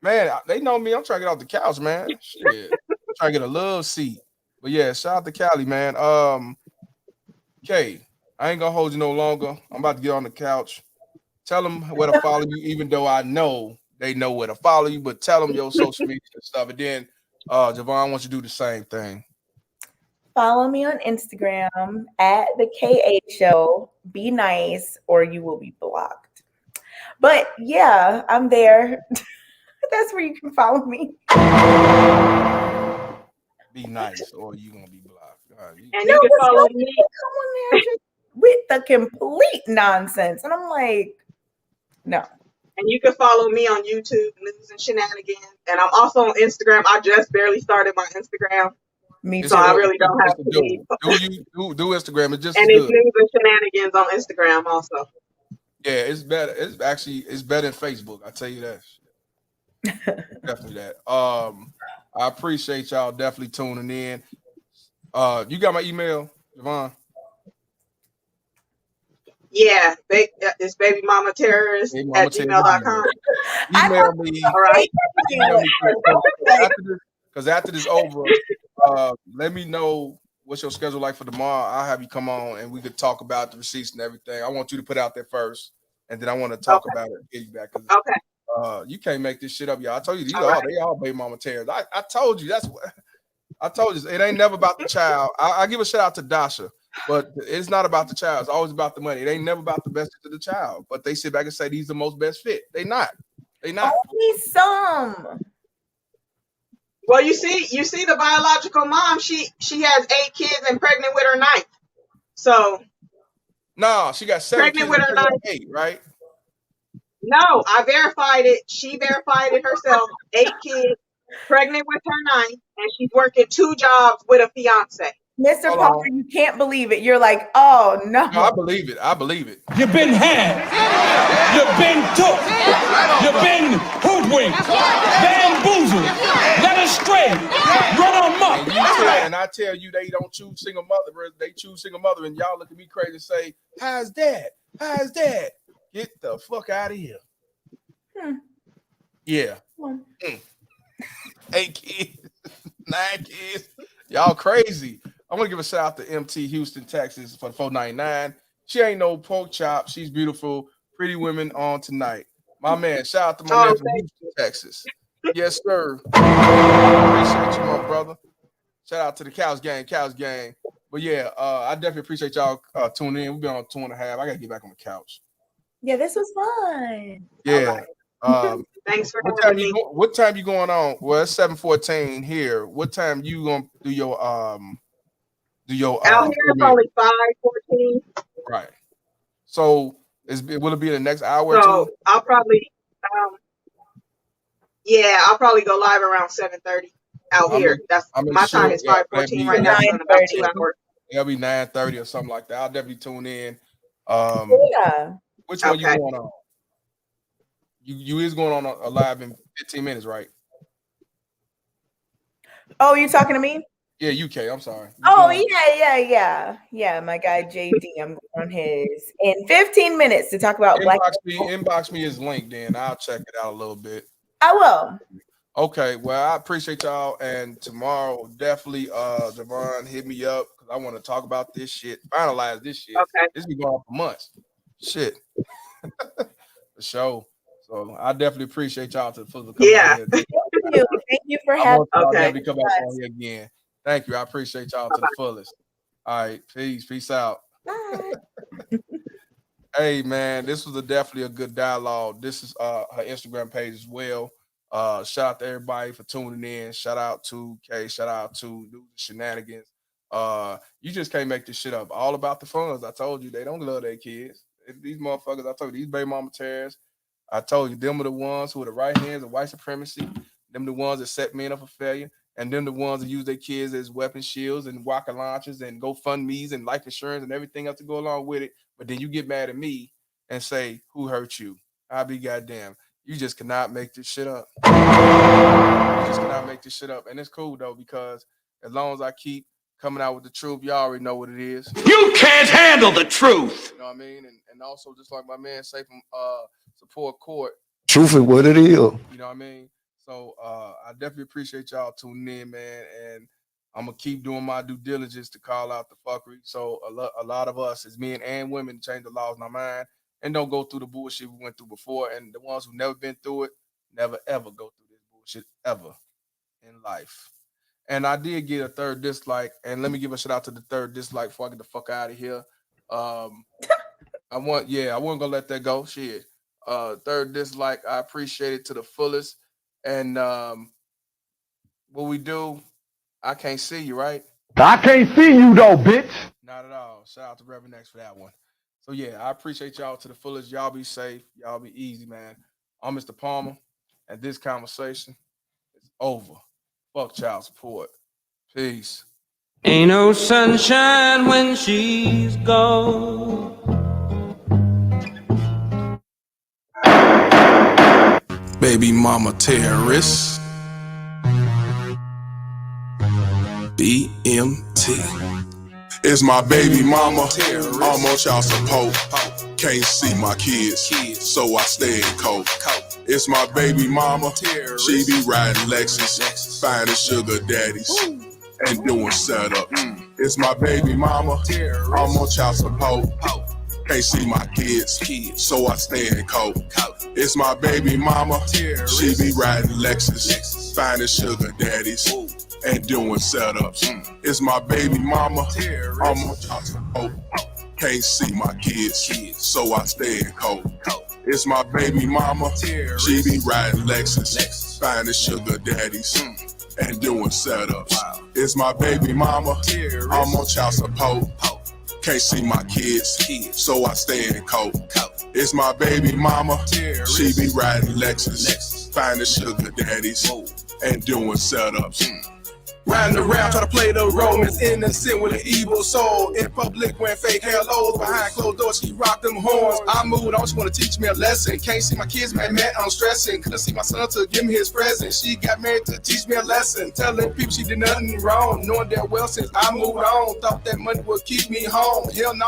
Man, they know me. I'm trying to get off the couch, man. Shit. Trying to get a love seat. But yeah, shout out to Cali, man. Kay, I ain't gonna hold you no longer. I'm about to get on the couch. Tell them where to follow you, even though I know they know where to follow you, but tell them your social media and stuff. And then Javon wants you to do the same thing. Follow me on Instagram at the KA Show. Be nice, or you will be blocked. But yeah, I'm there. That's where you can follow me. Be nice, or you gonna be blocked. And you can follow me. Come on there just with the complete nonsense, and I'm like, no. And you can follow me on YouTube, News and Shenanigans. And I'm also on Instagram. I just barely started my Instagram. So I really don't have to be. Do Instagram. It's just and as it's good. News and Shenanigans on Instagram also. Yeah, it's better. It's better than Facebook. I tell you that. Definitely that. I appreciate y'all definitely tuning in. You got my email, Javon? Yeah, it's babyMamaTerrorist@gmail.com. Email me. All right. Email me because after this over, let me know what's your schedule like for tomorrow. I'll have you come on and we could talk about the receipts and everything. I want you to put out there first, and then I want to talk about it and get you back. Okay. You can't make this shit up, y'all. I told you they all baby mama terrorists. I told you that's what I told you. It ain't never about the child. I give a shout out to Dasha, but it's not about the child. It's always about the money. It ain't never about the best of the child. But they sit back and say these are the most best fit. They not. Only some. Well, you see the biological mom, she has 8 kids and pregnant with her 9th. So no, she got 7 pregnant kids with her 9th. 8, right? No, I verified it. She verified it herself. 8 kids, pregnant with her 9th, and she's working 2 jobs with a fiance. Mr. Parker, you can't believe it. You're like, oh no. No, I believe it. You've been had. You've been took. You've been hoodwinked, bamboozled, led astray, run amok. And I tell you, they don't choose single mother. They choose single mother, and y'all look at me crazy and say, "How's dad? How's dad?" Get the fuck out of here. Yeah. 8 kids, 9 kids. Y'all crazy. I want to give a shout out to MT Houston, Texas for the 499. She ain't no pork chop. She's beautiful. Pretty women on tonight. My man, shout out to my man from Houston, Texas. Yes, sir. Appreciate you, my brother. Shout out to the Cows Gang. But yeah, I definitely appreciate y'all tuning in. We've been on 2.5. I got to get back on the couch. Yeah, this was fun. Yeah. Thanks for having me. What time you going on? Well, it's 7:14 here. What time you gonna do your out here it's only 5:14. Right. So will it be the next hour or two? I'll probably I'll probably go live around 7:30 out here. That's my time is 5:14 right now. So in about 2 hours. It'll be 9:30 or something like that. I'll definitely tune in. Which one you going on? You is going on a live in 15 minutes, right? Oh, you talking to me? Yeah, UK. I'm sorry. Yeah. My guy JD. I'm going on his in 15 minutes to talk about Inbox me his link, then I'll check it out a little bit. I will. Okay, well, I appreciate y'all, and tomorrow definitely Javon hit me up because I want to talk about this shit, finalize this shit. Okay, this been going on for months. Shit, for sure. So I definitely appreciate y'all for coming. Yeah, thank you for having. Definitely come back on here again. Thank you. I appreciate y'all to the fullest. All right, peace out. Bye. Hey man, this was definitely a good dialogue. This is her Instagram page as well. Shout out to everybody for tuning in. Shout out to Kay. Shout out to News and Shenanigans. You just can't make this shit up. All about the funds. I told you they don't love their kids. These motherfuckers. I told you these baby mama terrorists. I told you them are the ones who are the right hands of white supremacy. Them the ones that set men up for failure, and them the ones that use their kids as weapon shields and rocket launchers and GoFundMe's and life insurance and everything else to go along with it. But then you get mad at me and say, "Who hurt you?" I'll be goddamn. You just cannot make this shit up. You just cannot make this shit up. And it's cool though, because as long as I keep coming out with the truth, y'all already know what it is. You can't handle the truth. You know what I mean? And also just like my man say from Support Court. Truth is what it is. You know what I mean? So I definitely appreciate y'all tuning in, man. And I'm gonna keep doing my due diligence to call out the fuckery. So a lot of us as men and women change the laws in our mind and don't go through the bullshit we went through before. And the ones who never been through it, never ever go through this bullshit ever in life. And I did get a third dislike, and let me give a shout out to the third dislike before I get the fuck out of here. I wasn't gonna let that go. Shit. Third dislike, I appreciate it to the fullest. And what we do, I can't see you, right? I can't see you though, bitch. Not at all. Shout out to Reverend X for that one. So yeah, I appreciate y'all to the fullest. Y'all be safe. Y'all be easy, man. I'm Mr. Palmer, and this conversation is over. Fuck child support. Peace. Ain't no sunshine when she's gone. Baby mama terrorist. BMT. It's my baby mama. I'm on child support. Can't see my kids, so I stay in cold. It's my baby mama. She be riding Lexus, finding sugar daddies, and doing setup. It's my baby mama. I'm on child support. Can't see my kids, so I stay in cold. It's my baby mama. She be riding Lexus, finding sugar daddies, and doing setups. It's my baby mama. I'm on child support. Can't see my kids, so I stay in cold. It's my baby mama. She be riding Lexus, finding sugar daddies, and doing setups. It's my baby mama. I'm on child support. Can't see my kids, so I stay in cold. It's my baby mama. She be riding Lexus, finding sugar daddies, and doing setups. Riding around, try to play the role, Miss Innocent with an evil soul. In public, wearing fake halos, behind closed doors, she rock them horns. I moved on, she wanna teach me a lesson. Can't see my kids, man, I'm stressing. Couldn't see my son to give me his present. She got married to teach me a lesson. Telling people she did nothing wrong, knowing that well since I moved on. Thought that money would keep me home. Hell no,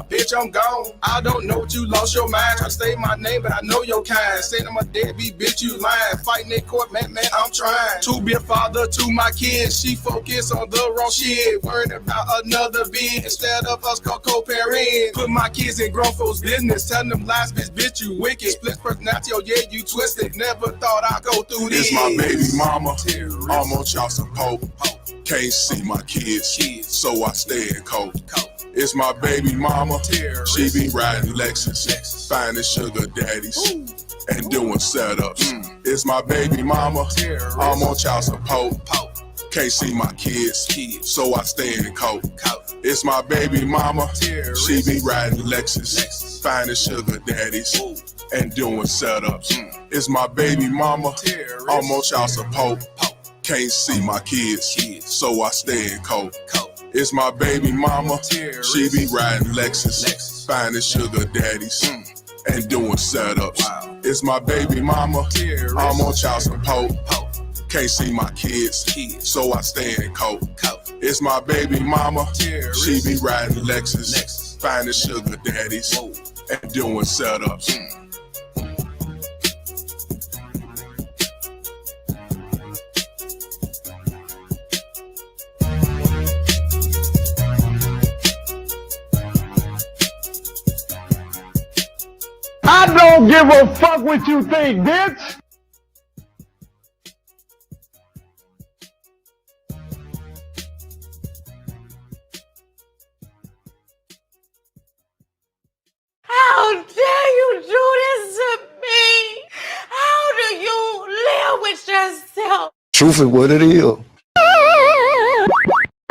bitch, I'm gone. I don't know what you lost your mind. Try to say my name, but I know your kind. Saying I'm a deadbeat, bitch, you lying. Fighting in court, man, I'm trying to be a father to my kids. She focus on the wrong shit, worried about another being instead of us co-parenting. Put my kids in grown folks' business, telling them lies, bitch, you wicked. Split personality, oh yeah, you twisted. Never thought I'd go through this. It's my baby mama. I'm on child support. Can't see my kids, so I stay in cold. It's my baby mama. She be riding Lexus, finding sugar daddies, and doing setups. It's my baby mama. I'm on child support. Can't see my kids, so I stay in cold. It's my baby mama. She be riding Lexus, finding sugar daddies, and doing setups. It's my baby mama. I'm on child support. Can't see my kids, so I stay in cold. It's my baby mama. She be riding Lexus, finding sugar daddies, and doing setups. It's my baby mama. I'm on child support. Can't see my kids, so I stay in cold. It's my baby mama. She be riding Lexus, finding sugar daddies, and doing setups. I don't give a fuck what you think, bitch. How dare you do this to me? How do you live with yourself? Truth is what it is.